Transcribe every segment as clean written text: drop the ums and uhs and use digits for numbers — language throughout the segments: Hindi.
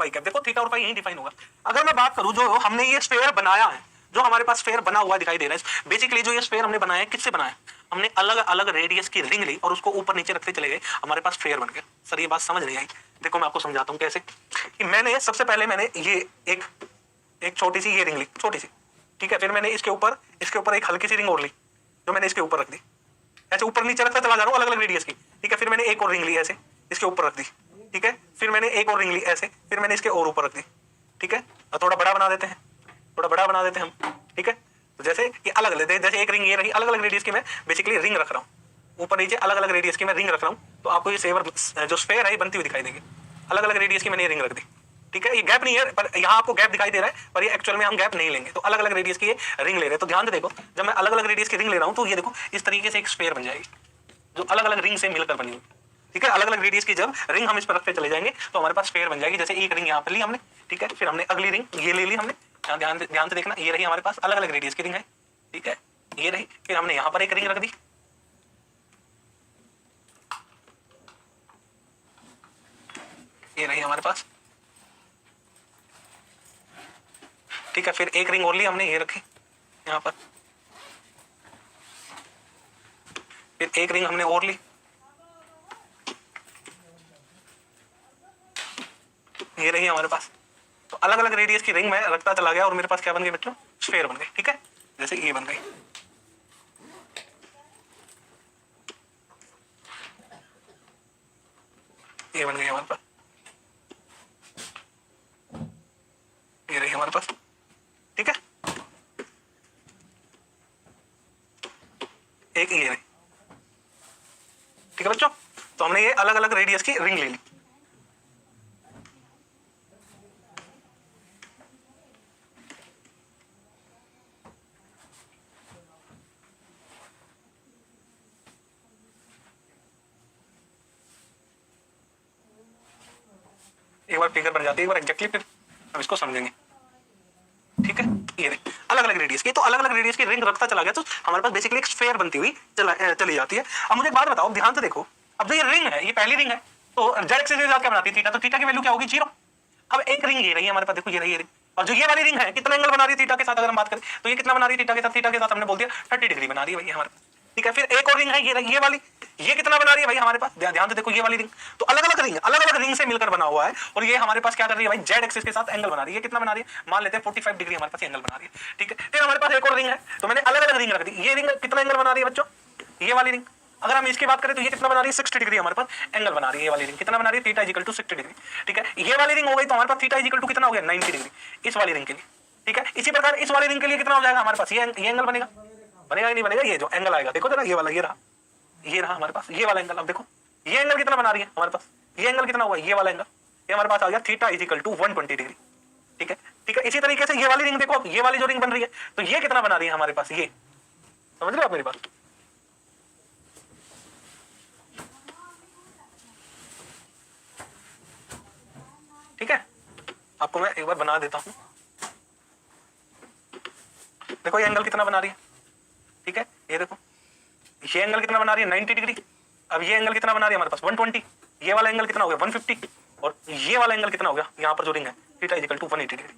Y cap. देखो थीटा और पाई यही डिफाइन होगा। अगर मैं बात करूं जो हमने ये स्फीयर बनाया है, जो हमारे पास स्फीयर बना हुआ दिखाई दे रहा है, बेसिकली जो ये स्फीयर हमने बनाया है किससे बनाया है, हमने अलग अलग रेडियस की रिंग ली और उसको ऊपर नीचे रखते चले गए, हमारे पास स्फीयर बन गया। सर ये बात समझ नहीं आई। देखो मैं आपको समझाता हूं कैसे। कि मैंने सबसे पहले मैंने ये एक छोटी सी ये रिंग ली, छोटी सी, ठीक है। फिर मैंने इसके ऊपर एक हल्की सी रिंग और ली जो मैंने इसके ऊपर रख दी। ऐसे ऊपर नीचे रखता चला जा रहा हूँ अलग अलग रेडियस की, ठीक है। फिर मैंने एक और रिंग ली ऐसे, इसके ऊपर रख दी, ठीक है। फिर मैंने एक और रिंग ली ऐसे, फिर मैंने इसके और ऊपर रख दी, ठीक है। और थोड़ा बड़ा बना देते हैं, थोड़ा बड़ा बना देते हैं हम, ठीक है। तो जैसे कि अलग अलग, जैसे एक रिंग ये रही, अलग अलग रेडियस की मैं बेसिकली रिंग रख रहा हूँ, ऊपर नीचे अलग अलग रेडियस की मैं रिंग रख रहा हूँ। तो आपको ये सेवर जो स्फीयर है बनती हुई दिखाई देगी। अलग अलग रेडियस की मैंने ये रिंग रख दी, ठीक है। ये गैप नहीं है, पर यहाँ आपको गैप दिखाई दे रहा है, पर ये एक्चुअल में हम गैप नहीं लेंगे। तो अलग अलग रेडियस की ये रिंग ले रहे हैं। तो ध्यान से देखो, जब मैं अलग अलग रेडियस की रिंग ले रहा हूँ तो ये देखो इस तरीके से एक स्फीयर बन जाएगी जो अलग अलग रिंग से मिलकर बनी हुई, ठीक है। अलग अलग रेडियस की जब रिंग हम इस पर रखते चले जाएंगे तो हमारे पास स्फीयर बन जाएगी। जैसे एक रिंग यहाँ पर ली हमने, ठीक है। फिर हमने अगली रिंग ये ले ली हमने, ध्यान से देखना, ये रही हमारे पास अलग अलग रेडियस की रिंग है, ठीक है, ये रही। फिर हमने यहाँ पर एक रिंग रख दी, ये रही हमारे पास, ठीक है। फिर एक रिंग और ली हमने, ये रखी यहाँ पर। फिर एक रिंग हमने और ली, ये रही हमारे पास। तो अलग अलग रेडियस की रिंग में रखता चला गया और मेरे पास क्या बन गई बच्चों, स्फीयर बन गई, ठीक है। जैसे ये बन गई, ये बन गई हमारे पास, ये रही हमारे पास, ठीक है। एक ये रही, ठीक है बच्चों। तो हमने ये अलग अलग रेडियस की रिंग ले ली। एक बार फिगर बन जाती है, एक बार एग्जैक्टली, फिर हम इसको समझेंगे, ठीक है। ये रही अलग अलग रेडियस की, तो अलग अलग रेडियस की रिंग रखता चला गया तो हमारे पास बेसिकली एक स्फीयर बनती हुई चली जाती है। अब मुझे एक बात बताओ, ध्यान से देखो, अब जो ये रिंग है, ये पहली रिंग है, तो जेड एक्सिस के साथ क्या बनाती है, थीटा। तो थीटा की वैल्यू क्या होगी, 0। अब एक रिंग ये रही है हमारे पास, देखो ये रही है रिंग, और जो ये वाली रिंग है कितना एंगल बना रही है थीटा के साथ, अगर हम बात करें तो ये कितना बना रही है थीटा के साथ, हमने बोल दिया 30 डिग्री बना रही है भाई हमारे पास, ठीक है। फिर एक और रिंग है ये वाली, ये कितना बना रही है भाई हमारे पास, ध्यान से देखो ये वाली रिंग। तो अलग अलग रिंग से मिलकर बना हुआ है, और ये हमारे पास क्या कर रही है भाई, जेड एक्सिस के साथ एंगल बना रही है। कितना बना रही है, मान लेते हैं 45 डिग्री हमारे पास एंगल बना रही है, ठीक है। फिर हमारे पास एक और रिंग है, तो मैंने अलग अलग रिंग रख दी। ये रिंग कितना एंगल बना रही है बच्चों, ये वाली रिंग। अगर हम इसकी बात करें तो ये कितना बना रही है, 60 डिग्री हमारे पास एंगल बना रही है। ये वाली रिंग कितना बना रही है, थीटा इक्वल टू 60 डिग्री, ठीक है। ये वाली रिंग हो गई तो हमारे पास थीटा इक्वल टू कितना हो गया, 90 डिग्री इस वाली रिंग के लिए, ठीक है। इसी प्रकार इस वाली रिंग के लिए कितना हो जाएगा हमारे पास, ये एंगल बनेगा कि नहीं बनेगा, ये जो एंगल आएगा देखो जरा, ये वाला, ये रहा हमारे पास ये वाला एंगल। अब देखो ये एंगल कितना बना रही है हमारे पास, ये एंगल कितना हुआ, ये वाला एंगल, ये हमारे पास आ गया थीटा इक्वल टू 120 डिग्री, ठीक है, ठीक है। इसी तरीके से ये वाली रिंग देखो, अब ये वाली जो रिंग बन रही है तो ये कितना बना रही है हमारे पास, ये समझ रहे हो आप मेरी बात, ठीक है। आपको मैं एक बार बना देता हूं, देखो ये एंगल कितना बना रही है, ठीक है। ये देखो ये एंगल कितना बना रही है, 90 डिग्री। अब ये एंगल कितना बना रही है हमारे पास, 120। ये वाला एंगल कितना हो गया, 150। और ये वाला एंगल कितना हो गया, यहाँ पर जो रिंग है थीटा इक्वल टू 180 डिग्री,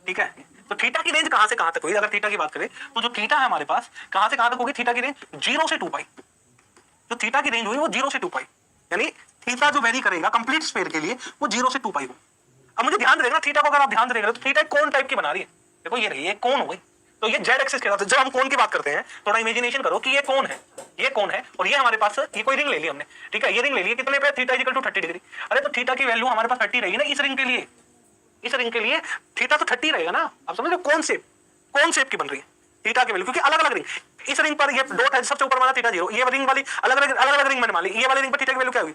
ठीक है। तो थीटा की रेंज कहां से कहां तक हुई, अगर थीटा की बात करें तो जो थीटा है हमारे पास कहां से कहां तक होगी, थीटा की रेंज 0 से 2 पाई। जो थीटा की रेंज हुई वो 0 से 2 पाई, यानी थीटा जो वेरी करेगा कंप्लीट स्फीयर के लिए वो 0 से 2 पाई हो। अब मुझे ध्यान देना, थीटा को अगर आप ध्यान से देख रहे हो तो थीटा कोन टाइप की बना रही है। देखो ये रही, ये कोन हो गई। तो ये जेड एक्सिस के साथ, जब हम कोन की बात करते हैं थोड़ा इमेजिनेशन करो कि ये कोन है, ये कोन है, और ये हमारे पास ये कोई रिंग ले ली हमने, ठीक है। ये रिंग ले ली कितने पे, थीटा इक्वल टू 30 डिग्री। अरे तो थीटा की वैल्यू हमारे पास 30 रहेगी ना इस रिंग के लिए, इस रिंग के लिए थीटा तो 30 रहेगा ना। आप समझ रहे हो, कौन शेप की बन रही है थीटा की वैल्यू, क्योंकि अलग अलग रिंग, इस रिंग पर ये डॉट है, सबसे ऊपर वाला थीटा 0, ये रिंग वाली अलग अलग रिंग मैंने मान ली। ये वाली रिंग पर थीटा की वैल्यू क्या हुई,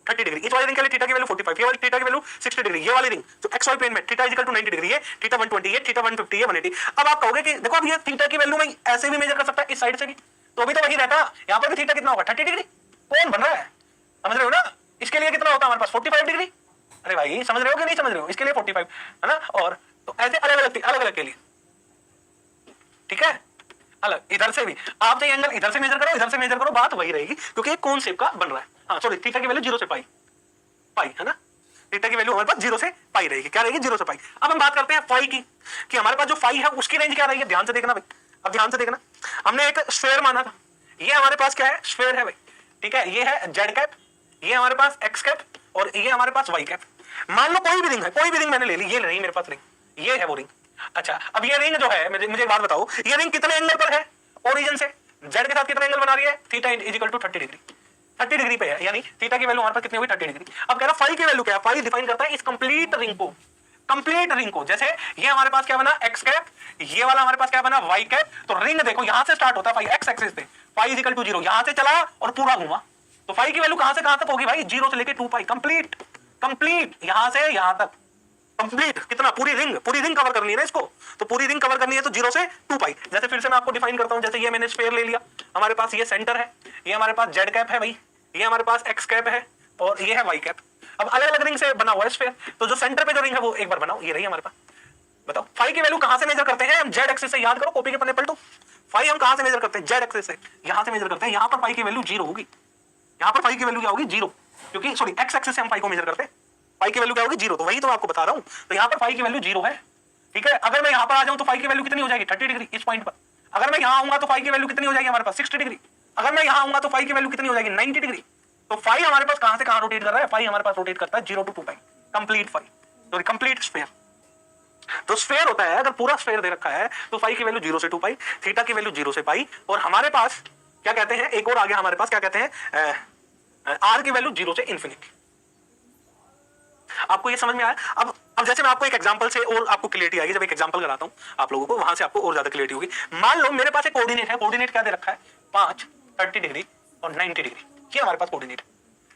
30 डिग्री। इस वाली रिंग के लिए थीटा की वैल्यू 45, ये वाली थीटा की वैल्यू 60 डिग्री। ये वाली रिंग जो एक्स वाई प्लेन में थीटा इक्वल टू 90 डिग्री है, थीटा 120 है, थीटा 150 है, 180। अब आप कहोगे कि देखो अब ये थीटा की वैल्यू मैं ऐसे भी मेजर कर सकता है, इस साइड से भी, तो अभी तो वही रहता। यहाँ पर भी थीटा कितना होगा, 30 डिग्री। कौन बन रहा है, समझ रहे हो ना। इसके लिए कितना होता है हमारे पास, 45 डिग्री। अरे भाई समझ रहे हो कि नहीं समझ रहे हो, इसके लिए 45 है ना। और तो ऐसे अलग अलग के लिए, ठीक है, अलग। इधर से भी आप चाहे एंगल इधर से मेजर करो, इधर से मेजर करो, बात वही रहेगी, क्योंकि ये कौन शेप का बन रहा है। हाँ सॉरी, थीटा की वैल्यू 0 से पाई है ना। थीटा की वैल्यू हमारे पास 0 से पाई रहेगी। क्या रहेगी? 0 से पाई। अब हम बात करते हैं फाई की, कि हमारे पास जो फाई है उसकी रेंज क्या रही है। ध्यान से देखना भाई, अब ध्यान से देखना, हमने एक स्फीयर माना था, ये हमारे पास क्या है? स्फीयर है भाई, ठीक है। ये है जेड कैप, ये हमारे पास एक्स कैप, और ये हमारे पास वाई कैप। मान लो कोई भी रिंग है, कोई भी रिंग मैंने ले ली, ये रही मेरे पास रिंग, ये है वो रिंग। अच्छा, अब ये रिंग जो है, मुझे एक बात बताओ, ये रिंग कितने एंगल पर है? ओरिजिन से जेड के साथ कितना एंगल बना रही है? Theta is equal to 30 degree, 30 degree पे है, यानी थीटा की वैल्यू हमारे पास कितनी होगी? 30 डिग्री। अब कह रहा फाई की वैल्यू क्या है? फाई डिफाइन करता है इस कंप्लीट रिंग को, कंप्लीट रिंग को। जैसे ये हमारे पास क्या बना? एक्स कैप, ये वाला हमारे पास क्या बना? Y cap. तो रिंग देखो यहां से स्टार्ट होता है फाई एक्स एक्सिस से, फाई इज इक्वल टू 0, यहां से चला और पूरा घुमा, तो फाई की वैल्यू कहां से कहां तक होगी भाई? 0 से लेके 2 पाई, कंप्लीट, कंप्लीट यहां से यहां तक, कंप्लीट। कितना? पूरी रिंग कवर करनी है ना इसको, तो पूरी रिंग कवर करनी है तो 0 से 2 पाई। जैसे फिर से मैं आपको डिफाइन करता हूं, जैसे ये मैंने स्फीयर ले लिया, हमारे पास ये सेंटर है, ये हमारे पास जेड कैप है भाई, ये हमारे पास एक्स कैप है, और ये है वाई कैप। अब अलग अलग रिंग से बना हुआ है स्फीयर, तो जो सेंटर पे जो रिंग है वो एक बार बनाओ, ये रही हमारे पास। बताओ फाई की वैल्यू कहां से मेजर करते हैं हम? जेड एक्सिस से। याद करो, कॉपी के पन्ने पलटो, फाई हम कहां से मेजर करते हैं? जेड एक्सिस से, यहां से मेजर करते हैं। यहां पर फाई की वैल्यू 0 होगी, यहां पर फाई की वैल्यू क्या होगी? 0, क्योंकि सॉरी एक्स एक्सिस से हम फाई को मेजर करते हैं, फाई की वैल्यू क्या होगी? 0। तो वही तो मैं आपको बता रहा हूं, तो यहां पर फाई की वैल्यू 0 है, ठीक है। अगर मैं यहां पर आ जाऊं तो फाई की वैल्यू कितनी हो जाएगी? 30 डिग्री इस पॉइंट पर। अगर मैं यहां आऊंगा तो फाई की वैल्यू कितनी हो जाएगी हमारे पास? 60 डिग्री। अगर मैं यहां आऊंगा तो फाई की वैल्यू कितनी हो जाएगी? 90 डिग्री। तो फाई हमारे पास कहां से कहां रोटेट कर रहा है? फाई हमारे पास रोटेट करता है 0 to 2 पाई, कंप्लीट फाई, तो कंप्लीट स्फीयर। तो स्फीयर होता है, अगर पूरा स्फीयर दे रखा है तो फाई की वैल्यू 0 से 2 पाई, थीटा की वैल्यू 0 से पाई, और हमारे पास क्या कहते हैं, एक और आगे हमारे पास क्या कहते हैं, आर की वैल्यू 0 से इन्फिनिटी। आपको ये समझ में आया? अब जैसे मैं आपको एक एग्जांपल से और आपको क्लियरिटी आएगी, जब एक एग्जांपल कराता हूं आप लोगों को, वहां से आपको और ज्यादा क्लियरिटी होगी। मान लो मेरे पास एक कोऑर्डिनेट है, कोऑर्डिनेट क्या दे रखा है? 5, 30 डिग्री और 90 डिग्री, ये हमारे पास कोऑर्डिनेट है,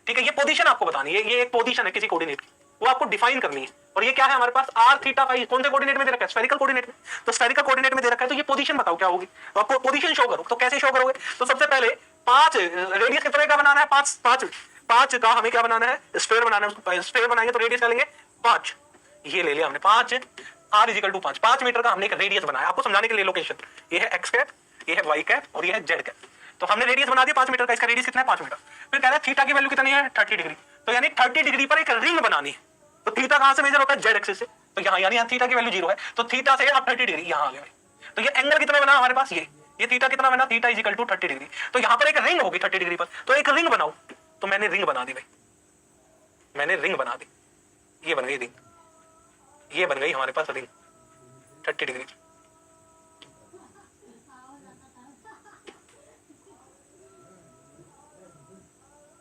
ठीक है। ये पोजीशन आपको बतानी है, ये एक पोजीशन है किसी कोऑर्डिनेट की, वो आपको डिफाइन करनी है। और ये क्या है हमारे पास? Are theta phi. कौन से कोऑर्डिनेट में दे रखा है? स्फेरिकल कोऑर्डिनेट में। तो स्फेरिकल कोऑर्डिनेट में दे रखा है, तो ये पोजीशन बताओ क्या होगी। तो आपको पोजीशन शो करो, तो कैसे शो करोगे? तो सबसे पहले 5 रेडियस कितने का बनाना है? 5 का हमें क्या बनाना है? स्फीयर बनाना है। स्फीयर बनाएंगे तो रेडियस क्या लेंगे? 5। ये ले लिया हमने 5, आर इजिकल टू 5 मीटर का हमने एक रेडियस बनाया आपको समझाने के लिए। लोकेशन ये है एक्स कैप, ये है वाई कैप, और ये है जेड कैप। तो हमने रेडियस बना दिया 5 मीटर का, इसका रेडियस कितना है? 5 मीटर। फिर कह रहा है थीटा की वैल्यू कितनी है? 30 डिग्री। तो यानी 30 डिग्री पर एक रिंग बनानी है, तो थीटा कहां से मेजर होता है? जेड एक्सिस से। तो यहाँ यानी थीटा की वैल्यू 0 है, तो थीटा से आप 30 डिग्री यहाँ आ गए। तो ये एंगल कितना बना हमारे पास? ये थीटा कितना बना? Theta is equal to 30 degree. तो यहाँ पर एक रिंग होगी 30 डिग्री पर, तो एक रिंग बनाओ। तो मैंने रिंग बना दी भाई, मैंने रिंग बना दी, ये बन गई रिंग, ये बन गई हमारे पास रिंग 30 डिग्री।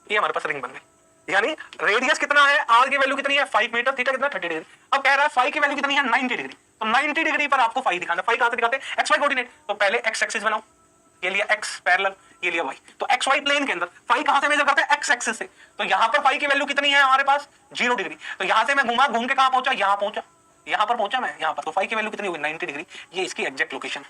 ये हमारे पास रिंग बन गई, यानी रेडियस कितना है? आर की वैल्यू कितनी है? 5 मीटर, थीटा कितना? 30 डिग्री। अब कह रहा है फाई की वैल्यू कितनी है? 90 डिग्री। तो 90 डिग्री पर आपको फाई दिखाना। फाई कहां से दिखाते हैं? X y coordinate. तो पहले एक्स एक्सिस बनाओ, ये लिया एक्स पैरेलल, ये लिया वाई। तो एक्स वाई प्लेन के अंदर फाई कहां से मेजर करते हैं? एक्स एक्सिस से। तो यहां पर फाई की वैल्यू कितनी है हमारे पास? 0 डिग्री। तो यहां से मैं घूम के कहां पहुंचा? यहां पहुंचा, यहां पर पहुंचा मैं, यहां पर। तो फाई की वैल्यू कितनी होगी? 90 डिग्री। ये इसकी एग्जैक्ट लोकेशन है।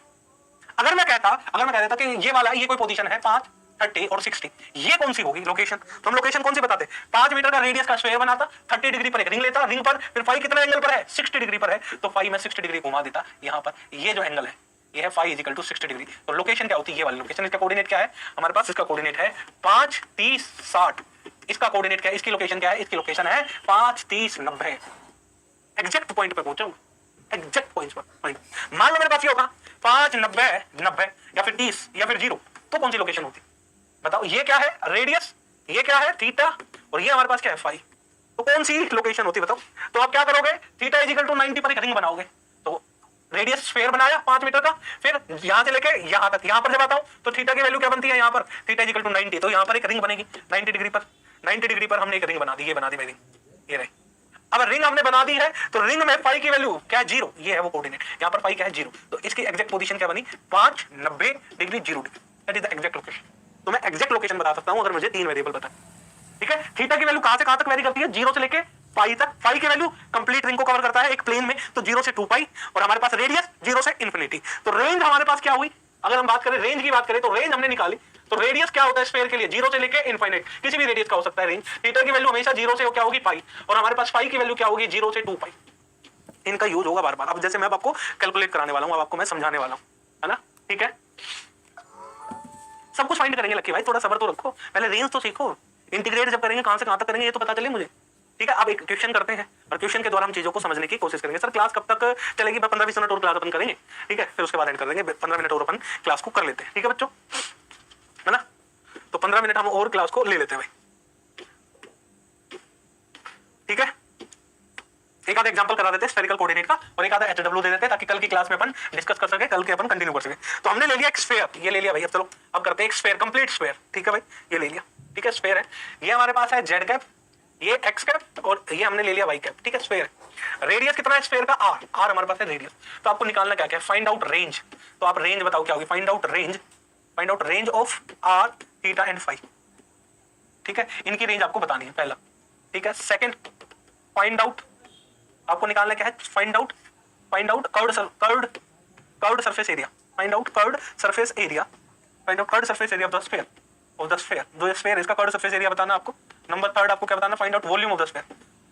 अगर मैं कह देता कि ये वाला, ये कोई पोजीशन है 5, 30 और 60, ये कौन सी होगी लोकेशन? तो हम लोकेशन कौन सी बताते? 5 मीटर का रेडियस का स्फीयर बनाता, 30 डिग्री पर एक रिंग लेता, रिंग पर फिर फाई कितना एंगल पर है? 60 डिग्री पर है, तो फाई में 60 डिग्री घुमा देता यहां पर। ये जो एंगल है ये है फाई इजिकल टू 60 डिग्री। तो लोकेशन क्या होती है? ये वाली लोकेशन। इसका कोऑर्डिनेट क्या है हमारे पास? इसका कोऑर्डिनेट है 5, 30, 60। इसका कोऑर्डिनेट क्या है? इसकी लोकेशन क्या है? इसकी लोकेशन है 5, 30, 90। एग्जैक्ट पॉइंट पे पहुंचा, एग्जैक्ट पॉइंट पर। मान लो मेरे पास ये होगा 5, 90 या फिर 30 या फिर 0, तो कौन सी लोकेशन होती? बताओ। ये क्या है? रेडियस, ये क्या है? थीटा, और ये हमारे पास क्या है? फाई। तो कौन सी लोकेशन होती? बताओ। तो आप क्या करोगे? थीटा इजिकल टू 90 पर एक रिंग बनाओगे। तो रेडियस स्फीयर बनाया 5 मीटर का, फिर यहां से लेके यहां तक, यहां पर जब आता हूं तो थीटा की वैल्यू क्या बनती है यहां पर? Theta is equal to 90। तो यहां पर एक रिंग बनेगी 90 डिग्री पर। 90 डिग्री पर हमने एक रिंग बना दी, ये बना दी मेरी, ये रही। अब रिंग हमने बना दी है, तो रिंग में फाई की वैल्यू क्या है? 0। ये है वो कोऑर्डिनेट, यहां पर फाई क्या है? 0। तो इसकी एग्जैक्ट पोजीशन क्या बनी? 5, 90 degree, 0 degree. That is the exact location. तो मैं एग्जैक्ट लोकेशन बता सकता हूं अगर मुझे 3 वेरिएबल पता है, ठीक है। थीटा की वैल्यू कहां से कहां तक वेरी करती है? 0 से लेके पाई तक। फाई की वैल्यू कंप्लीट रिंग को कवर करता है एक प्लेन में, तो 0 से 2 पाई, और हमारे पास रेडियस 0 से इन्फिनिटी। तो रेंज हमारे पास क्या हुई? अगर हम बात करें रेंज की बात करें, तो रेंज हमने निकाली। तो रेडियस क्या होता है स्फीयर के लिए? 0 से लेके इनफाइनाइट, किसी भी रेडियस का हो सकता है रेंज। थीटा की वैल्यू हमेशा 0 से क्या होगी? पाई, और हमारे पास फाई की वैल्यू क्या होगी? 0 से 2 पाई। इनका यूज होगा बार बार। अब जैसे मैं आपको कैलकुलेट कराने वाला हूं, अब आपको मैं समझाने वाला हूं, है ना, ठीक है। सब कुछ फाइंड करेंगे लक्की भाई, थोड़ा सब्र तो रखो, पहले रेंज तो सीखो। इंटीग्रेट जब करेंगे कहां से कहां तक करेंगे ये तो पता चले मुझे, ठीक है, अब एक क्वेश्चन करते हैं और क्वेश्चन के द्वारा हम चीजों को समझने की कोशिश करेंगे। सर क्लास कब तक चलेगी? 15-20 मिनट और क्लास अपन करेंगे, ठीक है, फिर उसके बाद एंड कर देंगे। 15 मिनट और अपन क्लास को कर लेते हैं, ठीक है बच्चों, है ना? तो 15 मिनट हम और क्लास को ले लेते हैं भाई, ठीक है। एक आधा एग्जांपल करा देते हैं स्फेरिकल कोऑर्डिनेट का और एक आधा एचडब्ल्यू दे देते हैं ताकि कल की क्लास में अपन डिस्कस कर सके, कल के अपन कंटिन्यू कर सके। तो हमने ले लिया एक स्फेयर, ये ले लिया भाई। अब चलो अब करते हैं एक स्फेयर, कंप्लीट स्फेयर, ठीक है भाई, ये ले लिया, ठीक है, स्फेयर है। ये हमारे पास है जेड कैप, ये एक्स कैप और ये हमने ले लिया वाई कैप, ठीक है, स्फेयर। रेडियस कितना है स्फेयर का? आर, आर हमारे पास है रेडियस। तो आपको निकालना क्या क्या? Find out range. तो आप रेंज बताओ क्या होगी? Find out range of r, theta and phi, ठीक है, इनकी रेंज आपको बतानी है पहला, ठीक है। सेकंड, फाइंड आउट, आपको निकालना क्या है? Find out curved surface area, find out curved surface area of the sphere, जो स्फेयर है इसका कर्व्ड सरफेस एरिया बताना आपको। नंबर थर्ड आपको क्या बताना? Find out volume of the sphere,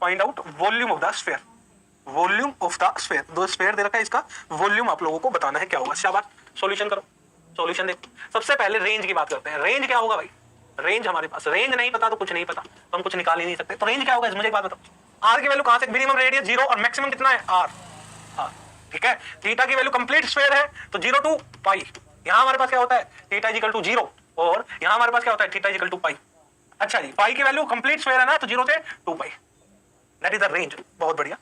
volume of the sphere, दो स्फेयर दे रखा है, इसका वॉल्यूम आप लोगों को बताना है क्या होगा। शाबाश, सॉल्यूशन करो, सॉल्यूशन देखो। सबसे पहले रेंज की बात करते हैं। रेंज क्या होगा भाई? रेंज हमारे पास, रेंज नहीं पता तो कुछ नहीं पता, तो हम कुछ निकाल ही नहीं सकते। तो रेंज क्या होगा मुझे एक बात बताओ, आर की वैल्यू कहां से? मिनिमम रेडियस 0 और मैक्सिमम कितना है? आर, ठीक है। थीटा की वैल्यू कंप्लीट स्फेयर है तो 0 टू पाई, यहां हमारे पास क्या होता है? थीटा इक्वल टू 0 और यहां हमारे पास क्या होता है? थीटा इक्वल टू पाई। अच्छा जी, पाई की वैल्यू कंप्लीट स्फेयर है ना, तो 0 से 2 pi, that is the range. बहुत बढ़िया,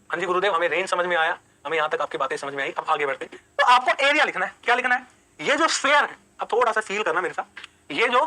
हाँ जी गुरुदेव, हमें रेंज समझ में आया, हमें यहां तक आपकी बातें समझ में आई। अब आगे बढ़ते हैं। तो आपको एरिया लिखना है। क्या लिखना है? ये जो स्फेयर है, अब थोड़ा सा फील करना मेरे साथ, ये जो,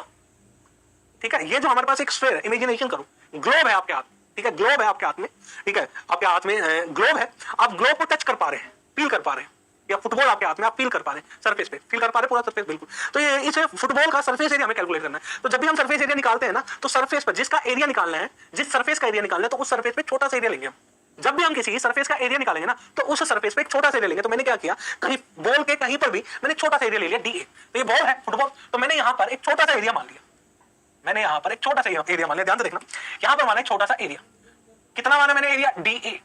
ठीक है, ये जो हमारे पास एक स्फेयर है, इमेजिनेशन करो, ग्लोब है आपके हाथ, ठीक है, ग्लोब है आपके हाथ में, ठीक है, आपके हाथ में ग्लोब है, आप ग्लोब को टच कर पा रहे हैं, फील कर पा रहे हैं, या फुटबॉल आपके हाथ में, आप फील कर पा रहे हैं, सरफेस पे फील कर पा रहे हैं, पूरा सरफेस बिल्कुल। तो ये इस फुटबॉल का सरफेस एरिया हमें कैलकुलेट करना है। तो जब भी हम सरफेस एरिया निकालते हैं ना, तो सरफेस पर जिसका एरिया निकालना है, जिस सरफेस का एरिया निकालना है, तो उस सरफेस पे छोटा सा एरिया लेंगे हम। जब भी हम किसी सरफेस का एरिया निकालेंगे ना, तो उस सरफेस पे एक छोटा सा एरिया लेंगे। तो मैंने क्या किया, कहीं बॉल के कहीं पर भी मैंने छोटा सा एरिया ले लिया, डीए। तो ये बॉल है फुटबॉल, तो मैंने यहां पर एक छोटा सा एरिया मान लिया, मैंने यहां पर एक छोटा सा एरिया मान लिया। ध्यान से देखना, यहां पर माना एक छोटा सा एरिया, कितना माना मैंने area? DA,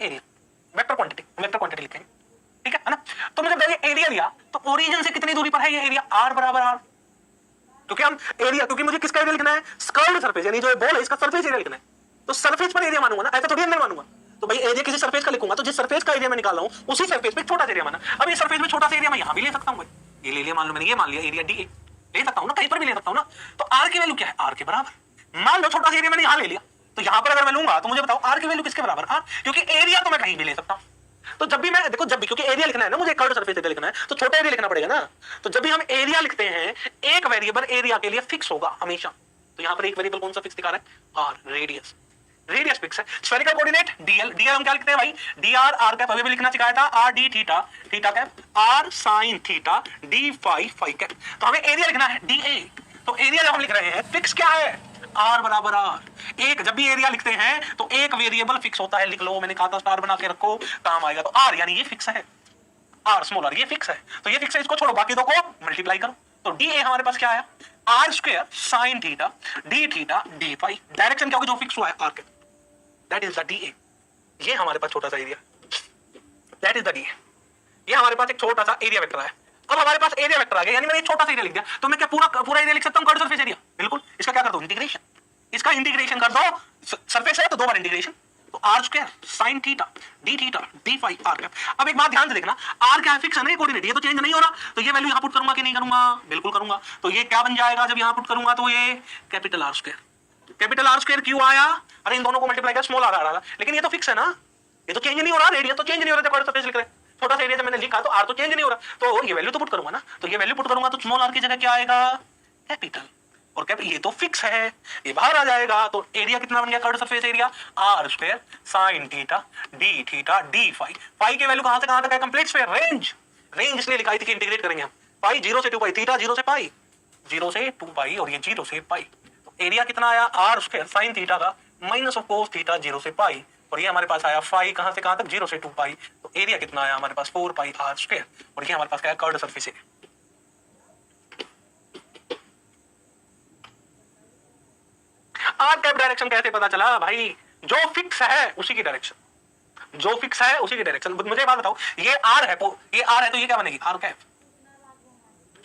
area, vector quantity लिखेंगे, ठीक है ना। तो मुझे जब ये एरिया लिया, तो ओरिजिन से कितनी दूरी पर है ये एरिया? आर बराबर आर, क्योंकि हम एरिया, क्योंकि मुझे किसका एरिया लिखना है? कर्व्ड सरफेस, यानी जो बॉल है इसका सरफेस एरिया लिखना है। तो सरफेस पर एरिया मानूंगा ना, ऐसा थोड़ी अंदर मानूंगा। तो भाई एरिया किसी सरफेस का लिखूंगा, तो जिस सरफेस का एरिया मैं निकाल रहा हूं, उसी सरफेस पे छोटा सा एरिया माना। अब ये सरफेस में छोटा सा एरिया मैं यहां भी ले सकता हूं भाई, ये ले लिया, मान लो मैंने ये मान लिया एरिया डीए, ले सकता हूं ना, कहीं पर भी ले सकता हूं ना। तो आर की वैल्यू क्या है? आर के बराबर। मान लो छोटा सा एरिया मैंने यहां ले लिया, तो यहां पर अगर मैं लूंगा तो मुझे बताओ आर की वैल्यू किसके बराबर? आर, क्योंकि एरिया तो मैं कहीं भी ले सकता हूं। तो जब भी मैं देखो, जब भी, क्योंकि एरिया लिखना है ना मुझे, कर्व्ड सरफेस एरिया लिखना है, तो छोटा एरिया लिखना पड़ेगा ना। तो जब भी हम एरिया लिखते हैं, एक वेरिएबल एरिया के लिए फिक्स होगा हमेशा। तो यहां पर एक वेरिएबल कौन सा फिक्स दिखा रहा है? आर, रेडियस, रेडियस फिक्स है। स्फेरिकल कोऑर्डिनेट डीएल, डीएल हम क्या लिखते हैं भाई? डीआर, आर कैप अभी भी लिखना सिखाया था, r d theta, theta cap, r sine theta, d phi, phi cap. तो हमें एरिया लिखना है डीए। तो एरिया जब हम लिख रहे हैं, फिक्स क्या है? आर बराबर आर। एक, जब भी एरिया लिखते हैं तो एक वेरिएबल फिक्स होता है, लिख लो, मैंने कहा था स्टार बना के रखो, काम आएगा। तो आर यानी ये फिक्स है, आर स्मॉल आर, ये फिक्स है। तो ये फिक्स है, इसको छोड़ो, बाकी दो को मल्टीप्लाई करो। तो डी ए हमारे पास क्या आया? R square sine theta d phi. Direction क्या होगी? जो फिक्स हुआ है आर के, that is the d a. ये हमारे पास छोटा सा area, that is the d a. ये हमारे पास एक छोटा सा एरिया वेक्टर है। अब हमारे पास एरिया वेक्टर आ गया, यानी मैंने एक छोटा सा एरिया लिख दिया, तो मैं क्या पूरा एरिया लिख सकता हूं? कर्व्ड सरफेस एरिया, बिल्कुल। इसका क्या कर दो? इंटीग्रेशन, इसका इंटीग्रेशन कर दो, सरफेस है तो दो बार इंटीग्रेशन। तो r square sine theta d phi r cap. अब एक बात ध्यान से देखना, आर क्या है? फिक्स है ना, कोऑर्डिनेट, ये तो चेंज नहीं हो रहा। तो ये वैल्यू यहां पुट करूंगा कि नहीं करूंगा? बिल्कुल करूंगा। तो ये क्या बन जाएगा जब यहां पुट करूंगा? तो ये capital R square, capital R square क्यों आया? अरे इन दोनों को मल्टीप्लाई कर स्मॉल आर आ रहा, लेकिन ये तो फिक्स है ना, ये तो चेंज नहीं हो रहा, रेडियस तो चेंज नहीं हो रहा। जब कर्व्ड सरफेस लिख रहे हैं, छोटा सा एरिया जब मैंने लिखा तो आर तो चेंज नहीं हो रहा, तो ये वैल्यू तो पुट करूंगा ना। तो ये वैल्यू पुट करूंगा तो स्मॉल आर की जगह क्या आएगा? कैपिटल। और कैप, ये तो फिक्स है, ये बाहर आ जाएगा। तो एरिया कितना बन गया? Curved surface area r square sine theta d phi. Phi की वैल्यू कहां से कहां तक है? कंप्लीट स्फेयर, रेंज, रेंज इसलिए लिखाई थी कि इंटीग्रेट करेंगे हम। पाई 0 से 2 पाई, थीटा 0 से पाई, 0 से 2 पाई, और ये 0 से पाई। तो एरिया कितना आया? आर स्क्वायर साइन थीटा का माइनस ऑफ कोस थीटा 0 से पाई, और ये हमारे पास आया फाई कहां से कहां तक? 0 से 2 पाई। तो एरिया कितना आया हमारे पास? 4 पाई आर स्क्वायर, और ये हमारे पास क्या है? Curved surface area. R cap direction कैसे पता चला भाई? जो फिक्स है उसी की डायरेक्शन, जो फिक्स है उसी की डायरेक्शन। मुझे बात बताओ, ये आर है, ये आर है तो ये क्या बनेगी? Are cap.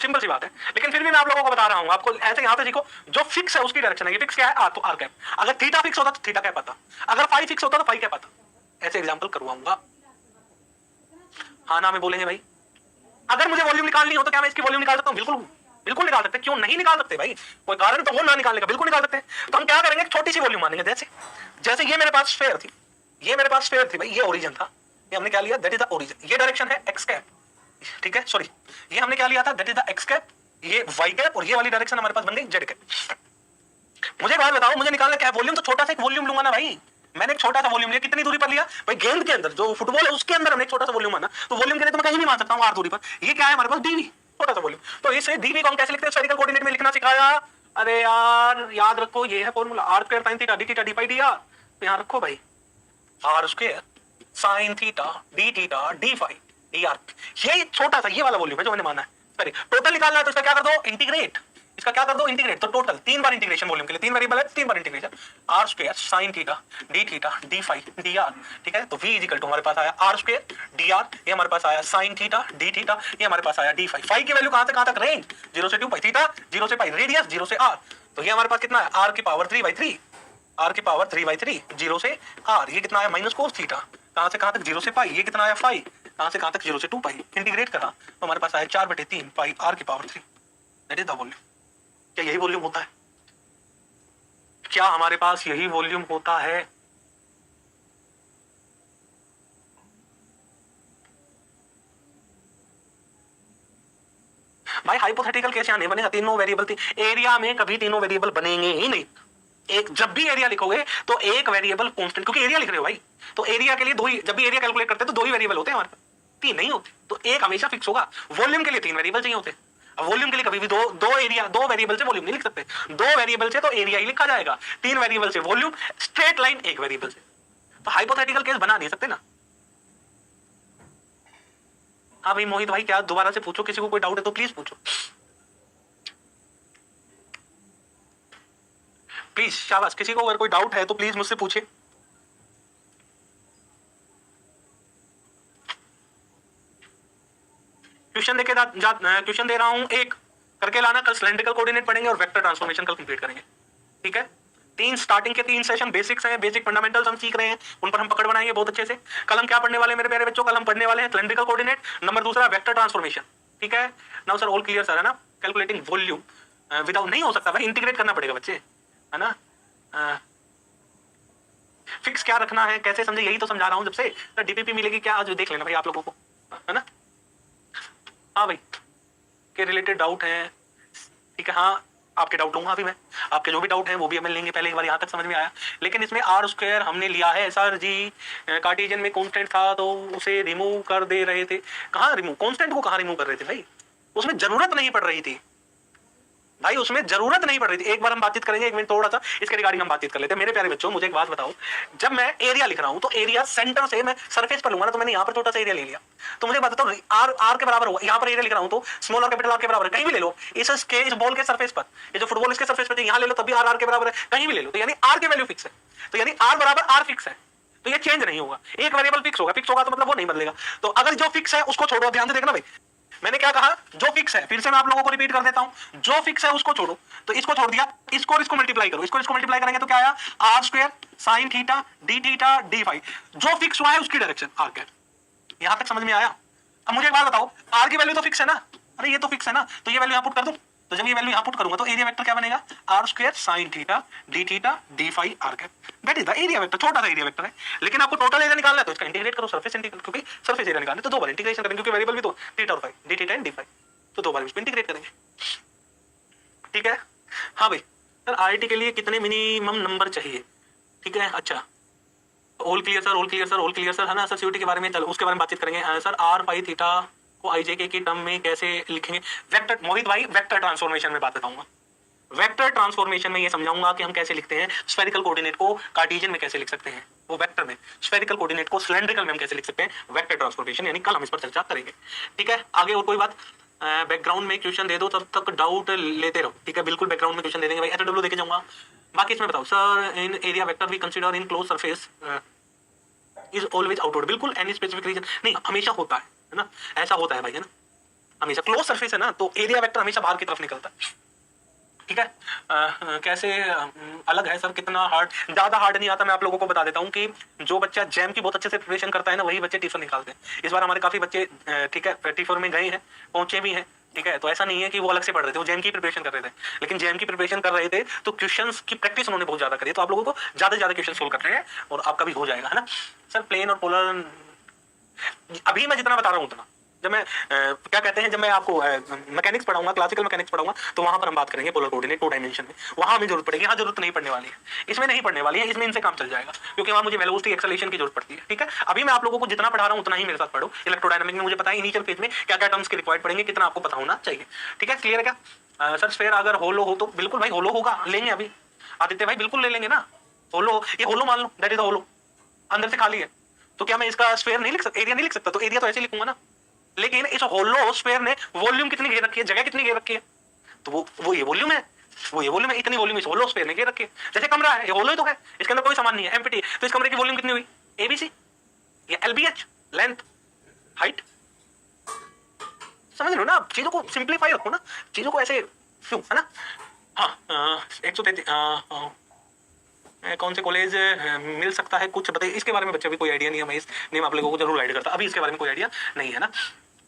सिंपल सी बात है। लेकिन फिर भी मैं आप लोगों को बता रहा हूं, आपको ऐसे यहां से सीखो, जो फिक्स है उसकी डायरेक्शन है। ये फिक्स क्या है? आर, तो आर कैप। अगर थीटा फिक्स होता तो थीटा कैप आता, अगर फाई फिक्स होता तो फाई कैप आता। ऐसे एग्जांपल करवाऊंगा। हाँ ना में बोलेंगे भाई, अगर मुझे वॉल्यूम निकालनी हो तो क्या मैं इसकी वॉल्यूम निकाल सकता हूं? बिल्कुल बिल्कुल निकाल सकते। क्यों नहीं निकाल सकते भाई? कोई कारण तो हो ना निकालने का, बिल्कुल निकाल सकते हैं। तो हम क्या करेंगे, छोटी सी वॉल्यूम मानेंगे। जैसे जैसे ये मेरे पास स्फीयर थी, ये मेरे पास स्फीयर थी भाई, ये ओरिजिन था, ये हमने क्या लिया, दैट इज द ओरिजिन। ये डायरेक्शन है एक्स कैप, ठीक है, सॉरी ये हमने क्या लिया था, that is the x cap, ये वाई कैप, और ये वाली डायरेक्शन हमारे पास बन गई जेड कैप। मुझे एक बात बताओ, मुझे निकालना क्या है? वॉल्यूम। तो छोटा सा एक वॉल्यूम लूंगा ना भाई। मैंने एक छोटा सा वॉल्यूम लिया, कितनी दूरी पर लिया भाई? गेंद के अंदर, जो फुटबॉल है उसके अंदर हमने एक छोटा सा वॉल्यूम माना। तो वॉल्यूम के लिए तो मैं कहीं भी मान सकता हूं आर दूरी पर। ये क्या है हमारे पास? डीवी, छोटा सा वॉल्यूम। तो इसे डीवी को हम कैसे लिखते हैं? स्फेरिकल कोऑर्डिनेट में लिखना सिखाया। अरे यार याद रखो, ये है formula, r square sine theta d theta d phi d r. तो यहां रखो भाई, r square sine theta d phi d r. ये छोटा सा, ये वाला वॉल्यूम है जो मैंने माना है। टोटल निकालना है तो इसका क्या कर दो, इंटीग्रेट। इसका क्या कर दो, इंटीग्रेट। तो टोटल 3 बार इंटीग्रेशन, वॉल्यूम के लिए 3 वेरिएबल है, 3 बार integration. R square sine theta d phi d r, ठीक है। तो v इक्वल टू हमारे पास आया आर स्क्वायर डी आर, ये हमारे पास आया साइन थीटा डी थीटा, ये हमारे पास आया डी फाई। फाई की वैल्यू कहां से कहां तक? रेंज 0 से 2 पाई, थीटा 0 से पाई, रेडियस 0 से r। तो ये हमारे पास कितना है? r की पावर 3/3, r की पावर 3/3, 0 से r। ये कितना आया? माइनस कोस थीटा, कहां से कहां तक? 0 से पाई। ये कितना आया? फाई, कहां से कहां तक? 0 से 2 पाई। इंटीग्रेट करा तो हमारे पास आया 4/3 पाई r की power 3। That is the volume. क्या यही वॉल्यूम होता है? क्या हमारे पास यही वॉल्यूम होता है? भाई हाइपोथेटिकल केस यहां नहीं बनेगा, तीनों वेरिएबल थी। एरिया में कभी तीनों वेरिएबल बनेंगे ही नहीं। एक जब भी एरिया लिखोगे तो एक वेरिएबल कांस्टेंट, क्योंकि एरिया लिख रहे हो भाई, तो एरिया के लिए दो ही, जब भी एरिया कैलकुलेट करते हैं तो 2 ही वेरिएबल होते हैं हमारे पास, 3 नहीं होते। तो एक हमेशा फिक्स होगा। वॉल्यूम के लिए 3 वेरिएबल चाहिए होते। अब वॉल्यूम के लिए कभी भी दो वेरिएबल से वॉल्यूम नहीं लिख सकते। 2 वेरिएबल से तो एरिया ही लिखा जाएगा, 3 वेरिएबल से वॉल्यूम, स्ट्रेट लाइन एक वेरिएबल से। तो हाइपोथेटिकल केस बना नहीं सकते ना। हाँ भाई मोहित भाई, क्या दोबारा से पूछो, किसी को कोई डाउट है तो प्लीज पूछो, प्लीज शाबाश। किसी को अगर कोई डाउट है तो प्लीज मुझसे पूछे। क्वेश्चन देके क्वेश्चन दे रहा हूं, एक करके लाना। कल सिलेंड्रिकल कोऑर्डिनेट पढ़ेंगे और वेक्टर ट्रांसफॉर्मेशन कल कंप्लीट करेंगे, ठीक है। 3 स्टार्टिंग के 3 सेशन बेसिक्स हैं, बेसिक फंडामेंटल्स हम सीख रहे हैं, उन पर हम पकड़ बनाएंगे बहुत अच्छे से। कल हम क्या पढ़ने वाले हैं मेरे प्यारे बच्चों? कल हम पढ़ने वाले हैं cylindrical coordinate, number 2 vector transformation, ठीक है। Now sir all clear sir, है ना? कैलकुलेटिंग वॉल्यूम विदाउट नहीं हो सकता भाई, इंटीग्रेट करना पड़ेगा बच्चे, है ना। फिक्स क्या रखना है, कैसे समझे, यही तो समझा रहा हूं। जब से डीपीपी मिलेगी क्या, आज देख लेना भाई आप लोगों को, है ना। हाँ भाई, के रिलेटेड डाउट है, ठीक है। हाँ आपके डाउट लूंगा अभी मैं, आपके जो भी डाउट है वो भी हमें लेंगे। पहले एक बार यहाँ तक समझ में आया, लेकिन इसमें आर स्क्वायर हमने लिया है सर जी, कार्टेशियन में कांस्टेंट था तो उसे रिमूव कर दे रहे थे। कहाँ रिमूव, कांस्टेंट को कहाँ रिमूव कर रहे थे भाई? उसमें जरूरत नहीं पड़ रही थी भाई, उसमें जरूरत नहीं पड़ रही थी। एक बार हम बातचीत करेंगे, एक मिनट थोड़ा सा इसके रिगार्डिंग हम बातचीत कर लेते हैं। मेरे प्यारे बच्चों मुझे एक बात बताओ, जब मैं एरिया लिख रहा हूं तो एरिया सेंटर से मैं सरफेस पर लूंगा ना, तो मैंने यहाँ पर छोटा सा एरिया ले लिया, तो मुझे बात बताओ आर के बराबर होगा। यहाँ पर एरिया लिख रहा हूं तो स्मॉल और कैपिटल आर के बराबर है, कहीं भी ले लो। इस बॉल के सरफेस पर, ये जो फुटबॉल इसके सरफेस पर यहाँ ले लो तब भी आर के बराबर है, कहीं भी ले लो। तो यानी आर की वैल्यू फिक्स है, तो यानी आर बराबर आर फिक्स है, तो ये चेंज नहीं होगा। एक वेरिएबल फिक्स होगा, फिक्स होगा तो मतलब वो नहीं बदलेगा। तो अगर जो फिक्स है उसको छोड़ो, ध्यान से देखना भाई, मैंने क्या कहा, जो फिक्स है, फिर से मैं आप लोगों को रिपीट कर देता हूं, जो फिक्स है उसको छोड़ो। तो इसको छोड़ दिया, इसको और इसको मल्टीप्लाई करो, इसको मल्टीप्लाई करेंगे तो क्या आया, r square sine theta d phi. जो फिक्स हुआ है उसकी डायरेक्शन आर कैप। यहां तक समझ में आया? अब मुझे एक बात बताओ, आर की वैल्यू तो फिक्स है ना, अरे ये तो फिक्स है ना, तो ये वैल्यू यहां पुट कर दूं। तो जब ये वैल्यू यहां पुट करूंगा तो एरिया वेक्टर क्या बनेगा, r square sine theta d phi r cap. That is the area vector, छोटा सा एरिया वेक्टर है। लेकिन आपको टोटल एरिया निकालना है तो इसका इंटीग्रेट करो, सरफेस इंटीग्रेट, क्योंकि सरफेस एरिया निकालना है तो 2 बार इंटीग्रेशन करेंगे, क्योंकि वेरिएबल भी तो थीटा और phi, d theta and d phi, तो 2 बार इसको इंटीग्रेट करेंगे, ठीक है। हाँ भाई सर, आईआईटी के लिए कितने मिनिमम नंबर चाहिए, ठीक है। अच्छा all clear sir, all clear sir, all clear sir, है ना। सर सीयूटी के बारे में, चलो उसके बारे में बातचीत करेंगे। सर आर पाई थीटा को आईजेके की टर्म में कैसे लिखेंगे? वेक्टर, मोहित भाई वेक्टर ट्रांसफॉर्मेशन में बात बताऊंगा। वेक्टर ट्रांसफॉर्मेशन में ये समझाऊंगा कि हम कैसे लिखते हैं स्फेरिकल कोऑर्डिनेट को कार्टेशियन में कैसे लिख सकते हैं, वो वेक्टर में, स्फेरिकल कोऑर्डिनेट को सिलेंड्रिकल में हम कैसे लिख सकते हैं, वेक्टर ट्रांसफॉर्मेशन, यानी कल हम इस पर चर्चा करेंगे, ठीक है। आगे और कोई बात, बैकग्राउंड में क्वेश्चन दे दो, तब तक डाउट लेते रहो, ठीक है। बिल्कुल बैकग्राउंड में क्वेश्चन दे देंगे भाई, एचडब्ल्यू देके जाऊंगा। बाकी इसमें बताओ sir, in area vector we consider in close surface is always outward. बिल्कुल, एनी स्पेसिफिक रीजन नहीं, हमेशा होता है ना, ऐसा होता है भाई, है ना। हमेशा क्लोज सरफेस है ना, तो एरिया वेक्टर हमेशा बाहर की तरफ निकलता है। ठीक है, कैसे अलग है सर, कितना हार्ड? ज्यादा हार्ड नहीं आता। मैं आप लोगों को बता देता हूँ कि जो बच्चा जैम की बहुत अच्छे से प्रिपरेशन करता है ना, वही बच्चे टीफर निकालते हैं। इस बार हमारे काफी बच्चे ठीक है टीफर में गए हैं, पहुंचे भी हैं। ठीक है, तो ऐसा नहीं है कि वो अलग से पढ़ रहे थे, वो जैम की प्रिपरेशन कर रहे थे, लेकिन जैम की प्रिपरेशन कर रहे थे तो क्वेश्चंस की प्रैक्टिस उन्होंने बहुत ज्यादा करी, तो आप लोगों को ज्यादा से ज्यादा क्वेश्चन सोल्व करने हैं और आपका भी हो जाएगा, है ना सर। प्लेन और पोलर अभी मैं जितना बता रहा हूँ उतना, जब मैं क्या कहते हैं, जब मैं आपको मैकेनिक्स पढ़ाऊंगा, क्लासिकल मैकेनिक्स पढ़ाऊंगा, तो वहां पर हम बात करेंगे पोलर कोऑर्डिनेट 2 डायमेंशन में, वहां हमें जरूरत पड़ेगी। यहाँ जरूरत नहीं पड़ने वाली है, इसमें नहीं पड़ने वाली है, इसमें इनसे काम चल जाएगा, क्योंकि वहां मुझे वेलोसिटी एक्सेलरेशन की जरूरत पड़ती है। ठीक है, अभी मैं आप लोगों को जितना पढ़ा रहा हूँ उतना ही मेरे साथ पढ़ो। इलेक्ट्रोडायनामिक में मुझे पता है इनिशियल फेज में क्या क्या टर्म्स के रिक्वायर्ड पड़ेंगे, कितना आपको पता होना चाहिए। ठीक है, क्लियर है क्या सर? स्फेयर अगर होलो हो तो बिल्कुल भाई होलो होगा, लेंगे अभी आदित्य भाई, बिल्कुल ले लेंगे ना होलो। ये होलो मान लो, दैट इज होलो, अंदर से खाली है, तो क्या मैं इसका स्फेयर नहीं लिख सकता, एरिया नहीं लिख सकता? तो एरिया तो ऐसे लिखूंगा ना, लेकिन इस होलो स्फेयर ने वॉल्यूम कितनी घेर रखी है, जगह कितनी घेर रखी है? तो वो ये वॉल्यूम है, वो ये वॉल्यूम है, इतनी वॉल्यूम इस होलो स्फेयर ने घेर रखी है। जैसे कमरा है, ये होलो ही तो है, इसके अंदर कोई सामान नहीं है, एम्प्टी, तो इस कमरे की वॉल्यूम कितनी हुई? एबीसी या एलबीएच, लेंथ, हाइट। समझ लो ना, चीजों को सिंप्लीफाई रखो ना, चीजों को ऐसे क्यों, है ना। हाँ 133 कौन से कॉलेज मिल सकता है कुछ बताइए इसके बारे में। बच्चे अभी कोई आइडिया नहीं है, मैं इस नेम आप लोगों को जरूर गाइड करता, अभी इसके बारे में कोई आइडिया नहीं है ना।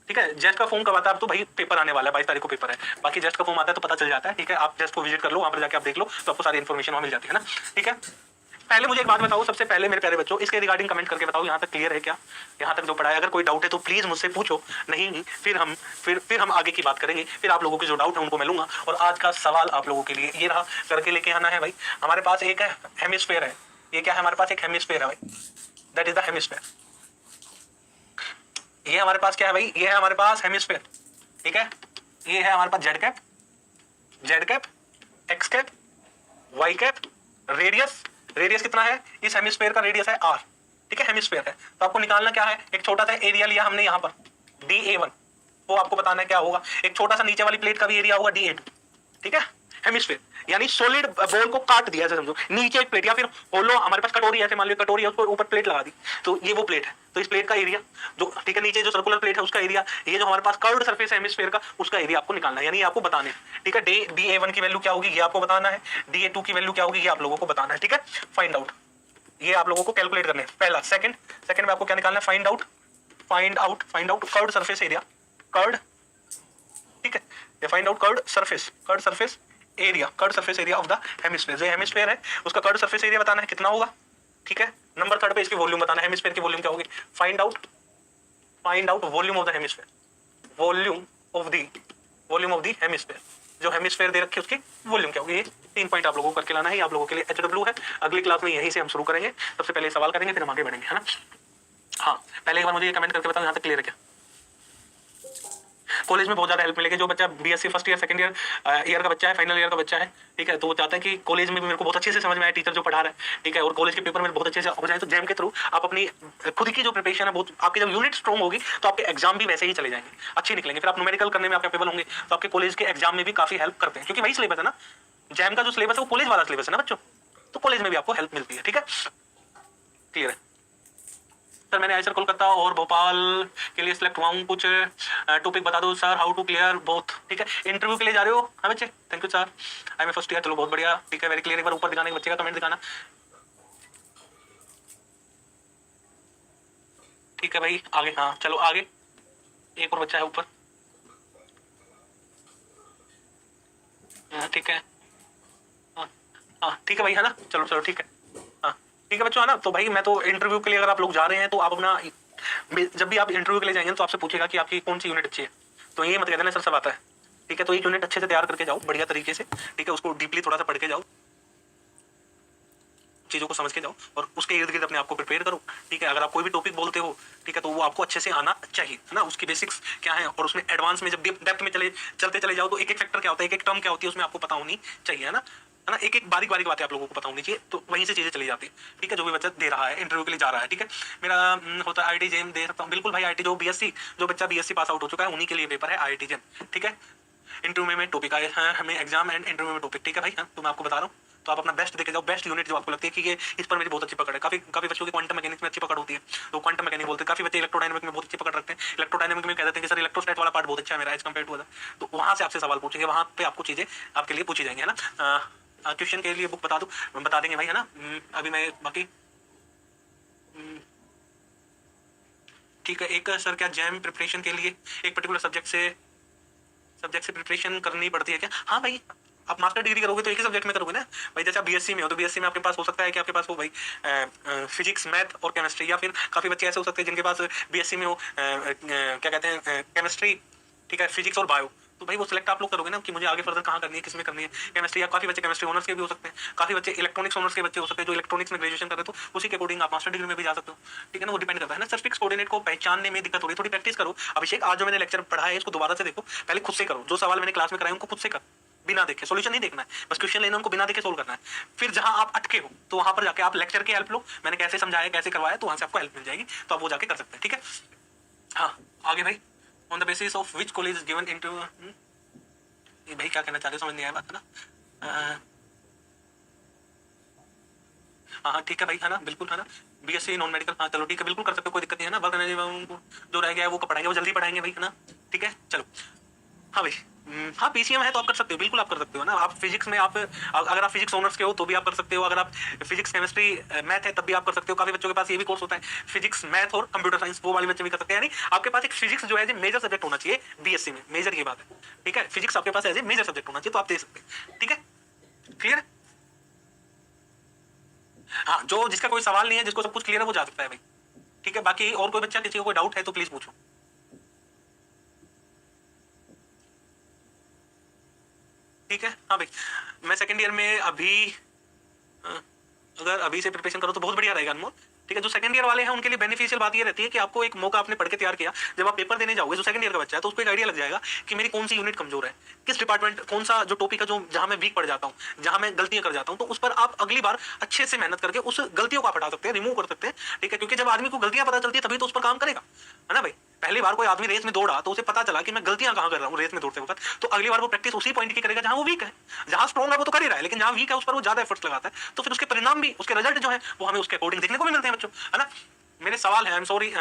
ठीक है, जेस्ट का फॉर्म कब आता है? अब तो भाई पेपर आने वाला है, 22 तारीख को पेपर है, बाकी जेस्ट का फॉर्म आता है तो पता चल जाता है। ठीक है, आप जेस्ट को विजिट कर लो, वहां पर जाके आप देख लो, तो आपको सारी इन्फॉर्मेशन वहां मिल जाती है ना। ठीक है, पहले मुझे एक बात बताओ, सबसे पहले मेरे प्यारे बच्चों, इसके रिगार्डिंग कमेंट करके बताओ यहाँ तक क्लियर है क्या, यहाँ तक जो पढ़ा है। अगर कोई डाउट है तो प्लीज मुझसे पूछो, नहीं फिर हम आगे की बात करेंगे, फिर आप लोगों के जो डाउट है उनको मैं लूंगा। और आज का सवाल आप लोगों के लिए ये रहा, करके लेके आना है भाई। हमारे पास एक है हेमिस्फेयर है, ये क्या है हमारे पास? एक हेमिस्फेयर है भाई, दैट इज द हेमिस्फेयर। ये हमारे पास क्या है भाई? ये है हमारे पास हेमिस्फेयर। ठीक है, ये है हमारे पास z cap, x cap, y cap, radius. Radius कितना है? इस हेमिस्फेयर का रेडियस है आर। ठीक है, हेमिस्फेयर है, तो आपको निकालना क्या है? एक छोटा सा एरिया लिया हमने यहाँ पर DA1, वो आपको बताना है क्या होगा। एक छोटा सा नीचे वाली प्लेट का भी एरिया होगा DA2। ठीक है, हेमिस्फेयर यानी सॉलिड बॉल को काट दिया, ऐसे समझो, नीचे एक प्लेट, या फिर होलो हमारे पास कटोरी है, मान लो कटोरी है, उसको ऊपर प्लेट लगा दी, तो ये वो प्लेट है, तो इस प्लेट का एरिया जो, ठीक है, नीचे जो सर्कुलर प्लेट है उसका एरिया, ये जो हमारे पास कर्व्ड सरफेस है हेमिस्फेयर का, उसका एरिया आपको निकालना है, यानी आपको बताना है। ठीक है, DA1 की वैल्यू क्या होगी ये आपको बताना है, DA2 की वैल्यू क्या होगी ये आप लोगों को बताना है। ठीक है, फाइंड आउट, ये आप लोगों को कैलकुलेट करने हैं। पहला, सेकंड में आपको क्या निकालना है? Find out curved surface area, curved, ठीक है, ये find out curved surface area, curved surface area of the hemisphere. जो हेमिस्फेयर है उसका कर्व्ड सरफेस एरिया बताना है कितना होगा। ठीक है, नंबर 3 पे इसकी वॉल्यूम बताना है, हेमिस्फेयर की वॉल्यूम क्या होगी। Find out volume of the hemisphere, volume of the hemisphere, जो हेमिस्फेयर दे रखी है उसकी वॉल्यूम क्या होगी। ये 3 पॉइंट आप लोगों को करके लाना है, आप लोगों के लिए HW है। अगली क्लास में यहीं से हम शुरू करेंगे, सबसे पहले सवाल करेंगे फिर हम आगे बढ़ेंगे, है ना। हाँ, पहले एक बार मुझे ये कमेंट करके बताओ यहाँ तक क्लियर है क्या। कॉलेज में बहुत ज्यादा हेल्प मिलेगी। जो बच्चा BSc first year second year का बच्चा है, फाइनल ईयर का बच्चा है, ठीक है, तो वो चाहता है कि कॉलेज में भी मेरे को बहुत अच्छे से समझ में आए टीचर जो पढ़ा रहा है, ठीक है, और कॉलेज के पेपर में बहुत अच्छे से हो जाए, तो जैम के थ्रू आप अपनी खुद की जो प्रिपरेशन है बहुत, आपकी जब यूनिट स्ट्रॉन्ग होगी तो आपके एग्जाम भी वैसे ही चले जाएंगे, अच्छे निकलेंगे, फिर आप न्यूमेरिकल करने में आप कैपेबल होंगे, तो आपके कॉलेज के एग्जाम में भी काफी हेल्प करते हैं, क्योंकि वही सिलेबस है ना, जैम का जो सिलेबस है वो कॉलेज वाला सिलेबस है ना बच्चों, तो कॉलेज में भी आपको हेल्प मिलती है। ठीक है, क्लियर है सर। मैंने आईसर कोलकाता और भोपाल के लिए सिलेक्ट हुआ हूँ, कुछ टॉपिक बता दो sir, how to clear both. ठीक है, इंटरव्यू के लिए जा रहे हो? हाँ बच्चे, thank you sir, I am first year, चलो बहुत बढ़िया, ठीक है, वेरी क्लियर। एक बार ऊपर दिखाने के बच्चे का कमेंट दिखाना। ठीक है भाई, आगे, हाँ चलो आगे, एक और बच्चा है ऊपर, ठीक है, हाँ ठीक है भाई, है ना, चलो ठीक है, हाँ ठीक है बच्चों, है ना। तो भाई मैं तो इंटरव्यू के लिए अगर आप लोग जा रहे हैं तो आप अपना, जब भी आप इंटरव्यू के लिए जाएंगे तो आपसे पूछेगा कि आपकी कौन सी यूनिट अच्छी है, तो ये मत कह देना सर सब आता है। ठीक है, तो एक यूनिट अच्छे से तैयार करके जाओ बढ़िया तरीके से, ठीक है, उसको डीपली थोड़ा सा पढ़ के जाओ, चीजों को समझ के जाओ और उसके इर्द गिर्द अपने आप को प्रिपेयर करो। ठीक है, अगर आप कोई भी टॉपिक बोलते हो, ठीक है, तो वो आपको अच्छे से आना चाहिए, है ना, उसकी बेसिक्स क्या है, और उसमें एडवांस में जब डेप्थ में चलते चले जाओ तो एक एक फैक्टर क्या होता है, एक एक टर्म क्या होती है, उसमें आपको पता होनी चाहिए, है ना, एक एक बारीक बारीक बातें आप लोगों को पता होनी चाहिए, तो वहीं से चीजें चली जाती है। ठीक है, जो भी बच्चा दे रहा है इंटरव्यू के लिए जा रहा है, ठीक है, मेरा होता है IIT जेम दे सकता हूँ, बिल्कुल भाई, IIT जो बच्चा BSc पास आउट हो चुका है उन्हीं के लिए पेपर है IIT जेम। ठीक है, इंटरव्यू में टॉपिक आए हैं हमें, एग्जाम एंड इंटरव्यू में टॉपिक, ठीक है भाई, हाँ तो मैं आपको बता रहा हूँ, तो आप अपना बेस्ट देके जाओ, बेस्ट यूनिट जो आपको लगती है कि ये इस पर मेरी बहुत अच्छी पकड़ है। काफी बच्चों की क्वांटम मैकेनिक्स में अच्छी पकड़ होती है तो क्वांटम मैकेनिक्स बोलते हैं, काफी बच्चे इलेक्ट्रोडायनामिक में बहुत अच्छी पकड़ रखते हैं, इलेक्ट्रोडायनामिक में कह देते हैं कि सर इलेक्ट्रोस्टैट वाला पार्ट बहुत अच्छा है मेरा एज कम्पेयर टू अदर, तो वहां से आपसे सवाल पूछेंगे, वहां पे आपको चीजें आपके लिए पूछी जाएंगी, है ना। ट्यूशन के लिए बुक बता दूं, बता देंगे भाई, है ना। अभी मैं बाकी ठीक है। एक सर क्या जैम प्रिपरेशन के लिए एक पर्टिकुलर सब्जेक्ट से प्रिपरेशन करनी पड़ती है क्या? हाँ भाई, आप मास्टर डिग्री करोगे तो एक ही सब्जेक्ट में करोगे ना भाई। जैसे आप बीएससी में हो तो बीएससी में आपके पास हो सकता है कि आपके पास हो भाई फिजिक्स, मैथ और केमिस्ट्री, या फिर काफी बच्चे ऐसे हो सकते हैं जिनके पास बीएससी में हो क्या कहते हैं केमिस्ट्री, ठीक है, फिजिक्स और बायो, तो भाई वो सिलेक्ट आप लोग करोगे ना कि मुझे आगे फर्दर कहाँ करनी है, किसमें करनी है केमिस्ट्री। या काफी बच्चे केमिस्ट्री ऑनर्स के भी हो सकते हैं, काफी बच्चे इलेक्ट्रॉनिक्स ऑनर्स के बच्चे हो सकते हैं जो इलेक्ट्रॉनिक्स में ग्रेजुएशन कर रहे, तो उसी के अकॉर्डिंग आप मास्टर डिग्री में भी जा सकते हो, ठीक है ना। वो डिपेंड करता है ना। सर फिक्स कोऑर्डिनेट को पहचानने में दिक्कत हो रही है, थोड़ी प्रैक्टिस करो। अभिषेक आज जो मैंने लेक्चर पढ़ा है इसको दोबारा से देखो, पहले खुद से करो, जो सवाल मैंने क्लास में कराए उनको खुद से करो, बिना देखे, सॉल्यूशन नहीं देखना है, बस क्वेश्चन लेना उनको बिना देखे सोल्व करना है। फिर जहां आप अटके हो तो वहां पर जाके आप लेक्चर की हेल्प लो, मैंने कैसे समझाया कैसे करवाया, तो वहां से आपको हेल्प मिल जाएगी, तो आप वो जाके कर सकते हैं, ठीक है। हाँ आगे भाई, on the basis of which college given interview, ये भाई क्या कहना चाहते हो समझ नहीं आया बात, है ना। हाँ ठीक है भाई, है ना, बिल्कुल, है ना। बीएससी नॉन मेडिकल, हाँ चलो ठीक है, बिल्कुल कर सकते हो, कोई दिक्कत नहीं है ना। वर्क एनर्जी जो रह गया है वो पढ़ाएंगे, वो जल्दी पढ़ाएंगे भाई, है ना, ठीक है चलो। हाँ भाई, हाँ पीसीएम है तो आप कर सकते हो, बिल्कुल आप कर सकते हो ना। आप फिजिक्स में आप अगर आप फिजिक्स ऑनर्स के हो तो भी आप कर सकते हो, अगर आप फिजिक्स केमिस्ट्री मैथ है तब भी आप कर सकते हो। काफी बच्चों के पास ये भी कोर्स होता है फिजिक्स मैथ और कंप्यूटर साइंस, वो वाले बच्चे भी कर सकते हैं। यानी आपके पास एक फिजिक्स जो है मेजर सब्जेक्ट होना चाहिए बीएससी में, मेजर ये बात है, ठीक है। फिजिक्स आपके पास एज ए मेजर सब्जेक्ट होना चाहिए, तो आप दे सकते हैं, ठीक है, क्लियर। हाँ जो जिसका कोई सवाल नहीं है, जिसको सब कुछ क्लियर है, वो जा सकता है भाई, ठीक है। बाकी और कोई बच्चा किसी को कोई डाउट है तो प्लीज पूछो, ठीक है। हाँ भाई, मैं सेकंड ईयर में अभी अगर अभी से प्रिपरेशन करो तो बहुत बढ़िया रहेगा अनमोल, ठीक है। जो सेकंड ईयर वाले हैं उनके लिए बेनिफिशियल बात ये रहती है कि आपको एक मौका आपने पढ़ के तैयार किया, जब आप पेपर देने जाओगे जो सेकंड ईयर का बच्चा है तो उसको एक आइडिया लग जाएगा कि मेरी कौन सी यूनिट कमजोर है, किस डिपार्टमेंट, कौन सा जो टॉपिक है जो जहां मैं वीक पड़ जाता हूँ, जहां मैं गलतियां कर जाता हूँ, तो उस पर आप अगली बार अच्छे से मेहनत करके उस गलतियों को आप हटा सकते हैं, रिमूव कर सकते हैं, ठीक है। क्योंकि जब आदमी को गलतियां पता चलती है तभी तो उस पर काम करेगा, है ना भाई। पहली बार कोई आदमी रेस में दौड़ा तो उसे पता चला कि मैं गलतियां कहां कर रहा हूं रेस में दौड़ते वक्त, तो अगली बार वो प्रैक्टिस उसी पॉइंट की करेगा जहां वो वीक है। जहां स्ट्रॉन्ग है वो तो कर ही रहा है, लेकिन जहां वीक है उस पर वो ज्यादा एफर्ट्स लगाता है, तो फिर उसके परिणाम भी, उसके रिजल्ट जो है वो हमें उसके अकॉर्डिंग देखने को भी मिलते हैं बच्चों, है ना। मेरे सवाल है, I am sorry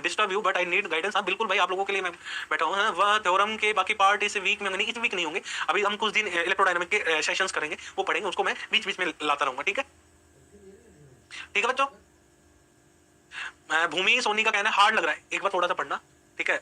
disturb you but I need guidance. हाँ बिल्कुल भाई, आप लोगों के लिए मैं बैठा हूँ, वह थ्योरम के बाकी पार्ट इस वीक में नहीं, इस वीक नहीं होंगे, अभी हम कुछ दिन इलेक्ट्रोडायनामिक के सेशंस करेंगे, वो पढ़ेंगे, उसको मैं बीच बीच में लाता रहूंगा, ठीक है, ठीक है बच्चों। भूमि सोनी का कहना है हार्ड लग रहा है, एक बार थोड़ा सा पढ़ना, ठीक है।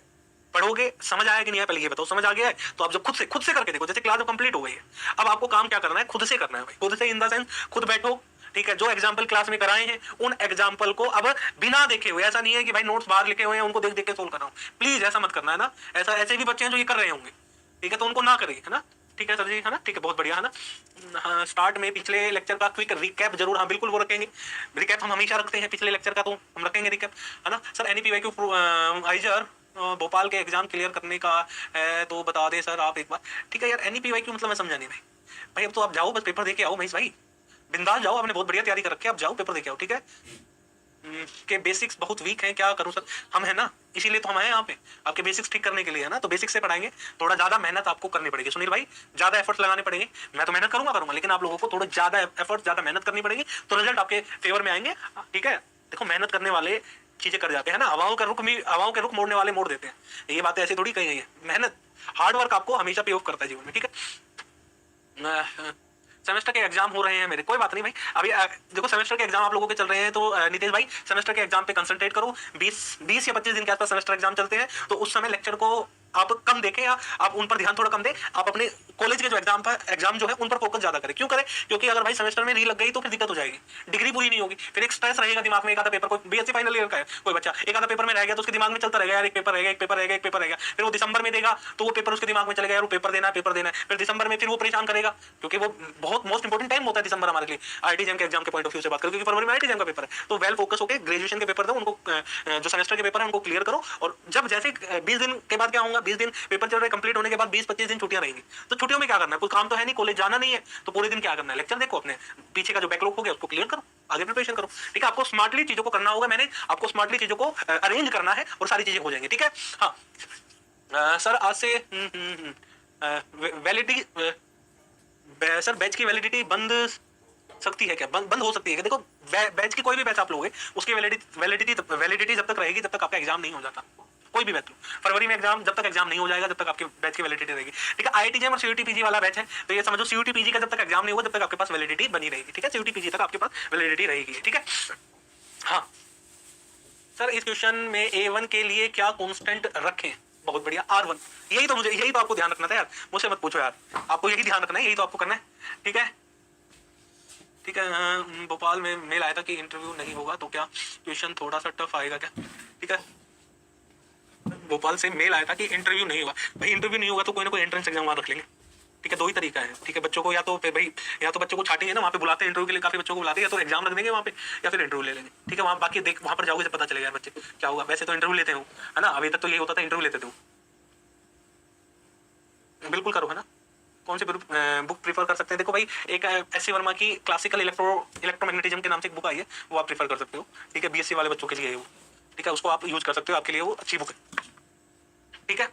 पढ़ोगे, समझ आया कि नहीं है पहले ये बताओ, समझ आ गया है तो आप जब खुद से करके देखो, जैसे क्लास कंप्लीट हो गई है, अब आपको काम क्या करना है, खुद से करना है भाई, खुद से इन द सेंस खुद बैठो, ठीक है। जो एग्जाम्पल क्लास में कराए हैं उन एग्जाम्पल को अब बिना देखे हुए, ऐसा नहीं है कि भाई नोट्स बाहर लिखे हुए हैं उनको देख देख के सोल्व कर रहा हूं, प्लीज ऐसा मत करना, है ना। ऐसा ऐसे भी बच्चे हैं जो ये कर रहे होंगे, ठीक है, तो उनको ना करें, है ना, ठीक है सर जी, है ना, ठीक है, बहुत बढ़िया, है ना। हाँ, स्टार्ट में पिछले लेक्चर का क्विक रिकैप जरूर, हाँ बिल्कुल वो रखेंगे, रिकैप हम हमेशा रखते हैं पिछले लेक्चर का, तो हम रखेंगे रिकैप, है ना। सर एनईपीवाईक्यू आइजर भोपाल के एग्जाम क्लियर करने का है तो बता दे सर आप एक बार, ठीक है यार। एनईपीवाईक्यू मतलब मैं समझा नहीं भाई, भाई अब तो आप जाओ बस पेपर दे के आओ महेश भाई, बिंदास जाओ, आपने बहुत बढ़िया तैयारी कर रखी है, आप जाओ पेपर देके आओ, ठीक है। के बेसिक्स बहुत वीक हैं, क्या करूं सर, हम है ना, इसीलिए तो हम आए यहाँ पे आपके बेसिक्स ठीक करने के लिए, है ना। तो बेसिक्स से पढ़ाएंगे, थोड़ा ज्यादा मेहनत आपको करनी पड़ेगी सुनील भाई, ज्यादा एफर्ट्स लगाने पड़ेंगे। मैं तो मेहनत करूंगा, लेकिन आप लोगों को थोड़ा ज्यादा एफर्ट, ज्यादा मेहनत करनी पड़ेगी, तो रिजल्ट आपके फेवर में आएंगे, ठीक है। देखो मेहनत करने वाले चीजें कर जाते हैं ना, हवाओं के रुख मोड़ने वाले मोड़ देते हैं, ये बातें ऐसी थोड़ी कही गई है। मेहनत, हार्डवर्क आपको हमेशा पे ऑफ करता है जीवन में, ठीक है। सेमेस्टर के एग्जाम हो रहे हैं मेरे, कोई बात नहीं भाई, अभी देखो सेमेस्टर के एग्जाम आप लोगों के चल रहे हैं, तो नितेश भाई सेमेस्टर के एग्जाम पे कंसंट्रेट करो। 20 या 25 दिन के आसपास सेमेस्टर एग्जाम चलते हैं, तो उस समय लेक्चर को आप कम देखें, या आप उन पर ध्यान थोड़ा कम दें, आप अपने कॉलेज के जो एग्जाम जो है उन पर फोकस ज्यादा करें। क्यों करें? क्योंकि अगर भाई सेमेस्टर में री लग गई तो फिर दिक्कत हो जाएगी, डिग्री पूरी नहीं होगी, फिर एक स्ट्रेस रहेगा दिमाग में। एक आधा पेपर, कोई बीएससी फाइनल ईयर का है कोई बच्चा, एक आधा पेपर में रह गया तो उसके दिमाग में चलता रहेगा यार, एक पेपर रहेगा, एक पेपर रहेगा, एक पेपर रहेगा, फिर वो दिसंबर में देगा तो वो पेपर उसके दिमाग में चलेगा यार, वो पेपर देना है, फिर दिसंबर में फिर वो परेशान करेगा, क्योंकि वो बहुत मोस्ट इंपोर्टेंट टाइम होता है दिसंबर हमारे लिए आईटी जेम के एग्जाम के पॉइंट ऑफ व्यू से बात करें, क्योंकि फरवरी में आईटी जेम का पेपर है। तो वेल फोकस होकर ग्रेजुएशन के पेपर दो, उनको जो सेमेस्टर के पेपर है उनको क्लियर करो, और जब जैसे 20 दिन के बाद क्या होगा, 20 दिन पेपर चल रहे कंप्लीट होने के बाद 20-25 दिन छुट्टियां रहेंगी, तो छुट्टियों में क्या करना है, कोई काम तो है नहीं, कॉलेज जाना नहीं है, तो पूरे दिन क्या करना है, लेक्चर देखो, अपने पीछे का जो बैकलॉग हो गया उसको क्लियर करो, आगे प्रिपरेशन करो, ठीक है। आपको स्मार्टली चीजों को करना होगा, मैंने आपको स्मार्टली चीजों को अरेंज करना है और सारी चीजें हो जाएंगी, ठीक है। हाँ सर आज से वैलिडिटी सर बैच की वैलिडिटी बंद सकती है क्या, बंद हो सकती है क्या? देखो बैच की कोई भी बैच आप लोगे उसकी वैलिडिटी जब तक रहेगी जब तक आपका एग्जाम नहीं हो जाता। कोई भी बैच लो, फरवरी में एग्जाम, जब तक एग्जाम नहीं हो जाएगा जब तक आपके बैच की वैलिडिटी रहेगी। ठीक है, आईआईटी जेईई और सीयूटी पीजी वाला बैच है, तो ये समझो सीयूटी पीजी का जब तक एग्जाम नहीं होगा जब तक आपके पास वैलिडिटी बनी रहेगी। ठीक है, सीयूटी पीजी तक आपके पास वैलिडिटी रहेगी। ठीक है, हाँ सर इस क्वेश्चन में A1 के लिए क्या कांस्टेंट रखें? बहुत बढ़िया, R1। यही तो आपको ध्यान रखना था यार, मुझसे मत पूछो यार, आपको यही ध्यान रखना है, यही तो आपको करना है। ठीक है, ठीक है। भोपाल में मेल आया था कि इंटरव्यू नहीं होगा, तो क्या क्वेश्चन थोड़ा सा टफ आएगा क्या? ठीक है, भोपाल से मेल आया था कि इंटरव्यू नहीं होगा। भाई इंटरव्यू नहीं होगा तो कोई ना कोई एंट्रेंस एग्जाम वहां रख लेंगे। ठीक है, दो ही तरीका है। ठीक है, बच्चों को या तो भाई या तो बच्चों को छाटेंगे ना, वहाँ पे बुलाते हैं इंटरव्यू के लिए, काफी बच्चों को बुलाते हैं, या तो एग्जाम रख देंगे वहाँ पे या फिर इंटरव्यू ले लेंगे। ठीक है, वहाँ बाकी देख वहाँ पर जाओगे जब पता चलेगा बच्चे क्या होगा। वैसे तो इंटरव्यू लेते हो है ना, अभी तक तो ये होता था इंटरव्यू लेते थे। बिल्कुल करो है ना, कौन सी बुक प्रीफर कर सकते हैं? देखो भाई एक एस.सी. वर्मा की क्लासिकल इलेक्ट्रोमैग्नेटिज्म के नाम से एक बुक आई है, वो आप प्रीफर कर सकते हो। ठीक है, बीएससी वाले बच्चों के लिए है वो। ठीक है, उसको आप यूज कर सकते हो, आपके लिए वो अच्छी बुक है। ठीक है,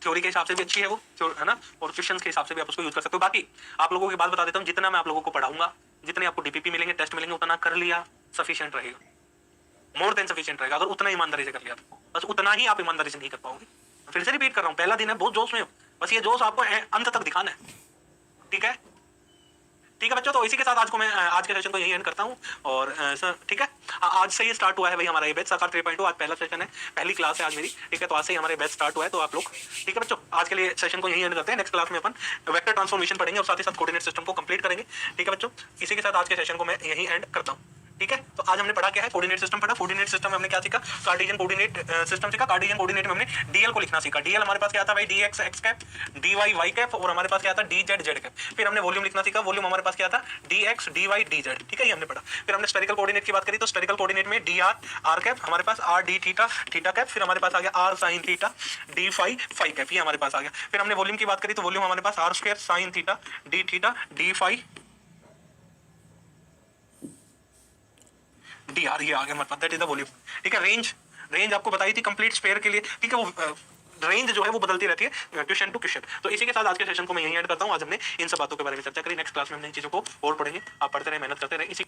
थ्योरी के हिसाब से भी अच्छी है वो, है ना, और क्वेश्चंस के हिसाब से भी आप उसको यूज कर सकते हो। बाकी आप लोगों की बात बता देता हूँ, जितना मैं आप लोगों को पढ़ाऊंगा, जितने आपको डीपीपी मिलेंगे, टेस्ट मिलेंगे, उतना कर लिया सफिशिएंट रहेगा, मोर देन सफिशिएंट रहेगा। अगर उतना ईमानदारी से कर लिया तो बस उतना ही आप ईमानदारी से नहीं कर पाओगे। फिर से रिपीट कर रहा हूँ, पहला दिन है, बहुत जोश में हो, बस ये जोश आपको अंत तक दिखाना है। ठीक है, ठीक है बच्चों, तो इसी के साथ आज के सेशन को यही एंड करता हूँ। और सर ठीक है, आज से ही स्टार्ट हुआ है भाई हमारा ये बैच सरकार 3.2, आज पहला सेशन है, पहली क्लास है आज मेरी। ठीक है, तो आज से ही हमारे बैच स्टार्ट हुआ है, तो आप लोग ठीक है बच्चों, आज के लिए सेशन को यही एंड करते हैं। नेक्स्ट क्लास में अपन वेक्टर ट्रांसफॉर्मेशन पढ़ेंगे और साथ ही साथ कोऑर्डिनेट सिस्टम को कंप्लीट करेंगे। ठीक है बच्चों, इसी के साथ आज के सेशन को मैं यही एंड करता हूँ। ठीक है, तो आज हमने पढ़ा क्या है, कोऑर्डिनेट सिस्टम पढ़ा। कोऑर्डिनेट सिस्टम में हमने क्या सीखा, कार्टेशियन कोऑर्डिनेट सिस्टम सीखा। कार्टेशियन कोऑर्डिनेट में हमने डीएल को लिखना सीखा। डीएल हमारे पास क्या था भाई, d x x cap, d y y cap, और हमारे पास क्या था, डी जेड जेड कैप। फिर हमने वॉल्यूम लिखना सीखा। वॉल्यूम हमारे पास क्या था, d x d y d z. ठीक है, ये हमने पढ़ा। फिर हमने स्फेरिकल कोऑर्डिनेट की बात करी, तो स्फेरिकल कोऑर्डिनेट में डी आर आर कैप, हमारे पास r d theta theta cap, फिर हमारे पास आ गया r sine theta d phi phi cap, ये हमारे पास आ गया। फिर हमने वॉल्यूम की बात करी, तो वॉल्यूम हमारे पास r square sine theta d phi d r, ये आ गया हमारे पास, दैट इज द वॉल्यूम। ठीक है, रेंज आपको बताई थी कंप्लीट स्फीयर के लिए। ठीक है, वो रेंज जो है वो बदलती रहती है क्वेश्चन टू क्वेश्चन। तो इसी के साथ आज के सेशन को मैं यहीं एंड करता हूँ। आज हमने इन सब बातों के बारे में चर्चा करी, नेक्स्ट क्लास में हम इन चीजों को और पढ़ेंगे। आप पढ़ते रहे, मेहनत करते रहे। इसी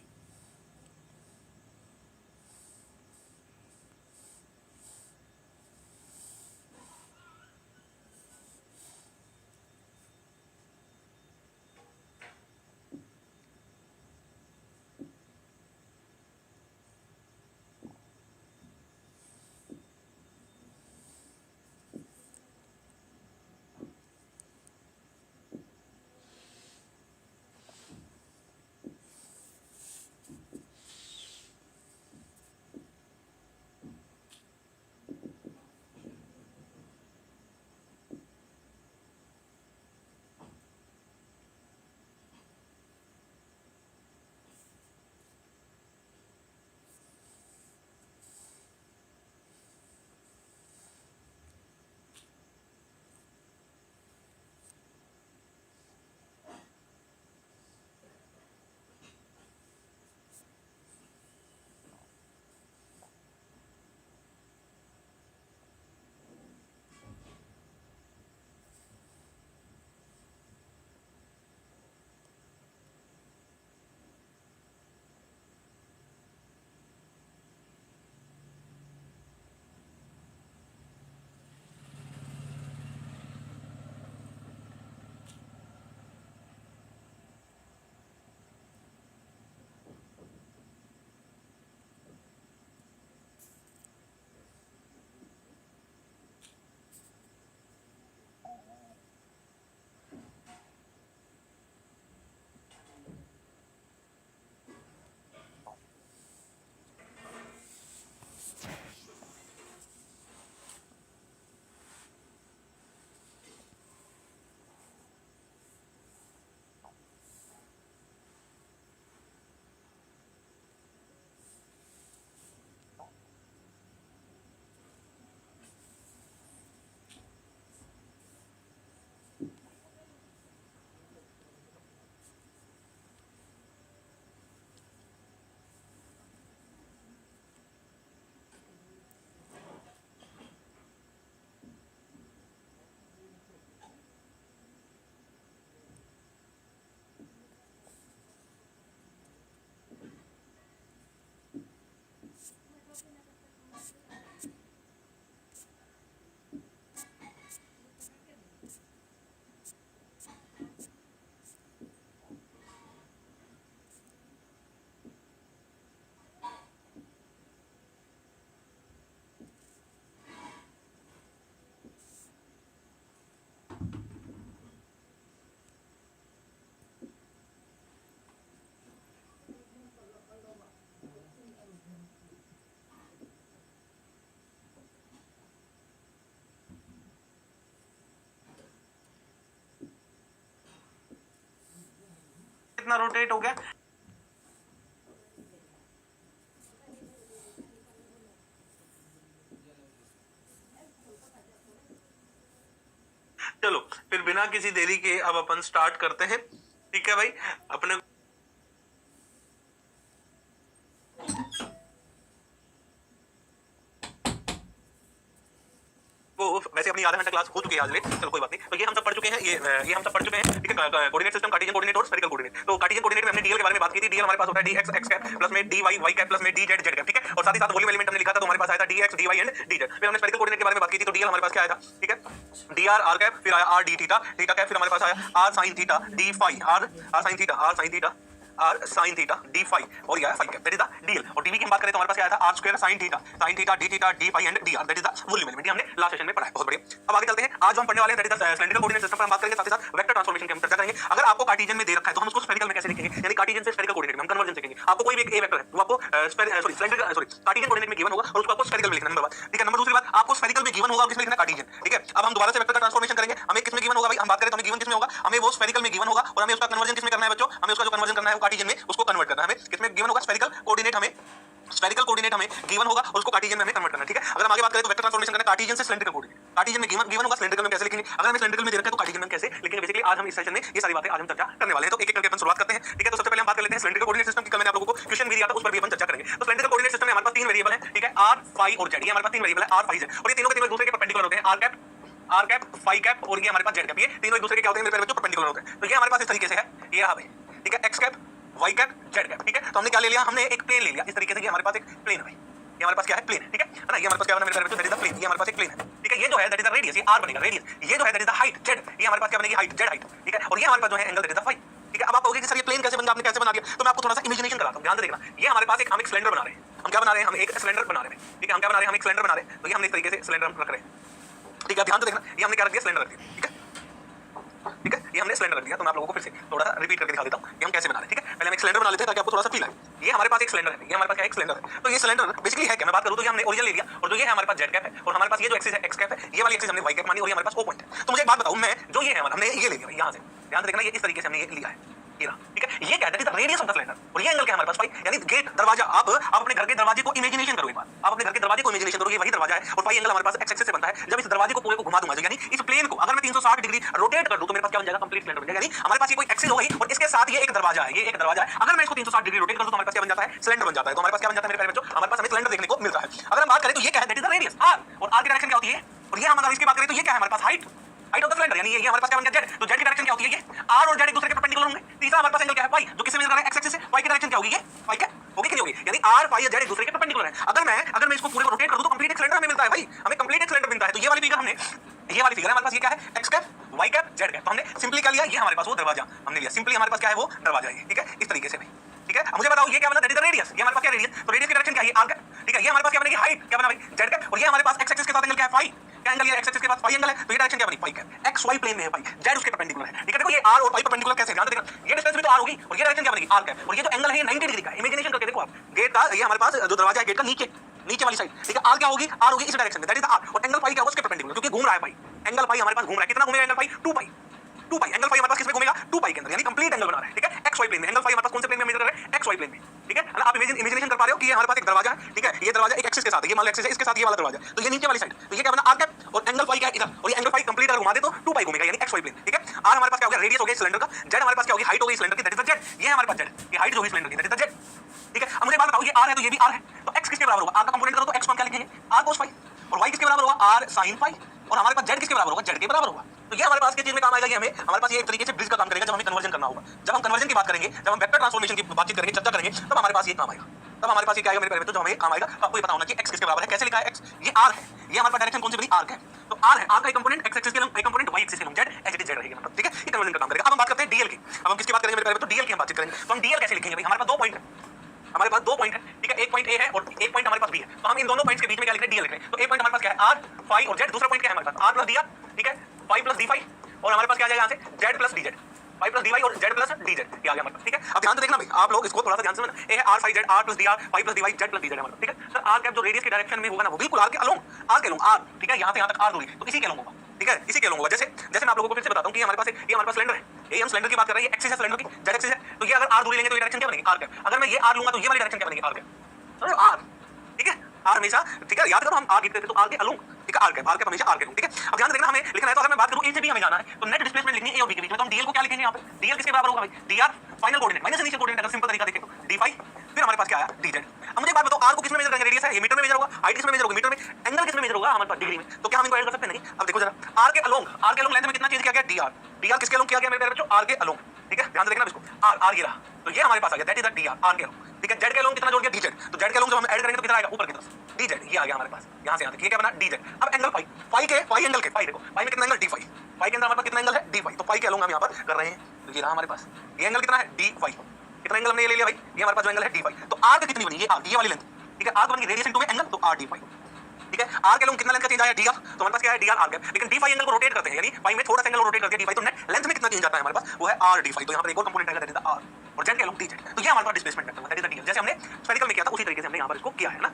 कितना रोटेट हो गया, चलो फिर बिना किसी देरी के अब अपन स्टार्ट करते हैं। ठीक है भाई, अपने वो वैसे अपनी आधा घंटा क्लास हो चुकी है आज लेट, चलो कोई बात नहीं। तो ये हम सब पढ़ चुके हैं, ये हम सब पढ़ चुके हैं। ठीक है, कोऑर्डिनेट सिस्टम, कार्टेशियन कोऑर्डिनेट और स्फेरिकल कोऑर्डिनेट। तो कार्टेशियन कोऑर्डिनेट में हमने डीएल के बारे में बात की थी। डीएल हमारे पास होता है dx x कैप प्लस में dy y कैप प्लस में dz z कैप। ठीक है, और साथ ही साथ वॉल्यूम एलिमेंट हमने लिखा था तो हमारे पास आया था dx dy एंड dz। फिर हमने स्फेरिकल कोऑर्डिनेट के बारे में बात की थी, तो डीएल हमारे पास क्या आया था, ठीक है, dr r कैप, फिर आया r d theta, theta cap, फिर हमारे पास आया r sin theta d phi, r sin theta r sin theta d phi, और यह phi cap, that is the DL. और dv की हम बात करें तो हमारे पास क्या आया था, r square sin theta d theta d phi and dr, that is the volume element. हमने लास्ट सेशन में पढ़ा है, बहुत बढ़िया। अब आगे चलते हैं, आज हम पढ़ने वाले हैं that is the cylindrical coordinate system पर हम बात करेंगे, साथ ही साथ वेक्टर ट्रांसफॉर्मेशन की हम चर्चा करेंगे। अगर आपको कार्टेशियन में दे रखा है तो हम उसको स्फेरिकल में कैसे लिखेंगे, यानी कार्टेशियन से स्फेरिकल कोऑर्डिनेट में हम कन्वर्जन सीखेंगे। आपको कोई भी एक ए वेक्टर है वो आपको सिलेंड्रिकल कार्टेशियन कोऑर्डिनेट में गिवन होगा और उसको आपको स्फेरिकल में लिखना है, नंबर 1। ठीक है, नंबर 2 बात, आपको स्फेरिकल में गिवन होगा और किसमें लिखना है, कार्टेशियन। ठीक है, अब हम दोबारा से वेक्टर का ट्रांसफॉर्मेशन करेंगे, हमें किसमें गिवन होगा भाई, हम बात करें तो हमें गिवन किसमें होगा, हमें वो स्फेरिकल में गिवन होगा और हमें उसका कन्वर्जन किसमें करना है बच्चों, हमें उसका जो कन्वर्जन करना है वो कार्टेशियन में उसको कन्वर्ट करना है। हमें किसमें गिवन होगा, स्फेरिकल कोऑर्डिनेट, हमें स्फेरिकल कोऑर्डिनेट हमें गिवन होगा और उसको कार्टेशियन में हमें कन्वर्ट करना है। ठीक है, अगर हम आगे बात करें तो वेक्टर ट्रांसफॉर्मेशन करना है कार्टेशियन से सिलेंड्रिकल कोऑर्डिनेट। कार्टेशियन में गिवन होगा, सिलेंड्रिकल में कैसे लिखेंगे, अगर हमें सिलेंड्रिकल में दे रखा है तो कार्टेशियन में कैसे लिखेंगे। बेसिकली आज हम इस सेशन में ये सारी बातें आज हम चर्चा करने वाले हैं, तो एक एक करके अपन शुरुआत करते हैं। ठीक है, तो सबसे पहले हम बात कर लेते हैं सिलेंड्रिकल कोऑर्डिनेट सिस्टम की। कल मैंने आप लोगों को क्वेश्चन भी दिया था, उस पर भी अपन चर्चा करेंगे। तो सिलेंड्रिकल कोऑर्डिनेट सिस्टम में हमारे पास तीन वेरिएबल है, ठीक है, r phi और z। ये हमारे पास तीन वेरिएबल है r phi z, और ये तीनों के तीनों एक दूसरे के परपेंडिकुलर होते हैं, r कैप phi कैप और ये हमारे पास z कैप। ये तीनों एक दूसरे के क्या होते हैं मेरे प्यारे बच्चों, परपेंडिकुलर होते हैं। तो ये हमारे पास इस तरीके से है, ये रहा भाई, ठीक है, x cap y cap z cap. ठीक है, तो हमने क्या ले लिया, हमने एक प्लेन ले लिया इस तरीके से, ये हमारे पास एक प्लेन है भाई, ये हमारे पास क्या है, प्लेन। ठीक है ना, ये हमारे पास क्या बना मेरे प्यारे बच्चों, दैट इज द प्लेन। ये हमारे पास एक प्लेन है, ठीक है, ये जो है दैट इज द रेडियस, ये r बनेगा रेडियस। ये जो है that is the height z, ये हमारे पास क्या बनेगी, हाइट z हाइट। ठीक है, और ये हमारे पास जो है angle that is the phi। ठीक है, अब आप कहोगे कि सर ये प्लेन कैसे बन गया, आपने कैसे बना दिया, तो मैं आपको थोड़ा सा इमेजिनेशन कराता हूं, ध्यान से देखना। ये हमारे पास एक हम एक सिलेंडर बना रहे हैं, हम क्या बना रहे हैं, हम एक सिलेंडर बना रहे हैं। ठीक है, हम क्या बना रहे हैं, हम एक सिलेंडर बना रहे हैं। तो ये हमने इस तरीके से सिलेंडर रख रहे हैं। ठीक है, ध्यान से देखना, ये हमने क्या रख दिया, सिलेंडर रख दिया। ठीक है, ठीक है, ये हमने सिलेंडर रख दिया। तो मैं आप लोगों को फिर से थोड़ा सा रिपीट करके दिखा देता हूं कि हम कैसे बना रहे हैं। ठीक है, पहले हम एक सिलेंडर बना लेते हैं ताकि आपको थोड़ा सा फील आए। ये हमारे पास एक सिलेंडर है, ये हमारे पास क्या एक सिलेंडर है। तो ये सिलेंडर बेसिकली है क्या, मैं बात करूं तो ये हमने ओरिजिन ले लिया, और जो ये है हमारे पास z कैप है, और हमारे पास ये जो एक्सिस है x कैप है, ये वाली एक्सिस हमने y कैप मानी, और ये हमारे पास o पॉइंट है। तो मुझे एक बात बताओ, मैं जो ये है हमने ये ले लिया यहां से, ध्यान से देखना, ये इस तरीके से हमने ये लिया है, ये रहा। ठीक है, ये क्या है, that is the radius of the cylinder, और ये एंगल क्या है हमारे पास phi, यानी गेट दरवाजा। आप अपने घर के दरवाजे को इमेजिनेशन करो एक बार, आप अपने घर के दरवाजे को इमेजिनेशन करो, ये वही दरवाजा है, और phi एंगल हमारे पास x एक्सिस से बनता है। जब इस दरवाजे को पूरे को घुमा दूंगा, यानी इस प्लेन को अगर मैं 360 डिग्री रोटेट कर दूं तो मेरे पास क्या बन जाएगा, कंप्लीट सिलेंडर बन जाएगा। यानी हमारे पास ये कोई एक्सिस हो गई और इसके साथ ये एक दरवाजा है, ये एक दरवाजा है। अगर मैं इसको 360 डिग्री रोटेट कर दूं तो हमारे पास क्या बन जाता है, सिलेंडर बन जाता है। तो हमारे पास क्या बन जाता है मेरे प्यारे बच्चों, हमारे पास हमें सिलेंडर देखने को मिलता है। अगर हम बात करें तो ये क्या है, that is the radius r, और r की डायरेक्शन क्या होती है, और ये हम अगर इसकी बात करें तो ये क्या है हमारे पास, हाइट ऑफ द सिलेंडर, यानी ये हमारे पास क्या बन गया, z। तो z की डायरेक्शन क्या होती है, ये r और z एक दूसरे के परपेंडिकुलर होंगे। तीसरा हमारे पास एंगल क्या है, phi, जो किससे मेजर कर रहा है, x एक्सिस से। phi की डायरेक्शन क्या होगी, ये phi क्या होगी, कितनी होगी, यानी r phi और z एक दूसरे के परपेंडिकुलर है। अगर मैं इसको पूरे को रोटेट कर दूं तो कंप्लीट एक सिलेंडर हमें मिलता है भाई, हमें कंप्लीट एक सिलेंडर मिलता है। तो ये वाली फिगर हमने, ये वाली फिगर है हमारे पास, ये क्या है, x cap y cap z cap. तो हमने सिंपली क्या लिया, ये हमारे पास वो दरवाजा हमने लिया, सिंपली हमारे पास क्या है, वो दरवाजा है। ठीक है, इस तरीके से भाई। ठीक है, अब मुझे बताओ ये क्या बना, दैट इज द रेडियस। ये हमारे पास क्या रेडियस, तो रेडियस की डायरेक्शन क्या है, r कैप। ठीक है, ये हमारे पास क्या बनेगी, हाइट क्या बना भाई, z कैप, और ये हमारे पास x एक्सिस के साथ एंगल क्या है, phi। क्या एंगल, ये x एक्सिस के साथ phi एंगल है, तो ये डायरेक्शन क्या बनी, phi cap. x y plane में है phi, z उसके परपेंडिकुलर है। ठीक है, देखो ये r और phi परपेंडिकुलर कैसे, ध्यान से देखना, ये डिस्टेंस भी तो r होगी, और ये डायरेक्शन क्या बनेगी, r कैप, और ये जो एंगल है ये 90 डिग्री का। इमेजिनेशन करके देखो आप, गेट का ये हमारे पास जो दरवाजा है गेट का नीचे वाली साइड। ठीक है, r क्या होगी, r होगी इस डायरेक्शन में, दैट इज द r, और एंगल phi क्या होगा उसके परपेंडिकुलर, क्योंकि घूम रहा है phi। एंगल phi हमारे पास घूम रहा है, कितना घूमेगा angle phi, 2 pi। Angle phi हमारे पास किसमें घूमेगा, 2 pi के अंदर, यानी कंप्लीट एंगल बना रहा है। ठीक है, x y प्लेन में एंगल phi हमारे पास कौन से प्लेन में मेजर कर रहे हैं, x y प्लेन में। ठीक है ना, आप इमेजिनेशन कर पा रहे हो कि ये हमारे पास एक दरवाजा है। ठीक है, ये दरवाजा एक एक्सिस के साथ है, ये मान लो एक्सिस है, इसके साथ ये वाला दरवाजा, तो ये नीचे वाली साइड, तो ये क्या बना, r कैप, और एंगल phi क्या है इधर, और ये एंगल phi कंप्लीट अगर घुमा दे तो 2 pi घूमेगा, यानी x y प्लेन। ठीक है, r हमारे पास क्या हो गया, रेडियस हो गया सिलेंडर का, z हमारे पास क्या होगी, हाइट हो गई सिलेंडर की, दैट इज द z। ये हमारे पास z, ये हाइट जो होगी सिलेंडर की, दैट इज द z। ठीक है, अब मुझे बात बताओ, ये r है तो ये भी r है, तो x किसके बराबर होगा, r का कंपोनेंट करो तो x को हम क्या लिखेंगे, r cos phi, और y किसके बराबर होगा, r sin phi, और हमारे पास z किसके बराबर होगा, z के बराबर होगा। तो ये हमारे पास किस चीज में काम आएगा, ये हमारे पास ये एक तरीके से ब्रिज का काम करेगा जब हमें कन्वर्जन करना होगा। जब हम कन्वर्जन की बात करेंगे, जब हम वेक्टर ट्रांसफॉर्मेशन की बातचीत करेंगे, चर्चा करेंगे, तब हमारे पास ये काम आएगा। तब हमारे पास ये क्या आएगा मेरे प्यारे बच्चों, जो हमें काम आएगा, आपको ये पता होना चाहिए x किसके बराबर है, कैसे लिखा है x, ये r है, ये हमारे पास डायरेक्शन कौन सी बनी, r है। तो r है, r का एक कंपोनेंट x एक्सिस के लंब, एक कंपोनेंट y एक्सिस के लंब, z as it is z रहेगा मतलब। ठीक है, ये कन्वर्जन का काम करेगा। अब हम बात करते हैं dl की। अब हम किसकी बात करेंगे मेरे प्यारे बच्चों, dl की हम बातचीत करेंगे। तो हम dl कैसे लिखेंगे भाई, हमारे पास दो पॉइंट है, हमारे पास दो पॉइंट है। ठीक है, एक पॉइंट a है और एक पॉइंट हमारे पास b है। तो हम इन दोनों पॉइंट्स के बीच में क्या लिख रहे हैं, dl लिख रहे हैं। तो एक पॉइंट हमारे पास क्या है, r phi और z, दूसरा पॉइंट क्या है हमारे पास, r प्लस dr। ठीक है, phi प्लस d phi, और हमारे पास क्या आ जाएगा यहाँ से, z plus dz, phi plus dy और z प्लस dz, ये आ गया हमारे पास। ठीक है, अब ध्यान से देखना भाई, आप लोग इसको थोड़ा सा ध्यान से समझना। ए है r phi z, r plus dr, phi plus dy, z plus dz है हमारा। ठीक है सर, r कैप जो रेडियस की डायरेक्शन में होगा ना, वो बिल्कुल r के अलोंग, r के अलोंग, r। ठीक है, यहाँ से यहाँ तक r दूरी, तो इसी के अलोंग होगा। ठीक है, इसी के होगा। जैसे जैसे मैं आप लोगों को फिर से बताता हूँ कि हमारे पास ये हमारे पास सिलेंडर है, ये हम सिलेंडर की बात कर रहे हैं, ये एक्सिस है सिलेंडर की, जेड एक्सिस है, तो ये अगर आर दूरी लेंगे तो ये डायरेक्शन क्या बनेगी, आर कैप। अगर मैं ये आर लूंगा तो ये वाली डायरेक्शन क्या बनेगी, आर कैप, आर, ठीक है, आर हमेशा, ठीक है, याद करो हम आर लिखते थे तो आर के अलोंग, ठीक है, आर कैप हमेशा आर के अलोंग, ठीक है। अब ध्यान देखना हमें लिखना है, तो अगर मैं बात करूं ए से बी हमें जाना है तो नेट डिस्प्लेसमेंट लिखनी है ए और बी के बीच में, तो हम डीएल को क्या लिखेंगे यहाँ पे, डीएल किसके बराबर होगा भाई, d r final coordinate minus initial coordinate, अगर सिंपल तरीका देखें तो डी5, फिर हमारे पास क्या आया डीजेड। अब मुझे एक बात बताओ, आर को किसमें मेजर करेंगे, रेडियस है, ये मीटर में मेजर होगा, हाइट किसमें मेजर होगी, मीटर में, एंगल किसमें मेजर होगा, हमारे पास डिग्री में, तो क्या हम इनको ऐड कर सकते हैं, नहीं। अब देखो जरा आर के अलोंग लेंथ में कितना चेंज किया गया, डीआर, डीआर किसके अलोंग किया गया मेरे प्यारे बच्चों, आर के अलोंग, ठीक है, ध्यान से देखना इसको, आर ये रहा, तो ये हमारे पास आ गया, that is the d r, r के अलोंग, ठीक है। जेड के अलोंग कितना जोड़ गया, डीजेड, तो जेड के अलोंग जब हम ऐड करेंगे तो कितना आएगा, ऊपर की तरफ डीजेड, ये आ गया हमारे पास, यहां से यहां तक, ये क्या बना डीजेड। अब एंगल फाई, फाई एंगल के, फाई देखो, फाई में कितना एंगल, डी5, फाई के अंदर हमारे पास कितना एंगल है, डी5, तो फाई के अलोंग हम यहां पर कर रहे हैं, तो ये रहा हमारे पास, ये एंगल कितना है, डी5, कितना एंगल हमने ये ले लिया भाई, ये हमारे पास जो एंगल है डी5, तो आर कितनी बनी, ये आर, ये वाली लेंथ, ठीक है, आर बन गई रेडियस इनटू में एंगल, तो आर डी5, ठीक है। आर के अलोंग कितना लेंथ का चेंज आया, डीआर, तो हमारे पास क्या है, डीआर आर कैप, लेकिन डी5 एंगल को रोटेट करते हैं, यानी फाई में थोड़ा सा एंगल रोटेट करके डी5, तो नेट लेंथ में कितना चेंज आता है हमारे पास, वो है आर डी5, तो यहां पर एक और कंपोनेंट आएगा, दैट इज द आर, और जेड के अलोंग डीजेड, तो ये हमारे पास डिस्प्लेसमेंट वेक्टर है, दैट इज द डीएल, जैसे हमने स्फेरिकल में किया था उसी तरीके से हमने यहां पर इसको किया है ना।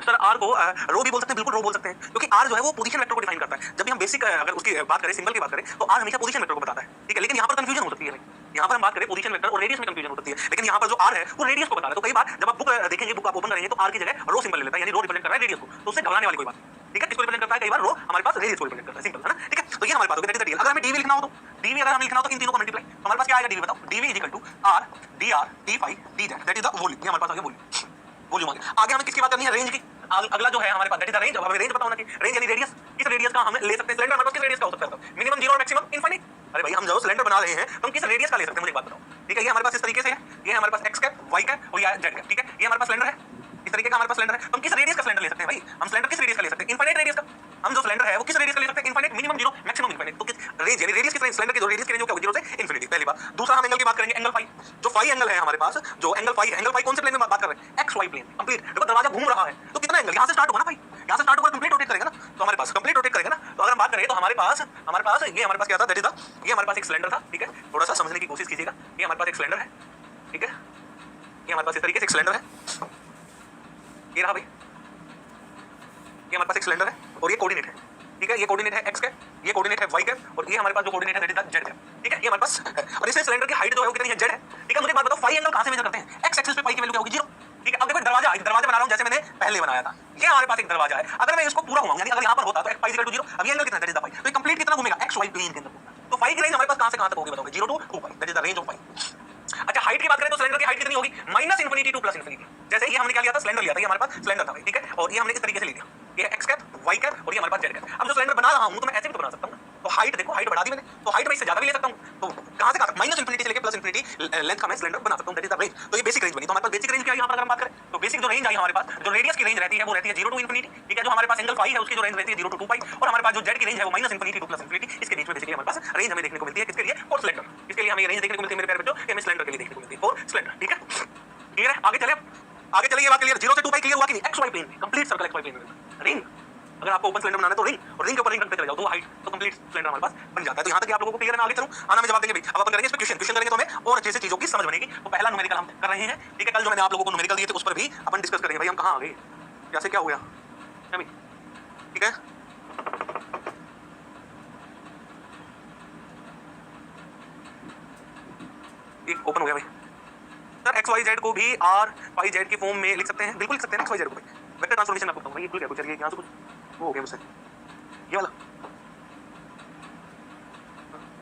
सर आर को रो भी बोल सकते हैं, बिल्कुल रो बोल सकते हैं, क्योंकि आर जो है वो पोजीशन वेक्टर को डिफाइन करता है। जब भी हम बेसिक अगर उसकी बात करें, सिंबल की बात करें, तो आर हमेशा पोजीशन वेक्टर को बताता है, ठीक है, लेकिन यहाँ पर कंफ्यूजन हो सकती है भाई, यहाँ पर हम बात करें पोजीशन वेक्टर और रेडियस में कंफ्यूजन हो सकती है, लेकिन यहाँ पर जो आर है वो रेडियस को बता रहा है। तो कई बार जब आप बुक देखेंगे, बुक आप ओपन करेंगे तो आर की जगह रो सिंबल ले लेता है, यानी रो रिप्रेजेंट कर रहा है रेडियस को, तो उससे घबराने वाली कोई बात नहीं, ठीक है। इसको रिप्रेजेंट करता है कई बार रो, हमारे पास रेडियस को रिप्रेजेंट करता है, सिंपल है ना, ठीक है। तो ये हमारे पास हो गया, दैट इज द डीएल। अगर हमें डीवी लिखना हो तो डीवी अगर हमें लिखना हो तो इन तीनों को मल्टीप्लाई, तो हमारे पास क्या आएगा डीवी, बताओ, dV is equal to r d d five d that is the volume, ये हमारे पास आ गया वॉल्यूम आ गया। आगे हमें किसकी बात करनी है, रेंज की, अगला जो है हमारे पास दैट इज द रेंज। अब हमें रेंज पता होना चाहिए, रेंज यानी रेडियस, किस रेडियस का हम ले सकते हैं सिलेंडर, हमारे पास किस रेडियस का हो सकता है, मिनिमम 0 और मैक्सिमम इनफिनिट। अरे भाई हम जो सिलेंडर बना रहे हैं तो हम किस रेडियस का ले सकते हैं, मुझे एक बात बताओ, ठीक है। ये हमारे पास इस तरीके से है, ये हमारे पास एक्स कैप, वाई कैप और ये जेड कैप, ठीक है। ये हमारे पास सिलेंडर है, इस तरीके का हमारे पास सिलेंडर है, तो हम किस रेडियस का सिलेंडर ले सकते हैं भाई, हम सिलेंडर किस रेडियस का ले सकते हैं, इनफिनिट रेडियस का। हम जो सिलेंडर है वो किस रेडियस का ले सकते हैं, इनफिनिट, मिनिमम 0 मैक्सिमम इनफिनिट, तो किस रेंज यानी रेडियस किस रेंज, सिलेंडर की जो रेडियस की रेंज क्या होगी 0 से इनफिनिटी, पहली बात। दूसरा हम एंगल की बात करेंगे, एंगल फाई, जो फाई एंगल है हमारे पास, जो एंगल फाई है, एंगल फाई कौन से प्लेन में बात कर रहे हैं, एक्स वाई प्लेन, कंप्लीट। देखो दरवाजा घूम रहा है तो कितना एंगल यहां से स्टार्ट होगा ना भाई, यहां से स्टार्ट होकर कंप्लीट रोटेट करेगा ना, तो हमारे पास कंप्लीट रोटेट करेगा ना। तो अगर हम बात करें तो हमारे पास ये हमारे पास क्या था, दैट इज द, ये हमारे पास एक सिलेंडर था, ठीक है। थोड़ा सा समझने की कोशिश कीजिएगा, ये हमारे पास एक सिलेंडर है, ठीक है, ये हमारे पास इस तरीके से एक सिलेंडर है, ये रहा भाई, ये हमारे पास एक सिलेंडर है और ये कोऑर्डिनेट है, ठीक है। ये कोऑर्डिनेट है एक्स कैप, ये कोऑर्डिनेट है वाई कैप और ये हमारे पास जो कोऑर्डिनेट है that is the Z cap, ठीक है। ये हमारे पास और इससे सिलेंडर की हाइट जो है वो कितनी है, जेड है, ठीक है। मुझे बात बताओ फाई एंगल कहां से मेजर करते हैं, एक्स एक्सिस पे फाई की वैल्यू क्या होगी, 0, ठीक है। अब देखो दरवाजा बना रहा हूं जैसे मैंने पहले बनाया था, ये हमारे पास एक दरवाजा है, अगर मैं इसको पूरा घुमाऊं यानी अगर यहां पर होता तो x = 0, अब ये एंगल कितना है, दैट इज द फाई, तो ये कंप्लीट कितना घूमेगा, एक्स वाई प्लेन के अंदर, तो फाई की रेंज हमारे पास कहां से कहां तक होगी बताओगे, 0 to 2 pi, that is the range of phi. अच्छा हाइट की बात करें तो सिलेंडर की हाइट कितनी होगी, minus infinity to plus infinity. जैसे ये हमने क्या लिया था, सिलेंडर लिया था, ये हमारे पास सिलेंडर था भाई, ठीक है। और ये हमने इस तरीके से ले लिया, ये एक्स कैप, वाई कैप और ये हमारे पास जेड कैप। अब जो सिलेंडर बना रहा हूं तो मैं ऐसे भी तो बना सकता हूं, तो हाइट देखो, हाइट बढ़ा दी मैंने, तो हाइट मैं इससे ज्यादा भी ले सकता हूं, तो कहां से कहां तक, माइनस इनफिनिटी से लेके प्लस इनफिनिटी लेंथ का मैं सिलेंडर बना सकता हूं, दैट इज द रेंज। तो ये बेसिक रेंज बनी, तो हमारे पास बेसिक रेंज क्या है, यहां पर अगर हम बात करें तो बेसिक जो रेंज आई हमारे पास, जो रेडियस की रेंज रहती है वो रहती है 0 to इनफिनिटी, ठीक है। जो हमारे पास एंगल फाई है उसकी जो रेंज रहती है 0 to 2 पाई, और हमारे पास जो जेड की रेंज है वो minus infinity to plus infinity, इसके बीच में बेसिकली हमारे पास रेंज हमें देखने को मिलती है, किसके लिए, फॉर सिलेंडर, इसके लिए हमें ये रेंज देखने को मिलती है मेरे प्यारे बच्चों, ये हमें सिलेंडर के लिए देखने को मिलती है, फॉर सिलेंडर, ठीक है। क्लियर है, आगे चले, ये बात क्लियर, 0 से 2 पाई क्लियर हुआ कि नहीं, एक्स वाई प्लेन में complete circle x y plane में रिंग, अगर आपको ओपन सिलेंडर बनाना है तो रिंग, और रिंग के ऊपर रिंग रखते चले जाओ तो हाइट, तो कंप्लीट सिलेंडर हमारे पास बन जाता है। तो यहां तक आप लोगों को क्लियर है, मैं आगे चलूं, आना में जवाब देंगे भाई। अब अपन करेंगे इस पे क्वेश्चन करेंगे तो हमें और अच्छे से चीजों की समझ बनेगी। तो पहला न्यूमेरिकल हम कर रहे हैं, ठीक है। कल जो मैंने आप लोगों को न्यूमेरिकल दिए थे उस पर भी अपन डिस्कस करेंगे भाई, हम कहां आ गए, कैसे क्या हो गया, ठीक है। ये ओपन हो गया भाई। सर एक्स वाई जेड को भी आर वाई जेड की फॉर्म में लिख सकते हैं, बिल्कुल लिख सकते हैं एक्स वाई जेड को भाई, वेक्टर ट्रांसफॉर्मेशन आपको बताऊंगा, ये भूल गया कुछ, चलिए यहां से कुछ वो हो गया मुझसे, ये वाला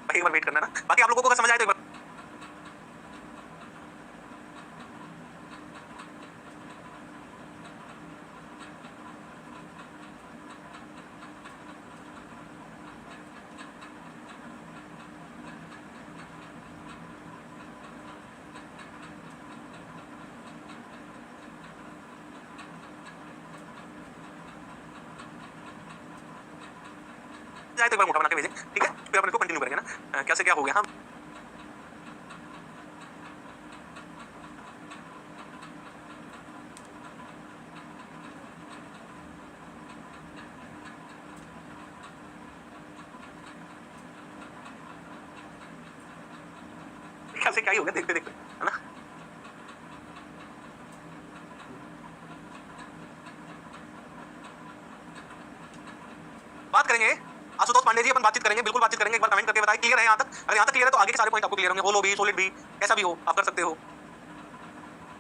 भाई एक बार वेट करना ना, बाकी आप लोगों को अगर समझ आए तो एक बार जाए तो एक बार मोटा बना के भेजें, ठीक है। फिर अपन इसको कंटिन्यू करेंगे ना, कैसे क्या हो गया। हाँ कैसे क्या ही हो गया, देखते देखते, है ना। बात करेंगे आशुतोष पांडे जी अपन बातचीत करेंगे, बिल्कुल बातचीत करेंगे, एक बार कमेंट करके बताएं क्लियर है यहाँ तक। अगर यहाँ तक क्लियर है तो आगे के सारे पॉइंट आपको क्लियर होंगे, होलो भी, सॉलिड भी, कैसा भी हो आप कर सकते हो।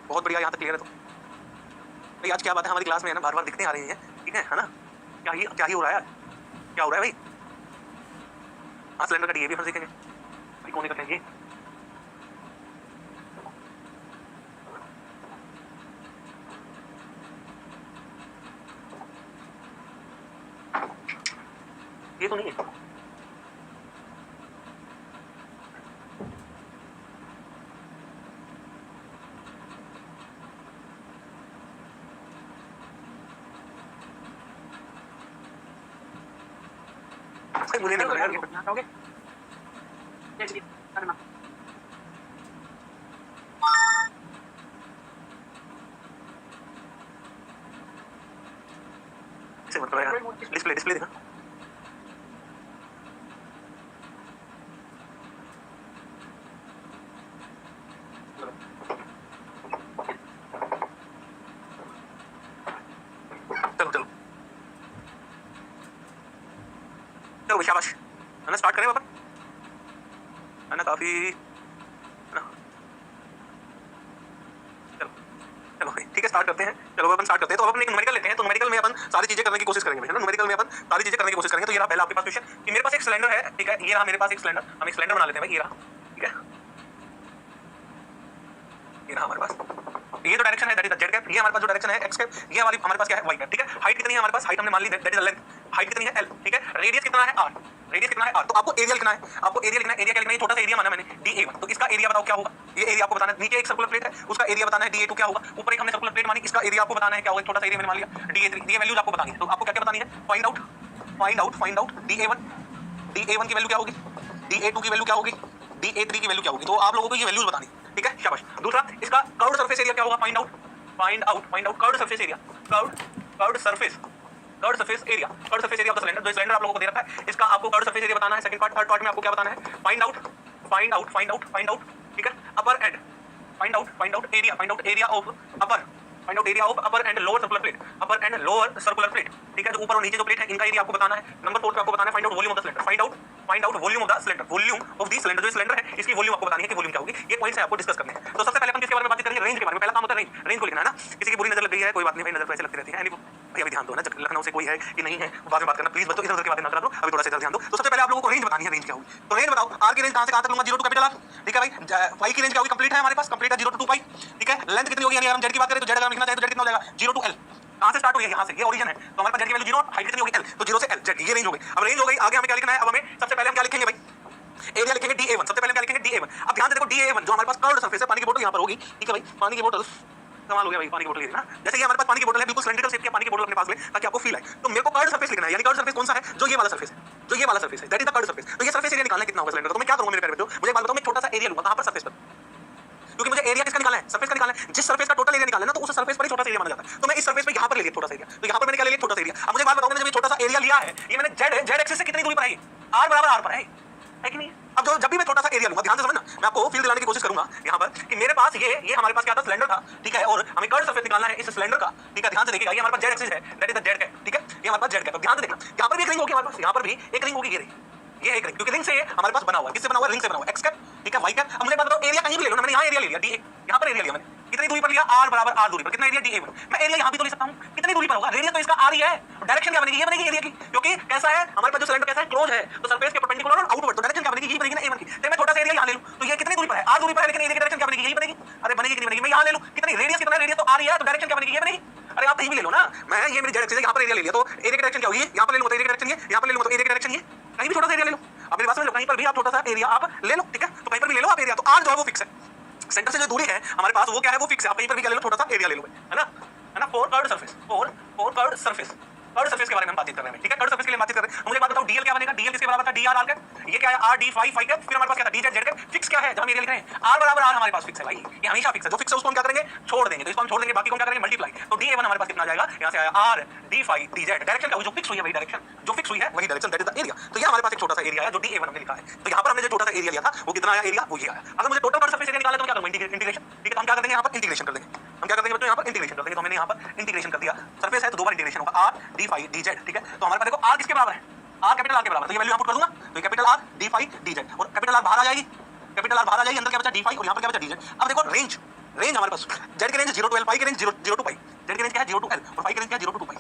बहुत बढ़िया, यहाँ तक क्लियर है। तो भाई आज क्या बात है हमारी क्लास में है ना, बार बार दिखते आ रही है, ठीक है ना। क्या ही हो रहा है, क्या हो रहा है भाई। हाँ सिलेंडर का डीए भी हम सीखेंगे भाई, कौन करते हैं ये। ये तो नहीं है। मुझे नहीं पता यार ये बताओगे जी करना। इसे मत करो यार, डिस्प्ले देखा। चलो शाबाश है ना, स्टार्ट करें अपन है ना, काफी है ना। चलो ठीक है, स्टार्ट करते हैं। चलो अपन स्टार्ट करते हैं। तो अब अपन एक न्यूमेरिकल लेते हैं। तो न्यूमेरिकल में अपन सारी चीजें करने की कोशिश करेंगे है ना, न्यूमेरिकल में अपन सारी चीजें करने की कोशिश करेंगे। तो ये रहा पहला आपके पास क्वेश्चन कि मेरे पास एक सिलेंडर है, ठीक है, ये रहा मेरे पास एक सिलेंडर। हम एक सिलेंडर बना लेते हैं भाई, ये रहा, ठीक है, ये रहा हमारे पास। ये जो डायरेक्शन है that is the Z cap, ये हमारे पास जो डायरेक्शन है एक्स कैप, ये वाली हमारे पास क्या है वाई कैप, ठीक है। हाइट कितनी है हमारे पास, हाइट हमने मान ली that is the length, height कितनी है एल, ठीक है। रेडियस कितना है आर, रेडियस कितना है आर। तो आपको एरिया लिखना है, आपको एरिया लिखना है। एरिया क्या लिखना है, छोटा सा एरिया माना मैंने dA1, तो इसका एरिया बताओ क्या होगा। ये एरिया आपको बताना है। नीचे एक सर्कुलर प्लेट है, उसका एरिया बताना है dA2 क्या होगा। ऊपर एक हमने सर्कुलर प्लेट मानी, इसका एरिया आपको बताना है क्या होगा। छोटा सा एरिया मैंने मान लिया dA3, ये वैल्यूज आपको बतानी है। तो आपको क्या क्या बतानी है, फाइंड आउट dA1 की वैल्यू क्या होगी, dA2 की वैल्यू क्या होगी, dA3 की वैल्यू क्या होगी। तो आप लोगों को ये वैल्यूज बतानी, ठीक है, शाबाश। दूसरा इसका कर्व्ड सरफेस एरिया क्या होगा, find out curved surface area, curved surface area of the cylinder. जो सिलेंडर आप लोगों को दे रखा है, इसका आपको कर्व्ड सरफेस एरिया बताना है। सेकंड पार्ट, थर्ड पार्ट में आपको क्या बताना है, फाइंड आउट, ठीक है, upper end find out area of upper end lower circular plate, ठीक है। जो ऊपर और नीचे जो प्लेट है इनका एरिया आपको बताना है। नंबर 4 पे आपको बताना है find out volume of the cylinder, find out volume of the cylinder, volume of the cylinder. जो सिलेंडर है इसकी वॉल्यूम आपको बतानी है कि वॉल्यूम क्या होगी। ये पॉइंट्स है आपको डिस्कस करने हैं। तो सबसे पहले अपन किसके बारे में बात करेंगे, रेंज के बारे में। पहला काम होता है रेंज को लिखना है ना। किसी की बुरी नजर लग गई है, कोई बात नहीं भाई, नजर तो ऐसे लगती रहती है। भाई अभी ध्यान दो ना, लखनऊ से कोई है कि नहीं है, बाद में बात करना प्लीज बच्चों, इधर उधर की बातें ना करा दो, अभी थोड़ा सा इधर ध्यान दो। तो सबसे पहले आप लोगों को रेंज बतानी है, रेंज क्या होगी। तो रेंज बताओ, आर की रेंज कहां से कहां तक लूंगा, 0 टू कैपिटल आर, ठीक है भाई। वाई की रेंज क्या होगी, कंप्लीट है हमारे पास, कंप्लीट है 0 टू 2 पाई, ठीक है। लेंथ कितनी होगी, यानी हम जेड की बात करें तो जेड अगर लिखना चाहे तो जेड कितना हो जाएगा, 0 टू एल। कहां से स्टार्ट हुई है, यहां से, ये ओरिजिन है। तो हमारे पास जेड की वैल्यू 0, हाइट कितनी होगी एल, तो 0 से एल जेड, ये रेंज हो गई। अब रेंज हो गई, आगे हमें क्या लिखना है। अब हमें सबसे पहले हम क्या लिखेंगे भाई, एरिया लिखेंगे dA1। सबसे पहले हम क्या लिखेंगे dA1। अब ध्यान से देखो dA1 जो हमारे पास कर्व्ड सरफेस है, पानी की बोतल यहां पर होगी, ठीक है भाई। पानी की बोतल कमाल हो गया भाई, पानी की बोतल ना, जैसे कि हमारे पास पानी की बोतल है, बिल्कुल सिलेंड्रिकल शेप की पानी की बोतल अपने पास ले, ताकि आपको फील आए। तो मेरे को कर्व्ड सरफेस लिखना है, यानी कर्व्ड सरफेस कौन सा है, जो ये वाला सरफेस है, that is the curved surface. तो ये सरफेस एरिया निकालना है कितना होगा सिलेंडर का। तो मैं क्या करूंगा मेरे प्यारे बच्चों, मुझे एक बात बताओ, मैं छोटा सा एरिया लूंगा कहां पर, सरफेस पर, क्योंकि मुझे एरिया किसका निकालना है, सरफेस का निकालना है। जिस सरफेस का टोटल एरिया निकालना है ना, तो उस सरफेस पर ही छोटा सा एरिया माना जाता है। तो मैं इस सरफेस पे यहां पर ले लिया छोटा सा एरिया, तो यहां पर मैंने क्या ले लिया, छोटा सा एरिया। अब मुझे बात बताओ, मैंने जब ये छोटा सा एरिया लिया है, ये मैंने जेड एक्सिस से कितनी दूरी पर है, आर बराबर आर पर है कि नहीं। अब जब भी मैं छोटा सा एरिया लूंगा, ध्यान से समझना, मैं आपको फील दिलाने की कोशिश करूंगा यहाँ पर कि मेरे पास ये हमारे पास क्या था, सिलेंडर था, ठीक है। और हमें कर्व्ड सरफेस निकालना है इस सिलेंडर का, ठीक है। ध्यान से देखिएगा, ये हमारे पास जेड एक्सिस है, that is the Z cap, ठीक है। ये हमारे पास जेड कैप। अब ध्यान से देखना, यहाँ पर भी एक रिंग होगी हमारे पास, यहाँ पर भी एक रिंग होगी, ये एक रिंग, क्योंकि रिंग से ये हमारे पास बना हुआ है। किससे बना हुआ है, रिंग से बना हुआ है, एक्स कैप, ठीक है, वाई कैप। अब मुझे बात बताओ, एरिया कहीं भी ले लो ना, मैंने यहाँ एरिया ले लिया, यहाँ पर एरिया लिया मैंने, कितनी दूरी पर लिया, आर बराबर आर दूरी पर, कितना एरिया dA1। मैं एरिया यहाँ भी तो ले सकता हूँ, कितनी दूरी पर होगा, रेडियस तो इसका आर ही है। डायरेक्शन क्या बनेगी, ये बनेगी एरिया की, क्योंकि कैसा है हमारे पास जो सिलेंडर कैसा है, क्लोज है, तो सरफेस के परपेंडिकुलर और आउटवर्ड, तो डायरेक्शन क्या बनेगी, ये बनेगी ना A1 की। तो मैं छोटा सा एरिया यहाँ ले लूँ, तो ये कितनी दूरी पर है, आर दूरी पर है, लेकिन एरिया की डायरेक्शन क्या बनेगी, यही बनेगी। अरे बनेगी कि नहीं बनेगी, मैं यहाँ ले लूँ, कितनी रेडियस कितना है, रेडियस तो आर ही है, तो डायरेक्शन क्या बनेगी, ये बनेगी। अरे आप कहीं भी ले लो ना, मैं ये मेरी जेड एक्सिस है, यहाँ पर एरिया ले लिया, तो एरिया की डायरेक्शन क्या होगी, यहाँ पर ले लूँ तो एरिया की डायरेक्शन ये, यहाँ पर ले लूँ तो एरिया की डायरेक्शन ये, कहीं भी छोटा सा एरिया ले लो। अब मेरी बात समझ लो, कहीं पर भी आप छोटा सा एरिया आप ले लो, ठीक है। तो कहीं पर भी ले लो आप एरिया, तो आर जो है वो फिक्स है, सेंटर से जो दूरी है हमारे पास वो क्या है, वो फिक्स है। आप कहीं पर भी क्या ले लो, छोटा सा एरिया ले लो, है ना। फोर कर्व्ड सरफेस के बारे में हम बात कर रहे हैं, ठीक है। कर्व्ड सरफेस के लिए बात कर रहे हैं। मुझे बात बताओ, डीएल क्या बनेगा, डीएल किसके बराबर था, डीआर आर कैप, ये क्या है, आर डी फाई कैप। फिर हमारे पास क्या था, डीजेड जेड कैप। फिक्स क्या है, जब हम एरिया लिख रहे हैं, आर बराबर आर हमारे पास फिक्स है भाई, ये हमेशा फिक्स है। जो फिक्स है उसको हम क्या करेंगे, छोड़ देंगे, तो इसको हम छोड़ देंगे, बाकी को क्या करेंगे, मल्टीप्लाई। तो dA1 हमारे पास कितना आ जाएगा, यहाँ से आया r d phi d z. Direction क्या हुई, जो फिक्स हुई है वही डायरेक्शन, जो फिक्स हुई है वही direction, that is the area. तो ये हमारे पास एक छोटा सा एरिया है जो dA1 हमने लिखा है। तो यहाँ पर हमने जो छोटा सा एरिया लिया था वो कितना आया एरिया, वो ये आया। अगर मुझे टोटल कर्व्ड सरफेस एरिया निकालना है तो क्या करूंगा, इंटीग्रेशन, ठीक है। तो हम क्या कर देंगे, यहाँ पर इंटीग्रेशन कर देंगे। हम क्या कर देंगे बच्चों, यहाँ पर इंटीग्रेशन कर देंगे। तो मैंने यहाँ पर इंटीग्रेशन कर दिया, सरफेस है तो दो बार इंटीग्रेशन होगा, आर डी फाई डीजेड, ठीक है। तो हमारे पास देखो आर किसके बराबर है, आर कैपिटल आर के बराबर, तो ये वैल्यू यहाँ पुट कर दूंगा, तो capital r d phi d z, और कैपिटल आर बाहर आ जाएगी, कैपिटल आर बाहर आ जाएगी, अंदर क्या बचा डी फाई, और यहाँ पर क्या बचा डी जेड। अब देखो रेंज, रेंज हमारे पास जेड की रेंज 0 to l, फाई की रेंज 0 to पाई, जेड की रेंज क्या है 0 to l, और फाई की रेंज क्या है 0 to 2 पाई।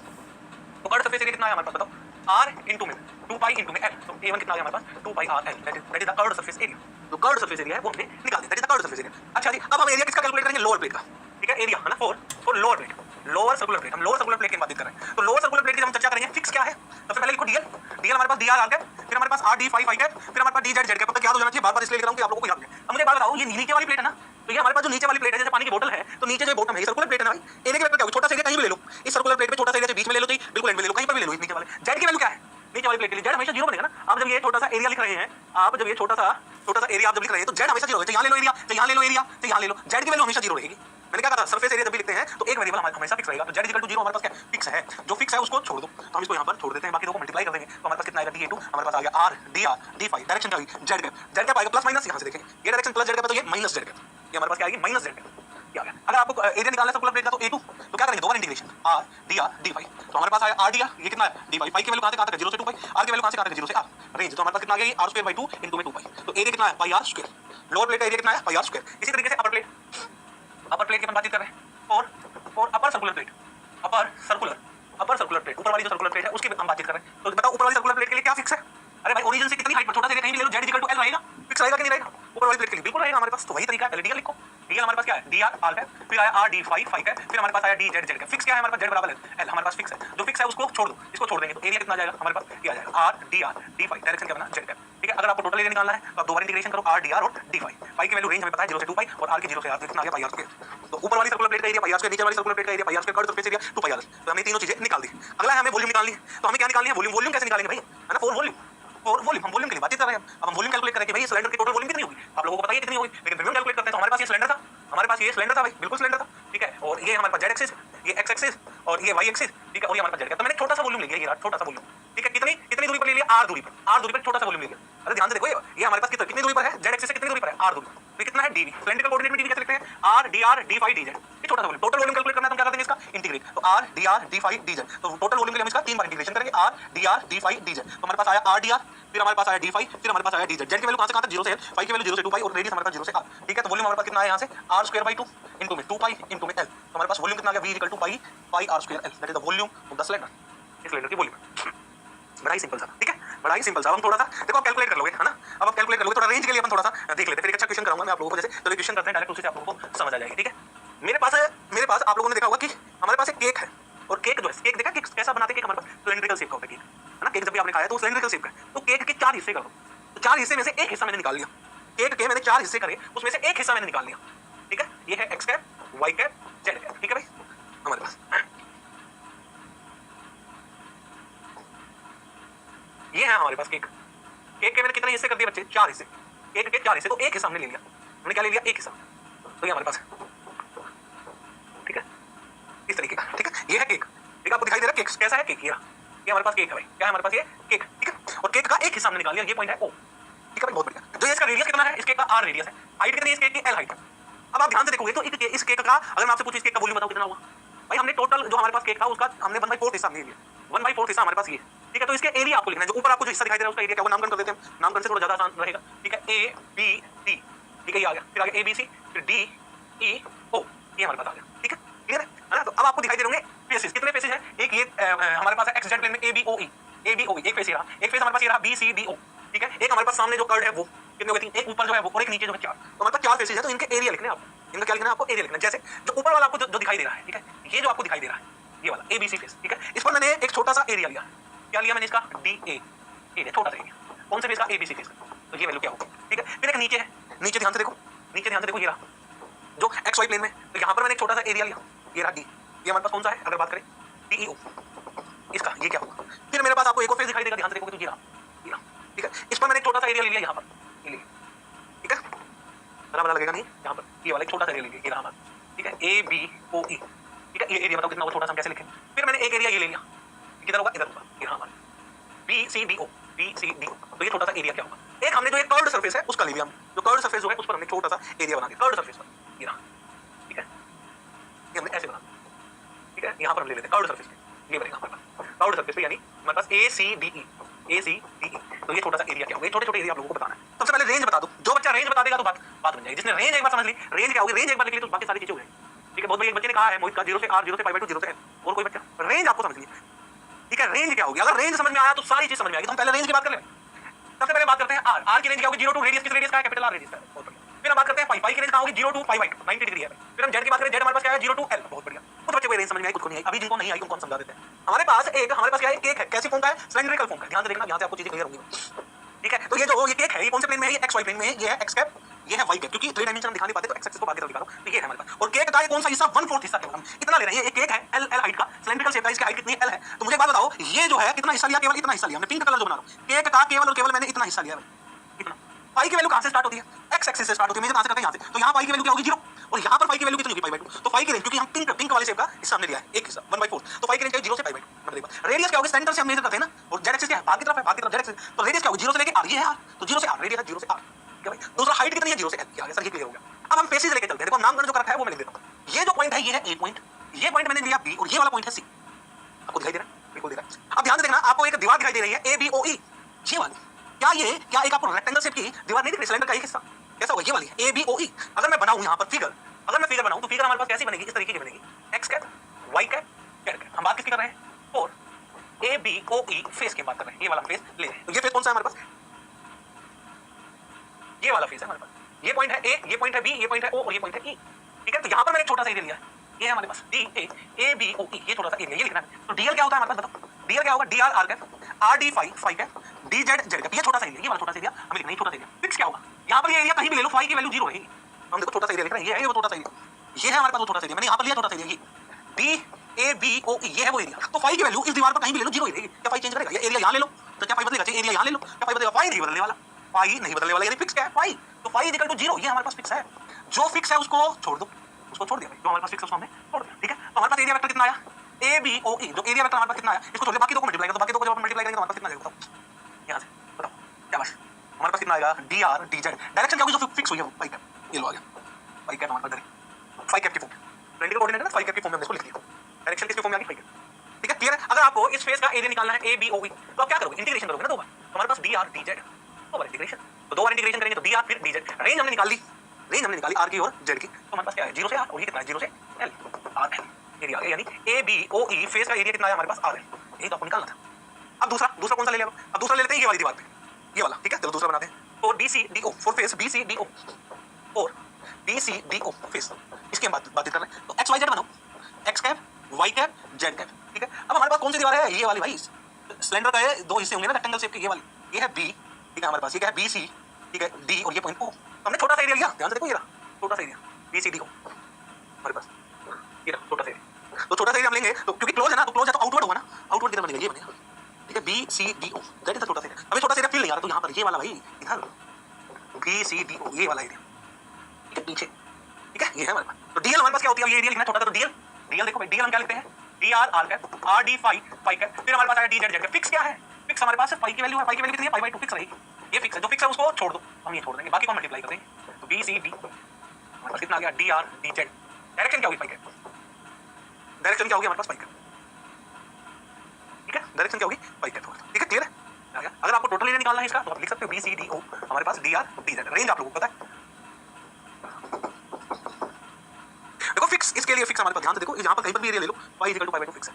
तो कर्व सरफेस एरिया कितना है हमारे पास बताओ, r into में 2 पाई into में l, तो a1 कितना आ गया हमारे पास 2 पाई r l, that is the curve surface area. तो कर्व सरफेस एरिया है वो हमने निकाल दिया, that is the curve surface area. अच्छा जी, अब हम एरिया किसका कैलकुलेट करेंगे, लोअर प्लेट का, ठीक है, एरिया है ना for lower plate, lower circular plate, हम लोअर सर्कुलर प्लेट की बात कर रहे हैं। तो लोअर सर्कुलर प्लेट की हम चर्चा करेंगे, फिक्स क्या है, सबसे पहले लिखो डीएल, डीएल हमारे पास dr r कैप, फिर हमारे पास r d phi phi cap, फिर हमारे पास d z z कैप, तब तक याद हो जाना चाहिए, बार-बार इसलिए लिख रहा हूं कि आप लोगों को याद रहे। अब मुझे बात बताओ, ये नीचे वाली प्लेट है ना, तो ये हमारे पास जो नीचे वाली प्लेट है, जैसे पानी की बोतल है, तो नीचे जो बॉटम है ये सर्कुलर प्लेट है ना भाई, एरिया की वैल्यू क्या होगी, छोटा सा एरिया कहीं भी ले लो, इस सर्कुलर प्लेट पे छोटा सा एरिया बीच में ले लो, तो बिल्कुल एंड में ले लो, कहीं पर भी ले लो, नीचे वाले जेड की वैल्यू क्या है, नीचे वाली प्लेट के लिए जेड हमेशा 0 बनेगा ना। आप जब ये छोटा सा एरिया लिख रहे हैं, आप जब ये छोटा सा एरिया आप जब लिख रहे हैं, तो जेड हमेशा 0 होगा, यहाँ ले लो एरिया, तो यहाँ ले लो एरिया, तो यहाँ ले लो, जेड की वैल्यू हमेशा 0 रहेगी। मैंने क्या कहा था, सरफेस एरिया जब भी लिखते हैं तो एक वेरिएबल हमेशा फिक्स रहेगा, तो z इक्वल टू 0 हमारे पास क्या फिक्स है, जो फिक्स है उसको छोड़ दो, तो हम इसको यहाँ पर छोड़ देते हैं, बाकी दो को मल्टीप्लाई कर देंगे, तो हमारे पास कितना आएगा d2, हमारे पास आ गया r dr d5, डायरेक्शन क्या होगी z कैप आएगा प्लस माइनस, यहाँ से देखें ये डायरेक्शन प्लस z कैप है, तो ये माइनस z कैप, ये हमारे पास क्या आएगी माइनस z कैप। क्या गया, अगर आपको एरिया निकालना है सर्कुलर प्लेट का तो a2, तो क्या करेंगे, दो बार इंटीग्रेशन r dr d5, तो हमारे पास आया r dr, ये कितना है d5, पाई की वैल्यू कहां से कहां तक है 0 से 2 पाई, r की वैल्यू कहां से कहां तक है 0 से r, रेंज तो हमारे पास कितना आ गया r स्क्वायर बाय 2 इनटू में 2 पाई, तो एरिया कितना है पाई r स्क्वायर, लोअर प्लेट का एरिया कितना है पाई r स्क्वायर। इसी तरीके से अपर प्लेट की अपन बात कर रहे हैं, और अपर सर्कुलर प्लेट, अपर सर्कुलर प्लेट, ऊपर वाली जो सर्कुलर प्लेट है उसकी हम बातचीत कर रहे हैं। तो बताओ ऊपर वाली सर्कुलर प्लेट के लिए क्या फिक्स है, अरे भाई ओरिजिन से कितनी हाइट पर छोटा सा एरिया कहीं भी ले लो, z इक्वल टू l रहेगा, फिक्स रहेगा कि नहीं रहेगा, ऊपर वाली प्लेट के लिए बिल्कुल रहेगा हमारे पास। तो वही तरीका है, डीएल लिखो, डीएल हमारे पास क्या है dr r है, फिर आया r d फाई फाई है, फिर हमारे पास आया d z z है, फिक्स क्या है हमारे पास z बराबर l, हमारे पास फिक्स है, जो फिक्स है उसको छोड़ दो, इसको छोड़ देंगे, तो एरिया कितना आ जाएगा हमारे पास क्या आ जाएगा r dr d phi, direction क्या बना z है, ठीक है। अगर आपको टोटल एरिया निकालना है तो आप दो बार इंटीग्रेशन करो r dr और d फाई, पाई की वैल्यू रेंज हमें पता है 0 से 2 पाई, और r की 0 से r कितना आ गया पाई r स्क्वायर। तो ऊपर वाली सर्कुलर प्लेट का एरिया पाई r स्क्वायर, नीचे वाली सर्कुलर प्लेट का area pi r square, curve surface area 2 पाई r, तो हमने तीनों चीजें निकाल दी। अगला है हमें वॉल्यूम निकालनी है, तो हमें क्या निकालनी है वॉल्यूम, वॉल्यूम कैसे निकालेंगे भाई, है ना, फॉर वॉल्यूम, और वॉल्यूम हम वॉल्यूम के लिए बात कर रहे हैं। अब हम वॉल्यूम कैलकुलेट करें कि भाई सिलेंडर की टोटल वॉल्यूम कितनी होगी, आप लोगों को पता है कितनी होगी, लेकिन वॉल्यूम कैलकुलेट करते हैं तो हमारे पास ये सिलेंडर था, हमारे पास ये सिलेंडर था भाई, बिल्कुल सिलेंडर था, ठीक है, और ये हमारे पास जेड एक्सिस, ये एक्स एक्सिस, और ये वाई एक्सिस, ठीक है, और ये हमारे पास जेड का, तो मैंने छोटा सा वॉल्यूम ले लिया, ये छोटा सा वॉल्यूम, ठीक है, कितनी दूरी पर ले लिया, r दूरी पर छोटा सा वॉल्यूम ले लिया। अरे ध्यान से देखो ये हमारे पास कितनी दूरी पर है, जेड एक्सिस से कितनी दूरी पर है, r दूरी, तो कितना है dv, सिलेंड्रिकल कोऑर्डिनेट में dv कैसे लिखते हैं, r dr d phi dz, ये छोटा सा वॉल्यूम, टोटल वॉल्यूम कैलकुलेट करना है तो हम क्या करते हैं इसका इंटीग्रेट, तो r dr d phi dz, तो टोटल वॉल्यूम के लिए हम इसका 3 बार इंटीग्रेशन करेंगे, r dr d phi dz, तो हमारे पास आया r dr, फिर हमारे पास आया d फाई, फिर हमारे पास आया dz, जेड की वैल्यू कहां से कहां तक 0 से l, फाई की वैल्यू 0 से 2 पाई, और रेडियस हमारे पास 0 से r, ठीक है। तो वॉल्यूम हमारे पास कितना आया यहां से r स्क्वायर बाय 2 इनटू में 2 पाई इनटू में l, तो हमारे पास वॉल्यूम कितना आ गया v equal to pi r square l, that is the volume of the cylinder, इस सिलेंडर की वॉल्यूम। बड़ा ही सिंपल सा, ठीक है, बड़ा ही सिंपल सा। अब हम थोड़ा सा देखो, आप कैलकुलेट कर लोगे, है ना, अब आप कैलकुलेट कर लोगे, थोड़ा रेंज के लिए अपन थोड़ा सा देख लेते हैं, फिर एक अच्छा क्वेश्चन कराऊंगा मैं आप लोगों को, जैसे चलो क्वेश्चन करते हैं डायरेक्ट, उससे आप लोगों को समझ आ जाएगी, ठीक है। मेरे पास आप लोगों ने देखा होगा कि हमारे पास एक केक है, और केक जो है, केक देखा केक कैसा बनाते हैं, केक हमारे पास सिलेंड्रिकल शेप का होता है केक, है ना, केक जब भी आपने खाया तो सिलेंड्रिकल शेप का, तो केक के 4 हिस्से कर दो, तो 4 हिस्से में से एक हिस्सा मैंने निकाल लिया, केक के मैंने 4 हिस्से करे, उसमें से एक हिस्सा मैंने निकाल लिया, ठीक है, ये है x cap, y cap, z cap, ठीक है भाई। हमारे पास ये है हमारे पास केक के मैंने कितने हिस्से कर दिए बच्चे, 4 हिस्से, केक के 4 हिस्से, तो एक हिस्सा हमने ले लिया, हमने क्या ले लिया, एक हिस्सा, तो ये हमारे पास है, ठीक है, इस तरीके का, ठीक है, ये है केक, ठीक है, आपको दिखाई दे रहा है केक कैसा है, केक ये हमारे पास केक है भाई, क्या है हमारे पास ये केक, ठीक है, और केक का एक हिस्सा हमने निकाल लिया, ये पॉइंट है ओ, ठीक है भाई, बहुत बढ़िया। जो इसका रेडियस कितना है, इस केक का r रेडियस है, हाइट कितनी है इस केक की, l हाइट है। अब आप ध्यान से देखोगे तो इस केक का, अगर मैं आपसे पूछूं इस केक का वॉल्यूम बताओ कितना हुआ भाई, हमने टोटल जो हमारे पास केक था उसका हमने 1/4 हिस्सा ले लिया, 1/4 हिस्सा हमारे पास ये, ठीक है। तो इसके एरिया आपको लिखना है, जो ऊपर आपको जो हिस्सा दिखाई दे रहा है उसका एरिया क्या होगा, नामकरण कर देते हैं, नामकरण से थोड़ा ज्यादा आसान रहेगा, ठीक है, a b d, ठीक है, ये आ गया, फिर आगे a b c, फिर d e o, ये हमारे पास आ गया, ठीक है, क्लियर है ना। तो अब आपको दिखाई दे रहे होंगे फेसेस, कितने फेसेस हैं, एक ये हमारे पास है एक्स जेड प्लेन में a b o e, एक फेस ये रहा, एक फेस हमारे पास ये रहा b c d o, ठीक है, एक हमारे पास सामने जो कर्व है वो कितने हो गए, 3, एक ऊपर जो है वो, और एक नीचे जो है 4, तो हमारे पास 4 फेसेस है, तो इनके एरिया लिखने हैं आपको, इनका क्या लिखना है आपको, एरिया लिखना है। जैसे जो ऊपर वाला आपको जो दिखाई दे रहा है, ठीक है, ये जो आपको दिखाई दे रहा है, ये वाला ए बी सी फेस, ठीक है, इस पर मैंने एक छोटा सा एरिया लिया, क्या लिया मैंने इसका डी ए, छोटा सा एरिया, कौन से फेस का, ए बी सी फेस, तो ये वैल्यू क्या होगी, ठीक है। फिर एक नीचे है, नीचे ध्यान से देखो, ये रहा जो एक्स वाई प्लेन में, तो यहाँ पर मैंने एक छोटा सा एरिया लिया, ये रहा डी, ये हमारे पास कौन सा है, अगर बात करें डी ई ओ, इसका ये क्या होगा। फिर मेरे पास आपको एक और फेस दिखाई देगा, ध्यान से देखोगे तो ये रहा, ठीक है, इस पर मैंने एक छोटा सा एरिया ले लिया यहाँ पर, ये लिया, ठीक है, बराबर लगेगा नहीं, यहाँ पर ये वाला एक छोटा सा एरिया ले लिया, ये रहा हमारा, ठीक है, ए बी ओ ई, ठीक है, ये एरिया बताओ कितना होगा, छोटा सा हम कैसे लिखें। फिर मैंने एक एरिया ये ले लिया, किधर होगा, इधर होगा, ये रहा हमारा बी सी डी ओ, तो ये छोटा सा एरिया क्या होगा। एक हमने जो एक कर्व्ड सरफेस है उसका ले लिया, हम जो कर्व्ड सरफेस जो है उस पर हमने छोटा सा एरिया बना दिया, कर्व्ड सरफेस पर, ये रहा, ठीक है, ये हमने ऐसे बना दिया, ठीक है, यहाँ पर हम ले लेते हैं कर्व्ड सरफेस पे, ये बनेगा हमारे पास कर्व्ड सरफेस पे, यानी हमारे पास ए सी डी ई, ए सी डी ई। तो ये छोटा सा एरिया क्या होगा, छोटे छोटे एरिया आप लोगों को बताना है। सबसे पहले रेंज बता दो, जो बच्चा रेंज बता देगा तो बात बन जाएगी। जिसने रेंज एक बार समझ ली, रेंज क्या होगी, रेंज एक बार लिख ली तो बाकी सारी चीजें हो जाएगी। ठीक है, बहुत बड़ी एक बच्चे ने कहा है मोहित का 0 से r 0 से पाई बाय 2 0 से l, और कोई बच्चा रेंज आपको समझ ली। ठीक है, रेंज क्या होगी, अगर रेंज समझ में आया तो सारी चीज समझ में आएगी। तो हम पहले रेंज की बात कर ले। सबसे पहले बात करते हैं r, r की रेंज क्या होगी 0 टू रेडियस, किस रेडियस का है, कैपिटल R रेडियस का है, बहुत बढ़िया। फिर हम बात करते हैं पाई, पाई की रेंज कहां होगी 0 टू पाई बाय 2 90 डिग्री है। फिर हम z की बात करें, z हमारे पास क्या है 0 टू l, बहुत बढ़िया। कुछ बच्चे को रेंज समझ में आई, कुछ को नहीं आई। अभी जिनको नहीं आई उनको हम समझा देते हैं। हमारे पास क्या है, केक है, कैसी फॉर्म का है, सिलेंड्रिकल फॉर्म का। ध्यान से देखना, यहां से आपको चीजें क्लियर होंगी। ठीक है, तो ये जो ये केक है, ये कौन से प्लेन में है, ये xy प्लेन में है, ये है x कैप, ये है y कैप, क्योंकि 3 डायमेंशन हम दिखा नहीं पाते तो x एक्सिस को बाकी तरफ दिखा रहा हूं। तो ये है हमारे पास, और केक का ये कौन सा हिस्सा 1/4 हिस्सा है, हम इतना ले रहे हैं। ये केक है l हाइट का, सिलेंड्रिकल शेप का, इसकी हाइट कितनी है l है। तो मुझे एक बात बताओ, ये जो है कितना हिस्सा लिया, केवल इतना हिस्सा लिया। मैं पिंक कलर जो बना रहा हूं, केक का केवल और केवल मैंने इतना हिस्सा लिया है, इतना। पाई की वैल्यू कहां से स्टार्ट होती है, x एक्सिस से स्टार्ट होती है। मैं कहां से करते हैं, यहां से। तो यहां पाई की वैल्यू क्या होगी 0, और यहां पर पाई की वैल्यू कितनी होगी पाई बाय 2। तो पाई की रेंज, क्योंकि हम पिंक वाले शेप का हिस्सा हमने लिया है, एक हिस्सा 1/4, तो पाई की रेंज 0 से पाई बाय 2। रेडियस क्या होगी, सेंटर से हम मेजर करते हैं ना, और z एक्सिस क्या है, बाहर की तरफ है, बाहर की तरफ z एक्सिस। तो रेडियस क्या होगी 0 से लेके r, ये है r, तो 0 से r रेडियस है 0 से r। ठीक है भाई, दूसरा हाइट कितनी है 0 से l, क्या है सर, ये क्लियर हो गया। अब हम पेसिस लेके चलते हैं। देखो नामकरण जो कर रखा है वो मैं लिख देता हूं। ये जो पॉइंट है ये है a पॉइंट, ये पॉइंट मैंने लिया b, और ये वाला पॉइंट है c। आपको दिखाई दे रहा है, बिल्कुल दिख रहा है। अब ध्यान से देखना, आपको एक दीवार दिखाई दे रही है ABOE, ये वाली। क्या एक आपको रेक्टेंगल शेप की दीवार नहीं दिख रही, सिलेंडर का एक हिस्सा कैसा होगा, ये वाली ABOE। अगर मैं बनाऊं यहां पर फिगर, अगर मैं फिगर बनाऊं तो फिगर हमारे पास कैसी बनेगी, इस तरीके की बनेगी, x cap, y cap, z cap. हम बात किसकी कर रहे हैं, और ABOE फेस की बात कर रहे हैं। ये वाला फेस ले रहे हैं। तो ये फेस कौन सा है हमारे पास, ये वाला फेस है हमारे पास। ये पॉइंट है A, ये पॉइंट है B, ये पॉइंट है O, और ये पॉइंट है E। ठीक है, तो यहां पर मैंने एक छोटा सा एरिया लिया है, ये है हमारे पास DABOE, ये छोटा सा एरिया, ये लिखना है। तो DL क्या होता है हमारे पास, बताओ। DL क्या होगा, DR R cap, RD phi cap, DZ Z cap. ये छोटा सा एरिया, ये वाला छोटा सा एरिया हमें लिखना है, छोटा सा एरिया। फिक्स क्या होगा, यहां पर ये एरिया कहीं भी ले लो, फाई की वैल्यू 0 रहेगी। हम देखो छोटा सा एरिया लिख रहे हैं, ये है वो छोटा सा एरिया, ये है हमारे पास वो छोटा सा एरिया। मैंने यहां पर लिया छोटा सा एरिया, ये DABOE, ये है वो एरिया। तो फाई की वैल्यू इस दीवार पर कहीं भी ले लो 0 ही रहेगी। क्या फाई चेंज करेगा, ये एरिया यहां ले लो तो क्या फाई बदलेगा, चाहिए एरिया यहां ले लो, क्या फाई बदलेगा, फाई नहीं बदलने वाला, फाई नहीं बदलने वाला, यानी फिक्स क्या है फाई। तो फाई इक्वल टू 0, ये हमारे पास फिक्स है। जो फिक्स है उसको छोड़ दो, उसको छोड़ दिया, जो हमारे पास फिक्स है उसको हमने छोड़ दिया। ठीक है, तो हमारे पास एरिया वेक्टर कितना आया, ABOE, जो एरिया वेक्टर हमारे पास कितना आया, इसको छोड़ दे, बाकी दो को मल्टीप्लाई कर दो। बाकी दो को जब हम मल्टीप्लाई करेंगे तो हमारे पास कितना आएगा, बताओ यहां से, बताओ क्या बात। हमारे पास कितना आएगा, DR DZ। डायरेक्शन क्या होगी जो फिक्स हुई है वो फाई कैप, ये लो आ गया फाई कैप हमारे पास, फाई कैप की फॉर्म, ट्रेंडिंग कोऑर्डिनेट है ना, फाई कैप की फॉर्म में इसको लिख दिया। डायरेक्शन किसकी फॉर्म में आ गई, फाई कैप। ठीक है, क्लियर है। अगर आपको इस फेस का एरिया निकालना है ABOE, तो आप क्या करोगे, इंटीग्रेशन करोगे ना दो बार। तो हमारे पास DR DZ, दो बार इंटीग्रेशन, तो दो बार इंटीग्रेशन करेंगे तो DR फिर DZ। रेंज हमने निकाल ली, रेंज हमने निकाली R की और Z की। तो हमारे पास क्या है 0 से R, और ये कितना है 0 से L, R एरिया, यानी ABOE फेस का एरिया कितना है हमारे पास, R है। यही तो आपको निकालना था। अब दूसरा कौन सा ले लिया, अब दूसरा ले लेते हैं ये वाली दीवार पे, ये वाला। ठीक है, चलो दूसरा बनाते हैं। और BCDO फॉर फेस, BCDO और BCDO फेस, इसकी हम बात कर रहे हैं। तो XYZ बनाओ, X cap, Y cap, Z cap. ठीक है, अब हमारे पास कौन सी दीवार है, ये वाली भाई। सिलेंडर का है, दो हिस्से होंगे ना रेक्टेंगल शेप के, ये वाली, ये है B। ठीक है, हमारे पास ये क्या है BC, ठीक है D, और ये पॉइंट O। हमने छोटा सा एरिया लिया, ध्यान से देखो, ये रहा छोटा सा एरिया BCDO हमारे पास, ये रहा छोटा सा एरिया। तो छोटा सा एरिया हम लेंगे तो क्योंकि क्लोज है ना, तो क्लोज है तो आउटवर्ड होगा ना, आउटवर्ड किधर बनेगा, ये बनेगा। ठीक है, BCDO, दैट इज द छोटा सा एरिया। अभी छोटा सा एरिया फील नहीं आ रहा, तो यहाँ पर ये वाला भाई इधर BCDO, ये वाला एरिया, ठीक है, पीछे। ठीक है, ये है हमारे पास। तो DL हमारे पास क्या होती है, ये एरिया लिखना छोटा था, तो DL देखो भाई, DL हम क्या लिखते हैं, DR R cap, RD phi cap, फिर हमारे पास आया DZ Z कैप। फिक्स क्या है, फिक्स हमारे पास फाई की वैल्यू है, फाई की वैल्यू कितनी है, पाई बाय 2 फिक्स रहेगी। ये फिक्स है, जो फिक्स है उसको छोड़ दो, हम ये छोड़ देंगे, बाकी को मल्टीप्लाई कर देंगे। तो BCD हमारे पास कितना आ गया, DR DZ। डायरेक्शन क्या होगी, फाई कैप। डायरेक्शन क्या होगी हमारे पास, फाई कैप। ठीक है, डायरेक्शन क्या होगी, फाई कैप। ठीक है, क्लियर है। अगर आपको टोटल एरिया निकालना है इसका तो आप लिख सकते हो BCDO, हमारे पास DR DZ। रेंज आप लोगों को पता है, देखो फिक्स, इसके लिए फिक्स हमारे पास, ध्यान से देखो, यहाँ पर कहीं पर भी एरिया ले लो, y equal to pi by 2 fix है।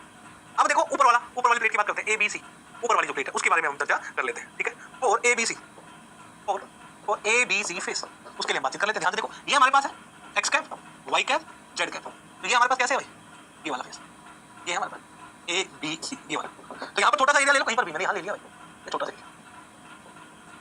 अब देखो ऊपर वाली प्लेट की बात करते हैं, ABC, ऊपर वाली जो प्लेट है उसके बारे में हम चर्चा कर लेते हैं। ठीक है, और ABC और ABC फेस, उसके लिए हम बातचीत कर लेते हैं। ध्यान से देखो, ये हमारे पास है X cap, Y cap, Z cap. तो ये हमारे पास कैसे है भाई, ये वाला फेस, ये है हमारे पास ABC, ये वाला। तो यहाँ पर छोटा सा एरिया ले लो, कहीं पर भी, मैंने यहाँ ले लिया भाई, ये छोटा सा एरिया।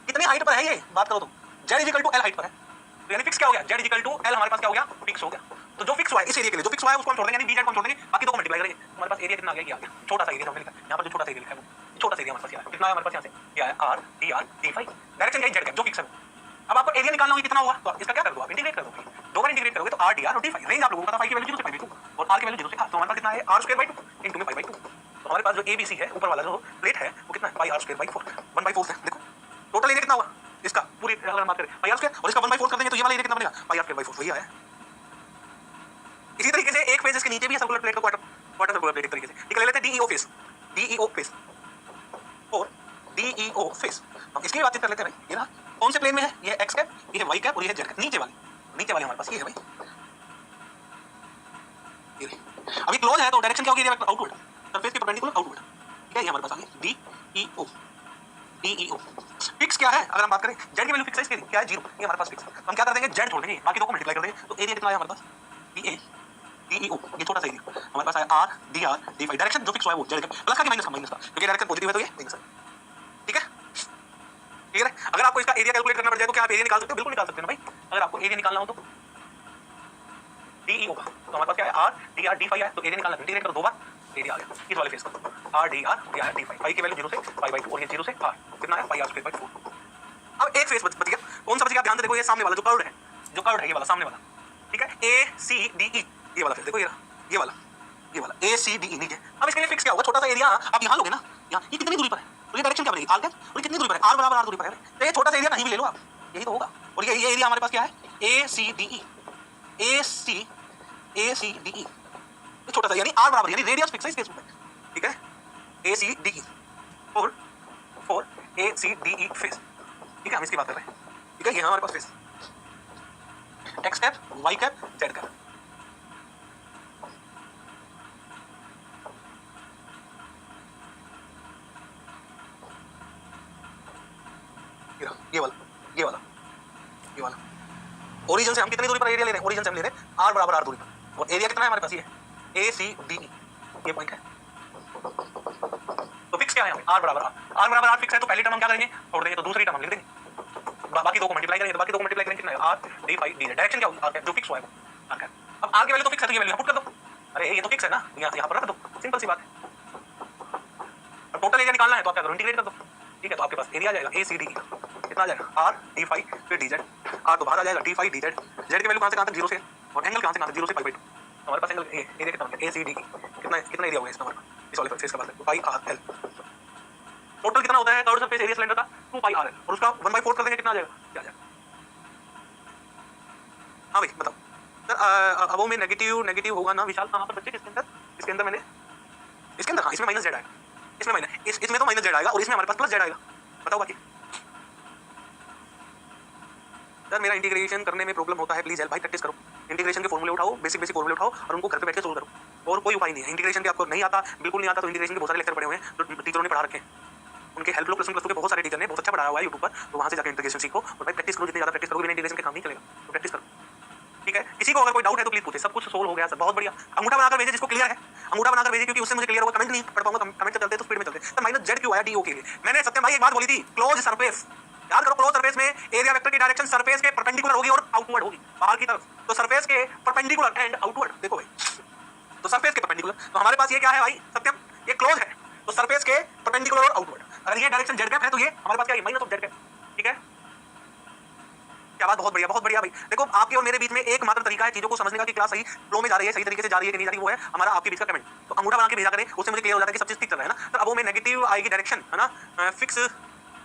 कितनी हाइट पर है ये बात करो तो, Z equal to L height पर है। तो यानी फिक्स क्या हो गया, Z इक्वल टू L हमारे पास क्या हो गया, फिक्स हो गया। तो जो फिक्स हुआ है इस एरिया के लिए, जो फिक्स हुआ है उसको हम छोड़ देंगे, यानी DZ को हम छोड़ देंगे, बाकी दो को मल्टीप्लाई करेंगे। हमारे पास एरिया कितना आ गया, ये आ गया छोटा सा एरिया हमने लिखा। यहाँ पर जो छोटा सा एरिया लिखा है वो छोटा सा एरिया हमारे पास आया, कितना है हमारे पास, यहाँ से ये आया R DR D5। डायरेक्शन क्या है, Z कैप, जो फिक्स है। अब आपको एरिया निकालना होगा कितना होगा, तो इसका क्या कर दो, आप इंटीग्रेट कर दो, दो बार इंटीग्रेट करोगे तो R DR और D5। रेंज आप लोगों को पता, फाई की वैल्यू 0 से पाई बाय 2 और R की वैल्यू 0 से R। तो हमारे पास कितना है, R² बाय 2 इनटू में पाई बाय 2। तो हमारे पास जो ABC है, ऊपर वाला जो प्लेट है वो कितना है, पाई R² बाय 4, 1/4 है। देखो टोटल एरिया कितना हुआ इसका, पूरी अगर हम बात करें पाई R², और इसका 1/4 कर देंगे तो ये वाला एरिया कितना बनेगा, पाई R² बाय 4, वही आया। इसी तरीके से एक फेस इसके नीचे भी है, सर्कुलर प्लेट का क्वार्टर सर्कुलर प्लेट एक तरीके से। ठीक है, ले लेते हैं DEO फेस और DEO फेस। हम इसकी भी बातचीत कर लेते हैं भाई। ये ना कौन से प्लेन में है, ये एक्स कैप, ये है वाई कैप और ये है जेड कैप। नीचे वाली हमारे पास ये है भाई, ये अभी क्लोज है तो डायरेक्शन क्या होगी, एरिया वेक्टर आउटवर्ड, सरफेस के परपेंडिकुलर आउटवर्ड। ठीक है, ये हमारे पास आ गया DEO। फिक्स क्या है, अगर हम बात करें जेड की वैल्यू फिक्स है, इसकी क्या है 0, ये हमारे पास फिक्स है। हम क्या कर देंगे, जेड छोड़ देंगे, बाकी दो को मल्टीप्लाई कर देंगे, तो एरिया कितना है हमारे पास DEO, ये छोटा सा एरिया हमारे पास है R D5। डायरेक्शन जो फिक्स हुआ है वो जेड का, प्लस का कि माइनस का, क्योंकि डायरेक्शन पॉजिटिव है तो ये माइनस है। ठीक है, क्लियर है। अगर आपको इसका एरिया कैलकुलेट करना पड़ जाए तो क्या आप एरिया निकाल सकते हो, बिल्कुल निकाल सकते हैं ना भाई। अगर आपको एरिया निकालना हो तो DEO का, तो हमारे पास क्या है R D5 है, तो एरिया निकालना, इंटीग्रेट करो 2 बार, एरिया आ गया इस वाले फेस का R D5। पाई की वैल्यू 0 से पाई बाई 2 और ये 0 से R कितना है, पाई R²/4। अब एक फेस बच गया, कौन सा बच गया, ध्यान से देखो, ये सामने वाला जो कर्व्ड है, ये वाला सामने वाला। ठीक है, ACDE, ये वाला फेस देखो, ये वाला ACDE नीचे। अब इसके लिए फिक्स क्या होगा, छोटा सा एरिया आप यहाँ लोगे ना, यहाँ ये कितनी दूरी पर है, तो ये डायरेक्शन क्या बनेगी, R कैप, और ये कितनी दूरी पर है, R बराबर R दूरी पर है, तो ये छोटा सा एरिया कहीं भी ले लो आप, यही तो होगा। और ये एरिया हमारे पास क्या है, ACDE, ये छोटा सा, यानी R बराबर, यानी रेडियस फिक्स है इस केस में। ठीक है, ACDE फॉर ACDE फेस। ठीक है, हम इसकी बात कर रहे हैं। ठीक है, ये हमारे पास face x cap, y cap, z cap. ये वाला ओरिजिन से हम कितनी दूरी पर एरिया ले रहे हैं, ओरिजिन से हम ले रहे हैं R बराबर R दूरी पर, और एरिया कितना है हमारे पास, ये ACDE, ये पॉइंट है। तो फिक्स क्या है हमें, R बराबर R फिक्स है, तो पहली टर्म हम क्या करेंगे, छोड़ देंगे, तो दूसरी टर्म हम लिख देंगे, बाकी दो को मल्टीप्लाई करेंगे, तो बाकी दो को मल्टीप्लाई करेंगे, कितना है R D5 D। डायरेक्शन क्या होगी, जो फिक्स हुआ है वो R का। अब R की वैल्यू तो फिक्स है, तो ये वैल्यू पुट कर दो, अरे ये तो फिक्स है ना, यहाँ पर रख दो, सिंपल सी बात है। अब टोटल एरिया निकालना है तो आप क्या करो, इंटीग्रेट कर दो। ठीक है, तो आपके पास एरिया आ जाएगा ACDE कितना आ जाएगा, R D5 फिर DZ, R तो बाहर आ जाएगा D5 DZ, Z की वैल्यू कहाँ से कहाँ तक 0 से, और एंगल कहाँ से 0 से पाई/2। हमारे पास एंगल एरिया कितना हो गया, ACDE कितना एरिया हो गया इसका, हमारे पास इस वाले फेस का पास है पाई RL। टोटल कितना होता है कर्व सरफेस एरिया सिलेंडर का, 2 पाई RL, और उसका 1/4 कर देंगे, कितना आ जाएगा, क्या आ जाएगा। हाँ भाई बताओ सर, अब वो में नेगेटिव होगा ना विशाल, कहाँ पर बच्चे, इसके अंदर मैंने इसके अंदर, हाँ इसमें माइनस जेड आएगा, इसमें माइनस, इसमें तो माइनस जेड आएगा, और इसमें हमारे पास प्लस जेड आएगा। बताओ बाकी सर, मेरा इंटीग्रेशन करने में प्रॉब्लम होता है, प्लीज हेल्प भाई, प्रैक्टिस करो, इंटीग्रेशन के फॉर्मूले उठाओ, बेसिक फॉर्मूले उठाओ, और उनको घर पे बैठ के सोल्व करो, और कोई उपाय नहीं है। इंटीग्रेशन के आपको नहीं आता, बिल्कुल नहीं आता, तो इंटीग्रेशन के बहुत सारे लेक्चर पड़े हुए हैं जो टीचरों ने पढ़ा रखे हैं, उनके हेल्प लो, +1 +2 के बहुत सारे टीचर ने बहुत अच्छा पढ़ाया हुआ है यूट्यूब पर, तो वहाँ से जाकर इंटीग्रेशन सीखो, और भाई प्रैक्टिस करो, जितनी ज़्यादा प्रैक्टिस करोगे बिना इंटीग्रेशन के काम नहीं चलेगा, तो प्रैक्टिस करो। ठीक है, किसी को अगर कोई डाउट है तो प्लीज पूछे, सब कुछ सोल्व हो गया सर, बहुत बढ़िया। अंगूठा बनाकर भेजिए जिसको क्लियर है, अंगूठा बनाकर भेजिए, क्योंकि उससे मुझे क्लियर होगा, कमेंट नहीं पढ़ पाऊंगा, कमेंट चलते तो स्पीड में चलते। तो माइनस जेड क्यों आया DO के लिए, मैंने सत्यम भाई एक बात बोली थी, क्लोज सरफेस, याद करो, क्लोज सरफेस में एरिया वेक्टर की डायरेक्शन सरफेस के परपेंडिकुलर होगी और आउटवर्ड होगी, बाहर की तरफ, तो सरफेस के परपेंडिकुलर एंड आउटवर्ड। देखो भाई, तो सरफेस के परपेंडिकुलर, तो हमारे पास ये क्या है भाई सत्यम, ये क्लोज है, तो सरफेस के परपेंडिकुलर और आउटवर्ड। अगर ये डायरेक्शन जेड कैप है तो ये हमारे पास क्या है, माइनस ऑफ जेड कैप। ठीक है, क्या बात, बहुत बढ़िया भाई। देखो आपके और मेरे बीच में एक मात्र तरीका है चीजों को समझने का कि क्लास सही फ्लो में जा रही है, सही तरीके से जा रही है कि नहीं जा रही, वो है हमारा आपके बीच का कमेंट। तो अंगूठा बना के भेजा करें, उससे मुझे क्लियर हो जाता है कि सब चीज ठीक चल रहा है ना। तो अब वो में नेगेटिव आएगी डायरेक्शन, है ना, फिक्स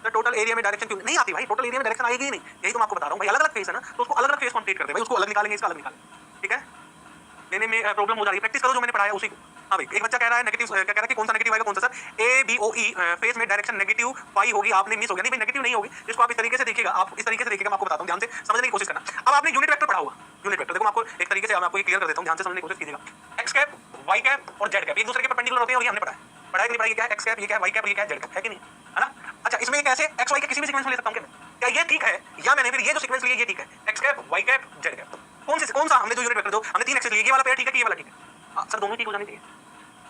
टोटल एरिया में डायरेक्शन क्यों नहीं आती भाई, टोटल एरिया में डायरेक्शन आएगी ही नहीं, यही तो मैं आपको बता रहा हूँ भाई। अलग अलग फेस है ना, तो उसको अलग अलग फेस कंप्लीट करते हैं भाई, उसको अलग निकालेंगे, इसका अलग निकालेंगे। ठीक है, लेने में प्रॉब्लम हो जा रही है, प्रैक्टिस करो जो मैंने पढ़ाया उसी को। हाँ भाई, एक बच्चा कह रहा है नेगेटिव, क्या कह रहा है कि कौन सा नेगेटिव आएगा, कौन सा सर, ABOE फेस में डायरेक्शन नेगेटिव पाई होगी, आपने मिस हो गया। नहीं भाई, नेगेटिव नहीं होगी, इसको आप इस तरीके से देखिएगा, आप इस तरीके से देखिएगा, मैं आपको बताता हूँ, ध्यान से समझने की कोशिश करना। अब आपने यूनिट वेक्टर पढ़ा होगा, यूनिट वेक्टर देखो, मैं आपको एक तरीके से मैं आपको क्लियर कर देता हूँ, ध्यान से समझने की कोशिश कीजिएगा। एक्स कैप, वाई कैप और जेड कैप एक दूसरे के परपेंडिकुलर होते हैं, और ये हमने पढ़ा है, पढ़ाई नहीं पढ़ाई, क्या है एक्स कैप, ये क्या है वाई कैप, ये क्या है जेड कैप, है कि नहीं, है ना। अच्छा, इसमें कैसे एक्स वाई के किसी भी सीक्वेंस में ले सकता हूँ क्या ये ठीक है, या मैंने फिर ये जो सीक्वेंस लिया ये ठीक है, x cap, y cap, z cap, कौन सा हमने जो यूनिट वेक्टर जो हमने 3 एक्सेस लिए, ये वाला पेयर ठीक है कि ये वाला ठीक है, सर दोनों ठीक हो जानी चाहिए।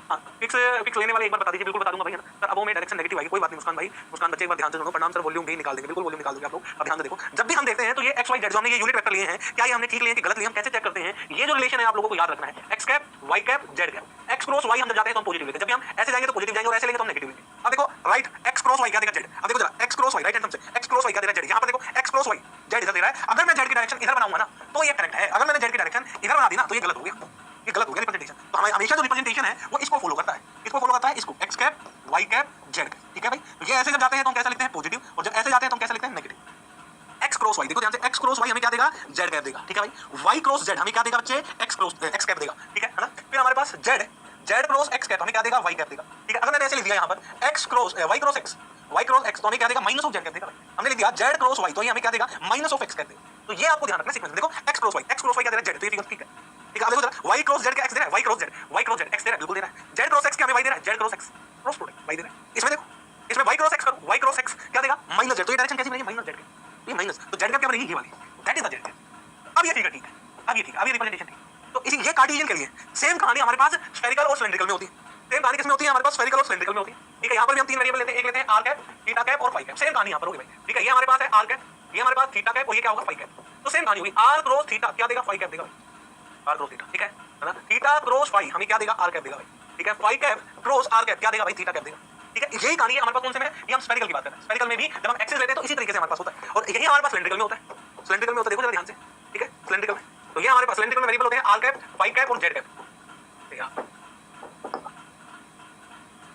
हाँ, फिक्स लेने वाले एक बार बता दीजिए, बिल्कुल बता दूंगा भाई, है ना सर। अब वो में डायरेक्शन नेगेटिव आएगी, कोई बात नहीं मुस्कान भाई, मुस्कान बच्चे एक बार ध्यान से सुनो, परिणाम सर वॉल्यूम भी निकाल देंगे, बिल्कुल वॉल्यूम निकाल देंगे आप लोग। अब ध्यान से देखो, जब भी हम देखते हैं तो ये एक्स वाई जेड जो हमने ये यूनिट वेक्टर लिए हैं, क्या ये हमने ठीक लिए कि गलत लिए, हम कैसे चेक करते हैं, ये जो रिलेशन है आप लोगों को याद रखना है, x cap, y cap, z cap. X cross y हम जब जाते हैं तो हम पॉजिटिव लेते हैं, जब हम ऐसे जाएंगे तो पॉजिटिव जाएंगे, और ऐसे लेंगे तो हम नेगेटिव लेंगे। अब देखो राइट, एक्स क्रॉस वाई क्या देगा, जेड। अब देखो जरा, x cross y right hand से एक्स क्रॉस वाई क्या दे रहा है, जेड। यहाँ पर देखो एक्स क्रॉस वाई जेड इधर दे रहा है, अगर मैं जेड की डायरेक्शन इधर बनाऊंगा ना तो ये करेक्ट है, अगर मैंने जेड की डायरेक्शन इधर बना दी ना तो ये गलत हो गया, ये गलत हो गया रिप्रेजेंटेशन। तो हमें हमेशा जो रिप्रेजेंटेशन है वो इसको फॉलो करता है, इसको फॉलो करता है, इसको x cap, y cap, z cap. ठीक है भाई, तो ये ऐसे जब जाते हैं तो हम कैसे लिखते हैं पॉजिटिव, और जब ऐसे जाते हैं तो हम कैसे लिखते हैं नेगेटिव। एक्स क्रॉस वाई देखो ध्यान से, एक्स क्रॉस वाई हमें क्या देगा, जेड कैप देगा। ठीक है भाई, वाई क्रॉस जेड हमें क्या देगा बच्चे, एक्स कैप देगा। ठीक है ना। फिर हमारे पास जेड क्रॉस एक्स कैप हमें क्या देगा, वाई कैप देगा। ठीक है, अगर मैंने ऐसे लिख दिया यहाँ पर x cross y cross x, y cross x तो हमें क्या देगा माइनस ऑफ z कर देगा। हमने लिख दिया z क्रॉस y तो ये हमें क्या देगा माइनस ऑफ x कर देगा। तो ये आपको ध्यान रखना सीक्वेंस। देखो x क्रॉस y क्या दे रहा है z, तो ये फिगर ठीक है। ठीक है, अब देखो जरा y क्रॉस z का x दे रहा है, y क्रॉस z x दे रहा है, बिल्कुल दे रहा है। z क्रॉस x क्या हमें y दे रहा है, z cross x cross product y दे रहा है। इसमें देखो इसमें y क्रॉस x करो, y क्रॉस x क्या देगा माइनस z, तो ये डायरेक्शन कैसी बनेगी माइनस z की, ये माइनस, तो z क्या बनेगी ये वाली, दैट इज द z। अब ये फिगर ठीक है, अब ये ठीक है, अब ये रिप्रेजेंटेशन ठीक। तो इसी ये कार्टेशियन के लिए सेम कहानी हमारे पास स्फेरिकल और सिलिंड्रिकल में होती है। सेम कहानी किसमें होती है हमारे पास, स्फेरिकल और सिलिंड्रिकल में होती है। ठीक है, यहाँ पर भी हम तीन वेरिएबल लेते हैं, एक लेते हैं आर कैप, थीटा कैप और फाई कैप। सेम कहानी यहाँ पर होगी भाई। ठीक है, ये हमारे पास है आर कैप, ये हमारे पास थीटा कैप और ये क्या होगा फाई कैप। तो सेम कहानी होगी, आर क्रॉस थीटा क्या देगा फाई कैप देगा भाई, आर क्रॉस थीटा। ठीक है ना, थीटा क्रॉस फाई हमें क्या देगा आर कैप देगा भाई। ठीक है, phi cap cross r cap क्या देगा भाई थीटा कैप देगा। ठीक है, यही कहानी है हमारे पास कौन से में, ये हम स्फेरिकल की बात कर रहे हैं। स्फेरिकल में भी जब हम एक्सिस लेते हैं तो इसी तरीके से हमारे पास होता है, और यही हमारे पास सिलिंड्रिकल में होता है। सिलिंड्रिकल में होता है, देखो जरा ध्यान से। ठीक है, सिलिंड्रिकल में तो ये हमारे पास सिलिंड्रिकल में वेरिएबल होते हैं आर कैप, फाई कैप और जेड कैप। ठीक है,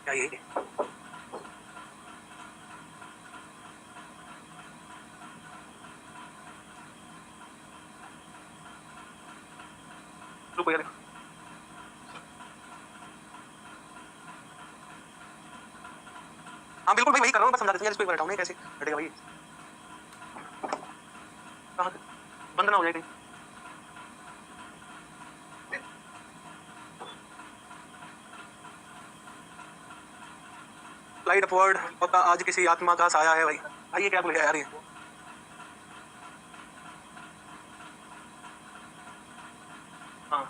क्या यही रुको यार, हाँ बिल्कुल भाई वही कर रहा हूँ, बस समझा देते हैं इसको एक बार हटाओ, कैसे हटेगा भाई, कहाँ बंद ना हो जाए कहीं। स्लाइड अपवर्ड, पक्का आज किसी आत्मा का साया है भाई। आइए क्या बोले यार ये, हाँ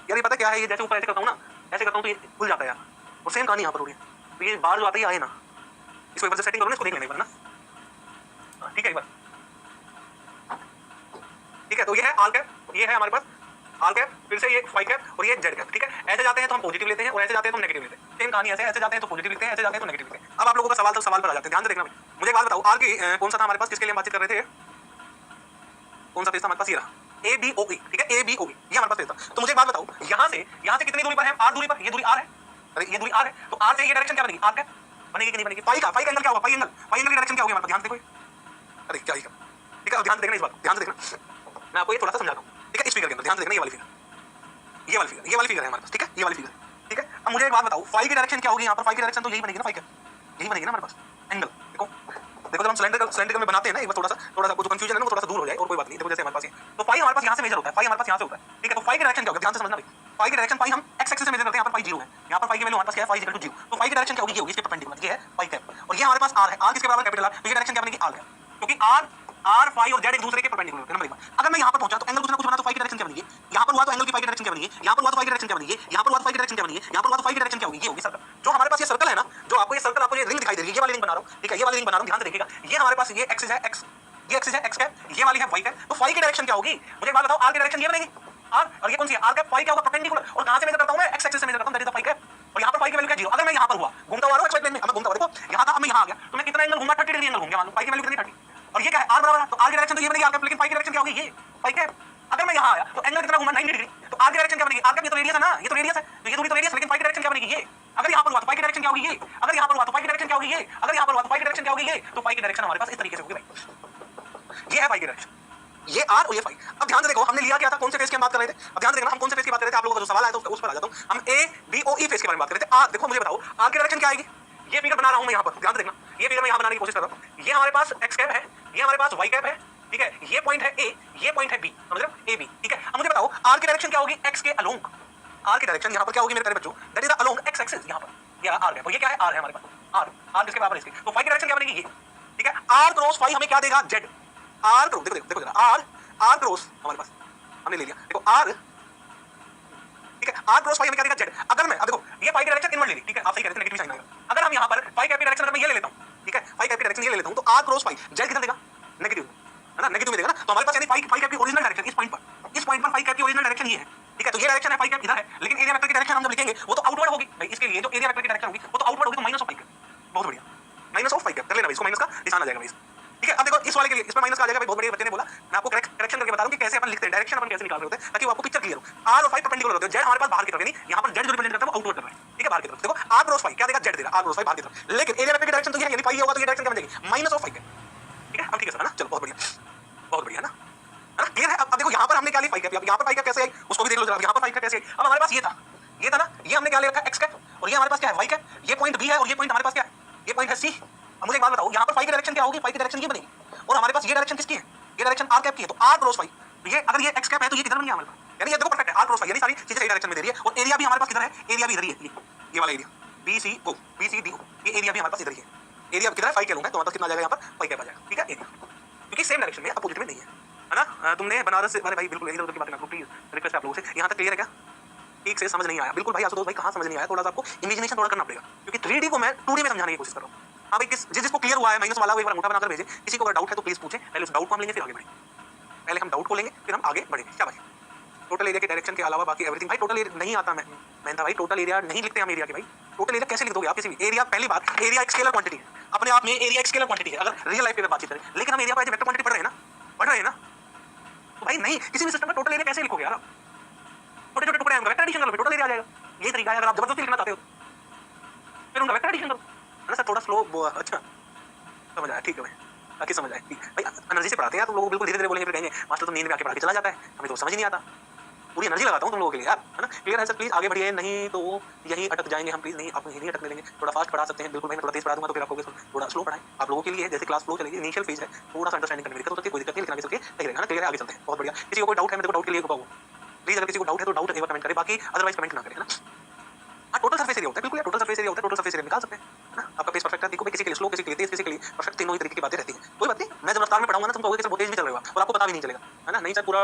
यार ये पता क्या है, ये जैसे ऊपर ऐसे करता हूँ ना, ऐसे करता हूँ तो ये खुल जाता है यार, और सेम कहानी यहाँ पर हो रही है। तो ये बाहर जो आता है आए ना, इसको एक बार सेटिंग करो ना, इसको देख लेना एक बार ना। ठीक है एक बार, ठीक है। तो ये है आर कैप, ये है हमारे पास आर कैप, फिर से ये फाई कैप और ये जेड कैप। ठीक है, ऐसे जाते हैं तो हम पॉजिटिव लेते हैं और ऐसे जाते हैं तो हम नेगेटिव लेते हैं। सेम कहानी ऐसे, ऐसे जाते हैं तो पॉजिटिव लिखते हैं, ऐसे जाते हैं तो नेगेटिव लिखते हैं। अब आप लोगों का सवाल पर आ जाते हैं, ध्यान से देखना भाई। मुझे एक बात बताओ, आर की कौन सा था हमारे पास, किसके लिए हम बातचीत कर रहे थे, कौन सा पेज था हमारे पास, ये रहा ए बी ओ ई। ठीक है, ए बी ओ ई ये हमारे पास पेज था। तो मुझे एक बात बताओ, यहाँ से कितनी दूरी पर है, आर दूरी पर, ये दूरी आर है, अरे ये दूरी आर है, तो आर से ये डायरेक्शन क्या बनेगी, आर कैप बनेगी कि नहीं बनेगी। फाई का एंगल क्या होगा, फाई एंगल की डायरेक्शन क्या होगी हमारे पास, ध्यान से देखो। अरे क्या, ठीक है ध्यान से देखना, इस बात ध्यान से देखना, मैं आपको ये थोड़ा सा समझाता हूँ। ठीक है, इस फिगर के अंदर ध्यान से देखना, ये वाली फिगर, ये वाली फिगर है हमारे पास। ठीक है, ये वाली फिगर। ठीक है, अब मुझे एक बात बताओ, फाई की डायरेक्शन क्या होगी यहाँ पर, फाई की डायरेक्शन तो यही बनेगी ना, फाई का यही बनेगी ना हमारे पास एंगल। देखो जब हम सिलेंडर में बनाते हैं ना, एक बार थोड़ा सा कुछ कंफ्यूजन है ना, वो थोड़ा सा दूर हो जाए और कोई बात नहीं। देखो जैसे हमारे पास तो फाई हमारे पास यहाँ से मेजर होता है, फाई हमारे पास यहाँ से होता है। ठीक है, तो फाई की डायरेक्शन क्या होगी, ध्यान से समझना भाई। फाई की डायरेक्शन, फाई हम एक्स एक्सिस से मेजर करते हैं, यहाँ पर फाई 0 है, यहाँ पर फाई की वैल्यू हमारे पास क्या है, फाई इक्वल टू 0। तो फाई की डायरेक्शन क्या होगी, ये होगी इसके परपेंडिकुलर, ये है फाई कैप, और ये हमारे पास आर है, आर किसके बराबर कैपिटल आर, तो ये डायरेक्शन क्या बनेगी आर है, क्योंकि आर फाई और जेड एक दूसरे के परपेंडिकुलर होते हैं। नंबर 1, अगर मैं यहाँ पर पहुंचा तो एंगल कुछ ना कुछ बना, तो फाई की डायरेक्शन क्या बनेगी, यहाँ पर हुआ तो एंगल की फाई की डायरेक्शन क्या बनेगी, यहाँ पर हुआ तो फाई की डायरेक्शन क्या बनेगी, यहाँ पर हुआ तो फाई की डायरेक्शन क्या बनेगी, यहाँ पर हुआ तो फाई की डायरेक्शन क्या होगी, ये होगी सर्कल। जो हमारे पास ये सर्कल है ना, जो आपको ये सर्कल, आपको ये रिंग दिखाई दे रही है, ये वाली रिंग बना रहा हूँ। ठीक है, ये वाली रिंग बना रहा हूँ, ध्यान से देखिएगा। ये हमारे पास ये एक्सिस है एक्स, ये एक्सिस है एक्स कैप, ये वाली है वाई कैप। तो फाई की डायरेक्शन क्या होगी, मुझे एक बात बताओ, आर की डायरेक्शन ये बनेगी आर, और ये कौन सी है आर कैप, फाई क्या होगा परपेंडिकुलर, और कहां से मेजर करता हूं मैं, एक्स एक्सिस से मेजर करता हूं, that is the phi cap. और यहां पर फाई की वैल्यू क्या 0। अगर मैं यहां पर हुआ, घूमता हुआ एक्स वाई प्लेन में, अब मैं घूमता हुआ, देखो यहां था, अब मैं यहां आ गया, तो मैं कितना एंगल घूमा, 30 डिग्री एंगल घूम गया, मान लो फाई की वैल्यू कितनी 30, और ये क्या है आर बराबर है, तो आर की डायरेक्शन तो ये बनेगी आर कैप, लेकिन फाई की डायरेक्शन क्या होगी, ये फाई कैप। अगर मैं यहां आया तो एंगल कितना घूमा 90 डिग्री, तो आर की डायरेक्शन क्या बनेगी, आर कैप ये तो रेडियस है ना, ये तो रेडियस है, तो ये दूरी तो रेडियस, लेकिन फाई की डायरेक्शन क्या बनेगी ये। अगर यहां पर हुआ तो फाई की डायरेक्शन क्या होगी ये, अगर यहां पर हुआ तो फाई की डायरेक्शन क्या होगी ये, अगर यहां पर हुआ तो फाई की डायरेक्शन क्या होगी ये। तो फाई की डायरेक्शन हमारे पास इस तरीके से होगी भाई, ये है फाई की डायरेक्शन, ये आर और ये फाई। अब ध्यान से देखो, हमने लिया क्या था, कौन से फेस की हम बात कर रहे थे, अब ध्यान से देखना हम कौन से फेस की बात कर रहे थे, आप लोगों का जो सवाल आया था उस पर आ जाता हूं। हम A B O E face के बारे में बात कर रहे थे। आर देखो मुझे बताओ, आर की डायरेक्शन क्या आएगी, ये फिगर बना रहा हूं मैं यहाँ पर, ध्यान से देखना, ये फिगर मैं यहाँ बनाने की कोशिश कर रहा हूँ। ये हमारे पास एक्स कैप है, ये हमारे पास वाई कैप है। ठीक है, ये पॉइंट है ए, ये पॉइंट है बी, समझ रहे हो, ए बी। ठीक है, अब मुझे बताओ आर की डायरेक्शन क्या होगी, एक्स के अलोंग, आर की डायरेक्शन यहाँ पर क्या होगी मेरे प्यारे बच्चों, that is the along x axis. यहाँ पर ये आर है, और ये क्या है, आर है हमारे पास, आर किसके बराबर है इसके, तो फाई की डायरेक्शन क्या बनेगी ये। ठीक है, आर क्रॉस फाई हमें क्या देगा, जेड। आर क्रॉस देखो जरा, आर क्रॉस हमारे पास हमने ले लिया, देखो आर, ठीक है, आर क्रॉस फाई हमें क्या देगा, जेड। अगर मैं अब देखो ये फाई की डायरेक्शन इनवर्ड ले ली, ठीक है, आप सही कह रहे थे, नेगेटिव साइन आएगा। अगर हम यहाँ पर फाई कैप की डायरेक्शन अगर मैं ये ले लेता हूँ, ठीक है, फाई कैप की डायरेक्शन ये ले लेता हूँ, तो आर क्रॉस फाई जेड कितना देगा, नेगेटिव है ना, नेगेटिव में देगा ना। तो हमारे पास यानी फाई कैप की ओरिजिनल डायरेक्शन इस पॉइंट पर फाई कैप की ओरिजिनल डायरेक्शन ये है। ठीक है, तो ये डायरेक्शन है, फाई कैप इधर है, लेकिन एरिया वेक्टर की डायरेक्शन हम जब लिखेंगे वो तो आउटवर्ड होगी भाई, इसके लिए जो एरिया वेक्टर की डायरेक्शन होगी वो तो आउटवर्ड होगी, तो माइनस ऑफ फाई कैप। बहुत बढ़िया, माइनस ऑफ फाई कैप कर लेना भाई, इसको माइनस का निशान आ जाएगा भाई। ठीक है, अब देखो इस वाले के लिए इसमें माइनस का आ जाएगा भाई, बहुत बढ़िया बच्चे ने बोला। मैं आपको करेक्शन करके बता रहा हूं कि कैसे अपन लिखते हैं, डायरेक्शन अपन कैसे निकाल रहे होते हैं, ताकि वो आपको पिक्चर क्लियर हो। आर और फाई परपेंडिकुलर होते हैं, जेड हमारे पास बाहर की तरफ, यानी यहां पर जेड जो रिप्रेजेंट करता है वो आउटवर्ड कर रहा है। ठीक है, बाहर की तरफ देखो आर क्रॉस फाई क्या देगा, जेड देगा, आर क्रॉस फाई बाहर की तरफ, लेकिन एरिया वेक्टर की डायरेक्शन तो ये है, यानी फाई होगा तो ये डायरेक्शन क्या बनेगी, माइनस ऑफ फाई कैप। ठीक है, अब ठीक है सर ना, चलो बहुत बढ़िया ना, क्लियर है। अब देखो यहाँ पर हमने क्या ली, फाई कैप, यहाँ पर फाई कैप कैसे आई उसको भी देख लो जरा, यहाँ पर फाई कैप कैसे आई। अब हमारे पास ये था ना, ये हमने क्या ले रखा है एक्स कैप, और ये हमारे पास क्या है वाई कैप, ये पॉइंट बी है और ये पॉइंट हमारे पास क्या है ये पॉइंट है सी। अब मुझे एक बात बताओ, यहाँ पर फाई की डायरेक्शन क्या होगी? फाई की डायरेक्शन ये बनेगी, और हमारे पास ये डायरेक्शन किसकी है? ये डायरेक्शन आर कैप की है, तो आर क्रॉस फाई, ये अगर ये एक्स कैप है तो ये किधर बन गया हमारे पास? यानी ये देखो परफेक्ट है, आर क्रॉस फाई, यानी सारी चीजें सही डायरेक्शन में दे रही है। और एरिया भी हमारे पास किधर है? एरिया भी इधर ही है, ये वाला एरिया बी सी ओ, बी सी डी ओ, ये एरिया भी हमारे पास इधर ही है। एरिया किधर है? फाई कैप लूंगा तो हमारे पास कितना आ जाएगा? यहाँ पर फाई कैप आ जाएगा, ठीक है, एरिया, क्योंकि सेम डायरेक्शन में अपोजिट में नहीं है ना। तुमने बनारस वाले भाई बिल्कुल इधर उधर की बात ना करो प्लीज, रिक्वेस्ट है आप लोगों से। यहाँ तक क्लियर है क्या? ठीक से समझ नहीं आया? बिल्कुल भाई आशुतोष भाई कहाँ समझ नहीं आया? थोड़ा सा आपको इमेजिनेशन थोड़ा करना पड़ेगा, क्योंकि 3D को मैं 2D में समझाने की कोशिश कर रहा हूँ। हाँ भाई, जिसको क्लियर हुआ है माइनस वाला वो एक बार अंगूठा बनाकर भेजे। किसी को अगर डाउट है तो प्लीज पूछे, पहले उस डाउट को हम लेंगे फिर आगे बढ़ेंगे। पहले हम डाउट को लेंगे फिर हम आगे बढ़ेंगे। क्या भाई? टोटल एरिया के डायरेक्शन के अलावा बाकी एवरीथिंग। भाई टोटल एरिया नहीं आता, मैं था भाई, टोटल एरिया नहीं लिखते हम एरिया के भाई। टोटल एरिया कैसे लिख दोगे आप किसी भी एरिया? पहली बात, एरिया एक स्केलर क्वांटिटी है, अपने आप में एरिया एक स्केलर क्वांटिटी है अगर रियल लाइफ पे बातचीत करें। लेकिन हम एरिया को एज वेक्टर क्वांटिटी पढ़ रहे हैं ना, पढ़ रहे हैं ना, तो भाई नहीं, किसी भी सिस्टम में टोटल एरिया कैसे लिखोगे यार? छोटे छोटे टुकड़े होंगे, वेक्टर एडिशन करो, टोटल एरिया आ जाएगा। ये तरीका है अगर आप जबरदस्ती लिखना चाहते हो, फिर उनका वेक्टर एडिशन करो ना। सर थोड़ा स्लो, अच्छा समझ आया, ठीक है भाई, बाकी समझ आया, ठीक भाई। एनर्जी से पढ़ाते हैं तुम लोग, बिल्कुल धीरे धीरे बोलेंगे, फिर कहेंगे मास्टर तो नींद में आके पढ़ा के चला जाता है, हमें तो समझ नहीं आता। पूरी एनर्जी लगाता हूँ तुम लोगों के लिए यार, है ना। क्लियर है सर? प्लीज आगे बढ़िए, नहीं तो यहीं अटक जाएंगे हम। प्लीज नहीं, आप यहीं अटकने देंगे। थोड़ा फास्ट पढ़ा सकते हैं बिल्कुल भाई, मैं थोड़ा तेज पढ़ा दूंगा तो फिर आपको थोड़ा स्लो पढ़ाएं। आप लोगों के लिए जैसे क्लास फ्लो चलेगी, इनिशियल फेज है, थोड़ा सा अंडरस्टैंडिंग करने में दिक्कत होती है, कोई दिक्कत नहीं, लेकिन आगे चल के सही रहेगा ना। क्लियर है? आगे चलते हैं, बहुत बढ़िया। किसी को कोई डाउट है मेरे को डाउट के लिए प्लीज, अगर किसी को डाउट है तो डाउट एक बार कमेंट करें, बाकी अदरवाइज कमेंट ना करें, है ना। हाँ, टोटल सरफेस एरिया होता है, बिल्कुल टोटल सरफेस एरिया होता है, टोटल सरफेस एरिया निकाल सकते हैं, है ना। आपका पेस परफेक्ट है, देखो भाई, किसी के लिए स्लो, किसी के लिए तेज, किसी के लिए परफेक्ट, तीनों ही तरीके की बातें रहती हैं। कोई बात नहीं, मैं जब रफ्तार में पढ़ाऊंगा ना तुम कहोगे कि सर बहुत तेज भी चल रहा है और आपको पता भी नहीं चलेगा, है ना। नहीं सर पूरा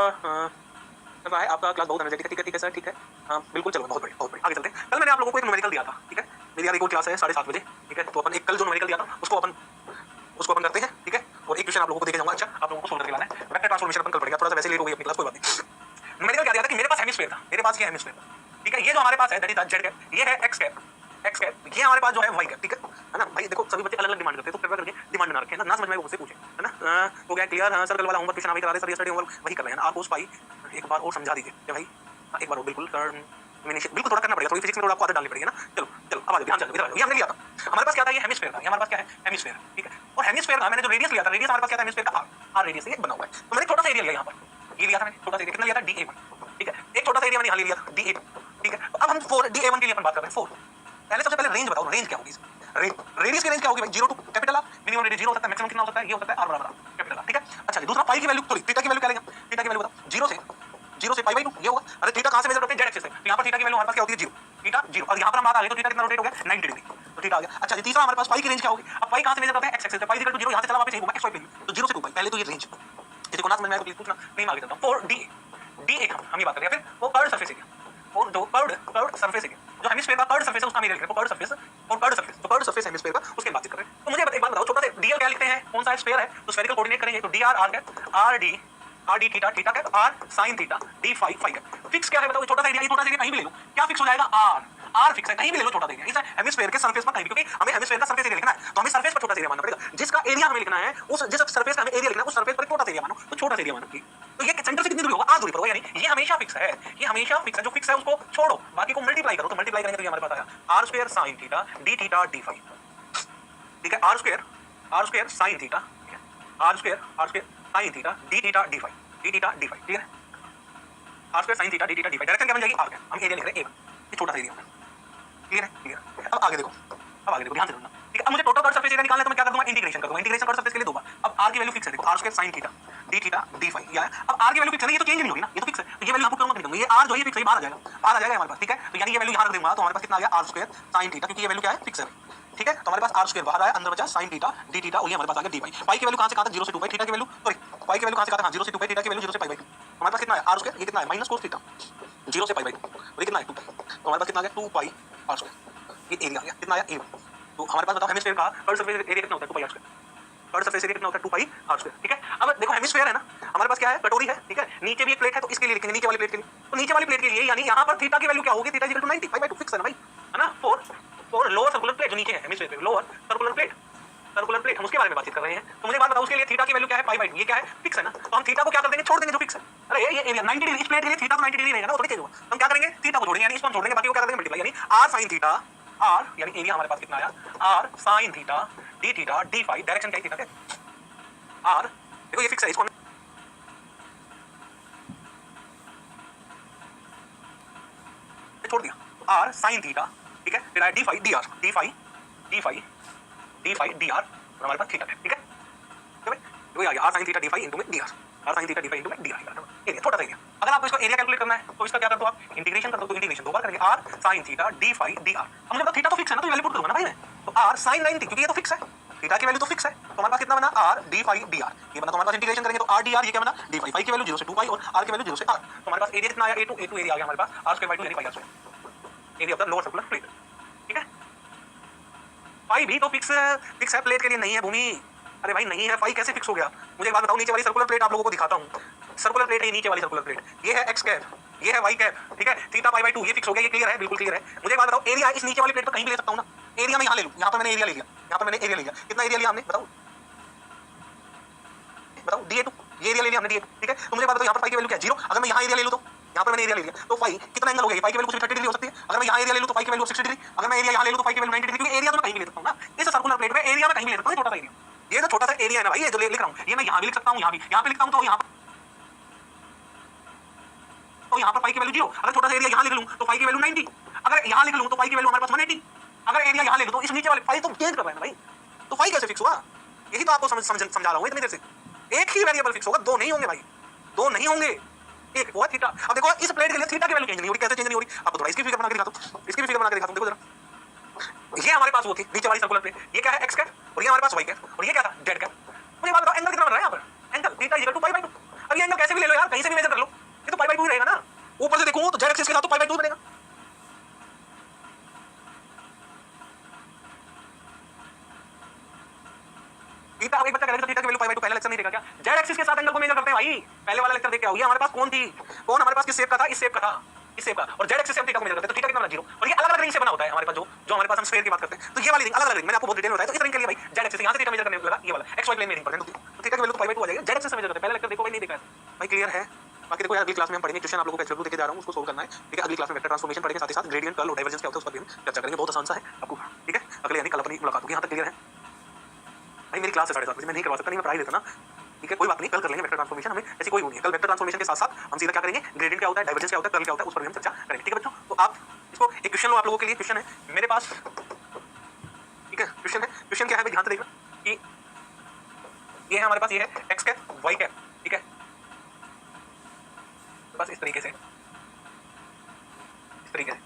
है आपका क्लास बहुत एनर्जेटिक है, ठीक है, ठीक है सर, ठीक है, हाँ बिल्कुल, चलो बहुत बढ़िया, बहुत बढ़िया। आगे चलते हैं। कल मैंने आप लोगों को एक न्यूमेरिकल दिया था, ठीक है, मेरी यार एक और क्लास है 7:30 बजे, ठीक है, तो अपन एक कल जो न्यूमेरिकल दिया था उसको अपन करते हैं, ठीक है। और एक क्वेश्चन आप लोगों को देके जाऊंगा, अच्छा आप लोगों को सोल्व करके लाना है। वेक्टर ट्रांसफॉर्मेशन अपन कल पढ़ेगा, थोड़ा सा वैसे लेट हो गई अपनी क्लास, कोई बात नहीं। न्यूमेरिकल क्या दिया था कि मेरे पास हेमिस्फीयर था, मेरे पास ये हेमिस्फीयर था, ठीक है। ये जो हमारे पास है दैट इज जेड कैप, ये है एक्स कैप, एक्स कैप, ये हमारे पास जो है वाई कैप, ठीक है ना। भाई देखो सभी बच्चे अलग अलग डिमांड करते हैं, तो कृपया करके डिमांड ना रखें ना, समझ में वो मुझसे पूछे, है ना। हो गया क्लियर? हाँ सर कल वाला होमवर्क ट्यूशन अभी करा रहे सर, यस्टरडे होमवर्क वही कर रहे हैं ना। आप उस पाई एक बार और समझा दीजिए क्या भाई, एक बार और बिल्कुल बिल्कुल थोड़ा करना पड़ेगा, थोड़ी फिजिक्स में थोड़ा आपको आदत डालनी पड़ेगी ना। चलो चलो अब आ जाओ, ध्यान चलो, इधर ये हमने लिया था, हमारे पास क्या था? ये हेमिस्फीयर था, ये हमारे पास क्या है? हेमिस्फीयर, ठीक है। और हेमिस्फीयर का मैंने जो रेडियस लिया था, रेडियस हमारे पास क्या था? हेमिस्फीयर का आर रेडियस से बना हुआ है, तो मैंने छोटा सा एरिया लिया यहाँ पर, ये लिया था मैंने छोटा सा एरिया, कितना लिया था? D1, ठीक है। एक छोटा सा एरिया मैंने यहाँ ले लिया था D1, ठीक है। अब हम 4 D1 के लिए अपन बात कर रहे हैं। 4 पहले सबसे पहले रेंज बताओ, रेंज क्या होगी? रेडियस की रेंज क्या होगी भाई? 0 to capital r, minimum radius 0 हो सकता है, मैक्सिमम कितना हो सकता है? ये हो सकता है आर बराबर कैपिटल आर, ठीक है। अच्छा दूसरा पाई की वैल्यू, सॉरी थीटा की वैल्यू क्या लेंगे? थीटा की वैल्यू बताओ, 0 से पाई बाई 2 ये होगा। अरे थीटा कहां से मेजर होता है? जेड एक्सिस से, तो यहां पर थीटा की वैल्यू हमारे पास क्या होती है? 0, थीटा 0। और यहां पर हम बात आ गई तो थीटा कितना रोटेट हो गया? 90 डिग्री, तो थीटा आ गया। अच्छा तीसरा हमारे पास पाई की रेंज क्या होगी? अब पाई कहां से मेजर होता है? एक्स एक्सिस से, पाई इक्वल टू 0 यहां से चला वापस यही होगा एक्स वाई प्लेन, तो 0 से 2 पाई, पहले तो ये रेंज किसी को ना समझ में आए तो प्लीज पूछना, नहीं मैं आगे चलता हूं। 4 डी एक हम ये बात कर रहे हैं। फिर वो कर्व्ड सरफेस एरिया, और जो कर्व्ड सरफेस एरिया, जो हेमिस्फीयर का कर्व्ड सरफेस है उसका हम एरिया लिख रहे हैं, कर्व्ड सरफेस और कर्व्ड सरफेस, तो कर्व्ड सरफेस हेमिस्फीयर का उसके बात कर रहे हैं। तो मुझे एक बात बताओ, छोटा सा डीएल क्या लिखते हैं? कौन सा स्फीयर है तो स्फेरिकल कोऑर्डिनेट करेंगे, तो d r r cap, r d theta, theta cap, r sine theta, d phi phi cap. Fix क्या है बताओ? छोटा सा एरिया, ये छोटा सा एरिया कहीं भी ले लो, क्या फिक्स हो जाएगा? आर फिक्स है, कहीं भी ले लो छोटा सा एरिया, इस हेमिस्फीयर के सरफेस पर कहीं भी, क्योंकि हमें हेमिस्फीयर का सरफेस एरिया लिखना है, तो हमें सरफेस पर छोटा सा एरिया मानना पड़ेगा। जिसका एरिया हमें लिखना है, उस जिस सरफेस का हमें एरिया लिखना है, उस सरफेस पर छोटा सा एरिया मानो, तो छोटा सा एरिया मानो। तो ये सेंटर से कितनी दूरी होगा? आर दूरी पर होगा, यानी ये हमेशा फिक्स है, ये हमेशा फिक्स है। जो फिक्स है उसको छोड़ो, बाकी को मल्टीप्लाई करो, तो मल्टीप्लाई करेंगे तो ये हमारे पास आया r square sine theta d theta d phi, ठीक है। आर स्क्वायर साइन थीटा, ठीक है, r square sine theta d theta d phi, d theta d phi, ठीक है। R square sine theta d theta d phi, direction क्या बन जाएगी? आर कैप, हम एरिया लिख रहे हैं A1, ये छोटा सा एरिया है, क्लियर है? क्लियर। अब आगे देखो, ध्यान से सुनना, ठीक है। अब मुझे टोटल कर्व सरफेस एरिया निकालना है, तो मैं क्या कर दूंगा? इंटीग्रेशन कर दूंगा, इंटीग्रेशन कर्व सरफेस के लिए दूंगा। अब आर की वैल्यू फिक्स है, देखो r square sine theta d phi, या अब आर की वैल्यू फिक्स है, ये तो चेंज नहीं होगी ना, ये तो फिक्स है, तो ये वैल्यू आपको करूंगा नहीं दूंगा, ये आर जो है फिक्स है, बाहर आ जाएगा हमारे पास, ठीक है। तो यानी ये वैल्यू यहां रख दूंगा, तो हमारे पास कितना आ गया? आर स्क्वायर साइन थीटा, क्योंकि ये वैल्यू क्या है? फिक्स है, ठीक है। तो हमारे पास आर स्क्वायर बाहर आया, अंदर बचा साइन थीटा डी थीटा, और ये हमारे पास आ गया डी फाई। पाई की वैल्यू कहां से कहां तक? 0 से 2 पाई, थीटा की वैल्यू, सॉरी पाई की वैल्यू कहां से कहां तक? 0 से 2 पाई, थीटा की वैल्यू 0 से पाई बाई 2। हमारे पास कितना है? आर स्क्वायर, ये कितना है? माइनस कोस थीटा, 0 से पाई बाई 2, और ये कितना है? 2 पाई, तो हमारे पास कितना आ गया? 2 पाई आर स्क्वायर, ये एरिया आ गया, कितना आया? A1। तो हमारे पास बताओ हेमिस्फीयर का कर्व सरफेस एरिया कितना होता है? 2 pi r square, curve surface area कितना होता है? 2 पाई आर स्क्वायर, ठीक है। अब देखो हेमिस्फीयर है ना, हमारे पास क्या है? कटोरी है, ठीक है, नीचे भी एक प्लेट है, तो इसके लिए लिखेंगे नीचे वाली प्लेट के लिए, तो नीचे वाली प्लेट के लिए यानी यहाँ पर थीटा की वैल्यू क्या होगी? Theta equal to 90 pi by 2, fix है ना भाई, है ना। फोर लोअर सर्कुलर प्लेट जो नीचे है हेमिस्फीयर पे, लोअर सर्कुलर प्लेट हम उसके बारे में बातचीत कर रहे हैं। तो मुझे बात बताओ उसके लिए थीटा की वैल्यू क्या है? पाई बाई 2, ये क्या है? फिक्स है ना। तो हम थीटा को क्या कर देंगे? छोड़ देंगे जो फिक्स है। अरे ये एरिया 90 डिग्री, इस प्लेट के लिए थीटा तो 90 डिग्री रहेगा ना, वो थोड़ी चेंज होगा। हम क्या करेंगे? थीटा को छोड़ेंगे, यानी इसको हम छोड़ देंगे, बाकी को क्या कर देंगे? मल्टीप्लाई, यानी आर साइन थीटा, आर यानी एरिया हमारे पास कितना आया? R sine theta d theta d phi, direction क्या है? थीटा के आर, देखो ये फिक्स है, इसको छोड़ दिया, आर साइन थीटा, ठीक है, फिर आया d phi d r, d phi d phi d r और हमारे पास थीटा है, ठीक है भाई, वही आ गया r sine theta d five into में d r, r sine theta d five into में डी आर, एरिया छोटा सा एरिया। अगर आपको इसका एरिया कैलकुलेट करना है तो इसका क्या कर दो आप, इंटीग्रेशन कर दो, तो इंटीग्रेशन दो बार करेंगे r sine theta d phi d r. हमने बोला थीटा तो फिक्स है ना, तो वैल्यू पुट करूंगा ना भाई मैं, तो आर साइन 90 क्योंकि ये तो फिक्स है, थीटा की वैल्यू तो फिक्स है, तो हमारे पास कितना बना R D phi d r, ये बना, तो हमारे पास इंटीग्रेशन करेंगे तो आर डी आर, ये क्या बना डी फाइव, फाइव की वैल्यू 0 से 2 पाई और आर की वैल्यू 0 से आर, तो हमारे पास एरिया कितना आया a2 एरिया आ गया हमारे पास r स्क्वायर बाय 2 यानी पाई r square, area of the lower circular plate, ठीक है। पाई भी तो फिक्स है प्लेट के लिए, नहीं है भूमि, अरे भाई नहीं है, पाई कैसे फिक्स हो गया, मुझे एक बात बताओ, नीचे वाली सर्कुलर प्लेट आप लोगों को दिखाता हूं, सर्कुलर प्लेट है नीचे वाली सर्कुलर प्लेट, ये है x कैप, ये है y कैप, ठीक है, थीटा पाई बाय 2 ये फिक्स हो गया, ये क्लियर है, बिल्कुल क्लियर है। मुझे एक बात बताओ, एरिया इस नीचे वाली प्लेट पर कहीं भी ले सकता हूं ना, एरिया में यहां ले लूं, यहां पर मैंने एरिया ले लिया, यहां पर मैंने एरिया ले लिया, कितना एरिया लिया हमने बताओ बताओ, da2, ये एरिया ले लिया हमने da2, ठीक है। तो मुझे बात बताओ यहां पर पाई की वैल्यू क्या है 0, अगर मैं यहां एरिया ले लूं तो यहां पर मैंने एरिया ले लिया, तो पाई कितना एंगल हो गया, पाई की वैल्यू कुछ 30 डिग्री हो सकती है, अगर मैं यहां एरिया ले लूं तो पाई की वैल्यू 60 डिग्री, अगर मैं एरिया यहां ले लूं तो पाई की वैल्यू 90 डिग्री, क्योंकि एरिया तो मैं कहीं भी ले सकता हूं ना, इस सर्कुलर प्लेट में एरिया में कहीं भी ले सकता हूं, छोटा सा एरिया, ये जो छोटा सा एरिया है ना भाई, ये जो लिख रहा हूं, ये मैं यहां भी लिख सकता हूं, यहां पे लिखता हूं, तो यहां पर पाई की वैल्यू 0, अगर छोटा सा एरिया यहां लिख लूं तो पाई की वैल्यू 90, अगर यहां लिख लूं तो पाई की वैल्यू हमारे पास 180, अगर एरिया यहां ले लूं तो इस नीचे वाले पाई तो चेंज कर रहा है ना भाई, तो पाई कैसे फिक्स हुआ, यही तो आपको समझा रहा हूं इतनी देर से, एक ही वेरिएबल फिक्स होगा, दो नहीं होंगे भाई, दो नहीं होंगे, एक वो थीटा। अब देखो इस प्लेट के लिए थीटा की वैल्यू चेंज नहीं हो रही, कैसे चेंज नहीं हो रही, आपको थोड़ा इसकी फिगर बना के दिखाता हूं, इसकी भी फिगर बना के दिखाता हूं, देखो जरा, ये हमारे पास वो थी नीचे वाली सर्कुलर प्लेट, ये क्या है x कैप और ये हमारे पास y कैप और ये क्या था z कैप। मुझे बात बताओ एंगल कितना बन रहा है यहां पर, angle theta equal to pi by 2, अब ये एंगल कैसे भी ले लो यार, कहीं से भी मेजर कर लो, ये तो पाई बाय 2 ही रहेगा ना, ऊपर से देखूं तो z एक्सिस के साथ तो पाई बाय 2 बनेगा, थीटा। अब एक बच्चा करेगा थीटा की वैल्यू पाई बाय 2, पहला लेक्चर नहीं देखा क्या, z एक्सिस के साथ एंगल को मेजर करते हैं भाई, पहले वाला लेक्चर देख के आओ, ये हमारे पास कौन थी, कौन हमारे पास किस शेप का था, इस शेप का था, इस शेप का, और z एक्सिस से हम थीटा को मेजर करते हैं, तो थीटा कितना बना 0, और ये अलग-अलग रिंग से बना होता है हमारे पास, जो हमारे पास हम स्फीयर की बात करते हैं, तो ये वाली रिंग अलग-अलग रिंग मैंने आपको बहुत डिटेल में बताया, तो इस रिंग के लिए भाई z एक्सिस यहां से थीटा मेजर करने लगा, ये वाला xy प्लेन में रिंग प्रेजेंट होती है, तो थीटा की वैल्यू तो पाई बाय 2 आ जाएगी, z एक्सिस से मेजर करते हैं, पहला लेक्चर देखो भाई, नहीं देखा है भाई, क्लियर है। बाकी देखो यार अगली क्लास में हम पढ़ेंगे क्वेश्चन, आप लोगों को एक्सरसाइज देके जा रहा हूं, उसको सोल्व करना है, ठीक है। अगली क्लास में वेक्टर ट्रांसफॉर्मेशन पढ़ेंगे, साथ ही साथ ग्रेडियंट कर्ल और डाइवर्जेंस क्या होता है उस पर भी हम चर्चा करेंगे, बहुत आसान सा है आपको, ठीक है। अगले यानी कल अपनी मुलाकात होगी, यहां तक क्लियर है भाई। मेरी क्लास है 7:30 बजे, मैं नहीं करवा सकता, नहीं मैं पढ़ाई देता ना, ठीक है, कोई बात नहीं, कल कर लेंगे वेक्टर ट्रांसफॉर्मेशन, हमें ऐसी कोई वो नहीं है, कल वेक्टर ट्रांसफॉर्मेशन के साथ साथ हम सीधा क्या करेंगे, ग्रेडियंट क्या होता है, डाइवर्जेंस क्या होता है, कर्ल क्या होता है, उस पर भी हम चर्चा करेंगे, ठीक है बच्चों। तो आप इसको एक क्वेश्चन लो, आप लोगों के लिए क्वेश्चन है मेरे पास, ठीक है, क्वेश्चन है, क्वेश्चन क्या है भाई, ध्यान से देखना कि ये है हमारे पास, ये है x कैप y कैप, ठीक है, बस इस तरीके से, इस तरीके से,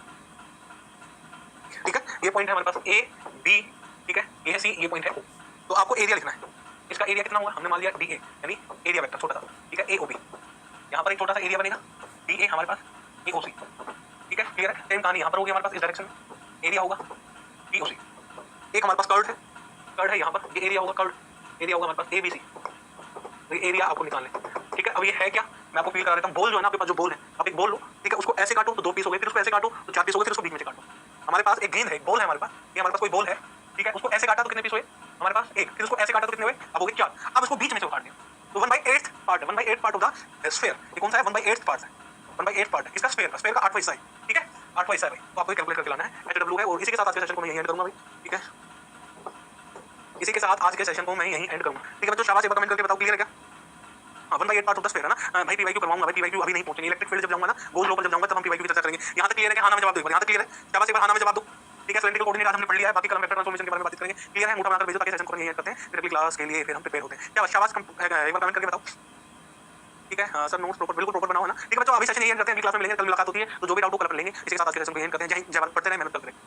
ठीक है, ये पॉइंट है हमारे पास a b, ठीक है, ये है c, ये पॉइंट है o, तो आपको एरिया लिखना है, इसका एरिया कितना हुआ, हमने मान लिया DA यानी एरिया वेक्टर छोटा सा, ठीक है, AOB, यहाँ पर एक छोटा सा एरिया बनेगा DA हमारे पास AOC, ठीक है, क्लियर है। सेम कहानी यहाँ पर होगी हमारे पास, इस डायरेक्शन में एरिया होगा BOC, एक हमारे पास कर्ड है यहाँ पर, ये एरिया होगा कर्ड, एरिया होगा हमारे पास ABC, तो ये एरिया आपको निकालना है, ठीक है। अब ये है क्या, मैं आपको फील करा देता हूँ, बॉल जो है ना आपके पास, जो बॉल है, आप एक बॉल लो, ठीक है, उसको ऐसे काटो तो 2 पीस हो गए, फिर उसको ऐसे काटो तो 4 पीस हो गए, फिर उसको बीच में से काटो। हमारे पास एक गेंद है, एक बॉल है हमारे पास, ये हमारे पास कोई बॉल है, ठीक है, उसको ऐसे काटा तो कितने पीस हुए हमारे पास, एक, फिर उसको ऐसे काटा तो कितने हुए, अब हो गए 4, अब उसको बीच में से काट दिया, तो 1/8 पार्ट है, 1/8 पार्ट ऑफ द स्फीयर, ये कौन सा है, 1/8 पार्ट है, 1/8 पार्ट है इसका, स्फीयर का 8वां हिस्सा है, ठीक है, 8वां हिस्सा है भाई, तो आपको कैलकुलेट करके लाना है, HW है, और इसी के साथ आज के सेशन को मैं यहीं एंड करूंगा भाई, ठीक है, इसी के साथ आज के सेशन को मैं यहीं एंड करूंगा, ठीक है बच्चों। शाबाश, एक बार कमेंट करके बताओ क्लियर है क्या, हाँ 1/8 पार्ट ऑफ द स्फीयर है ना भाई, PYQ करवाऊंगा भाई, PYQ अभी नहीं पहुंचेंगे, इलेक्ट्रिक फील्ड जब जाऊंगा ना, गोल लो पर जब जाऊंगा तब हम PYQ की चर्चा करेंगे। यहाँ तक क्लियर है कि हाँ ना में जवाब दो, यहाँ तक क्लियर है, शाबाश, एक बार हाँ ना में जवाब दो, ठीक है। सिलेंडर कोऑर्डिनेट आज हमने पढ़ लिया है, बाकी कल हम वेक्टर ट्रांसफॉर्मेशन के बारे में बात करेंगे, क्लियर है, मोटा बनाकर भेजो ताकि सेशन को यहीं एंड करते हैं, फिर अगली क्लास के लिए फिर हम प्रिपेयर होते हैं। शाबाश, शाबाश, एक बार कमेंट करके बताओ, ठीक है। हाँ सर, नोट्स प्रॉपर, बिल्कुल प्रॉपर बनाओ ना, ठीक है बच्चों। अभी सेशन यहीं एंड करते हैं, अगली क्लास में मिलेंगे, कल मुलाकात होती है, तो जो भी डाउट हो कल लेंगे। इसी के साथ आज के सेशन को यहीं एंड करते हैं। जय हिंद, जय भारत, पढ़ते रहें, मेहनत करते रहें।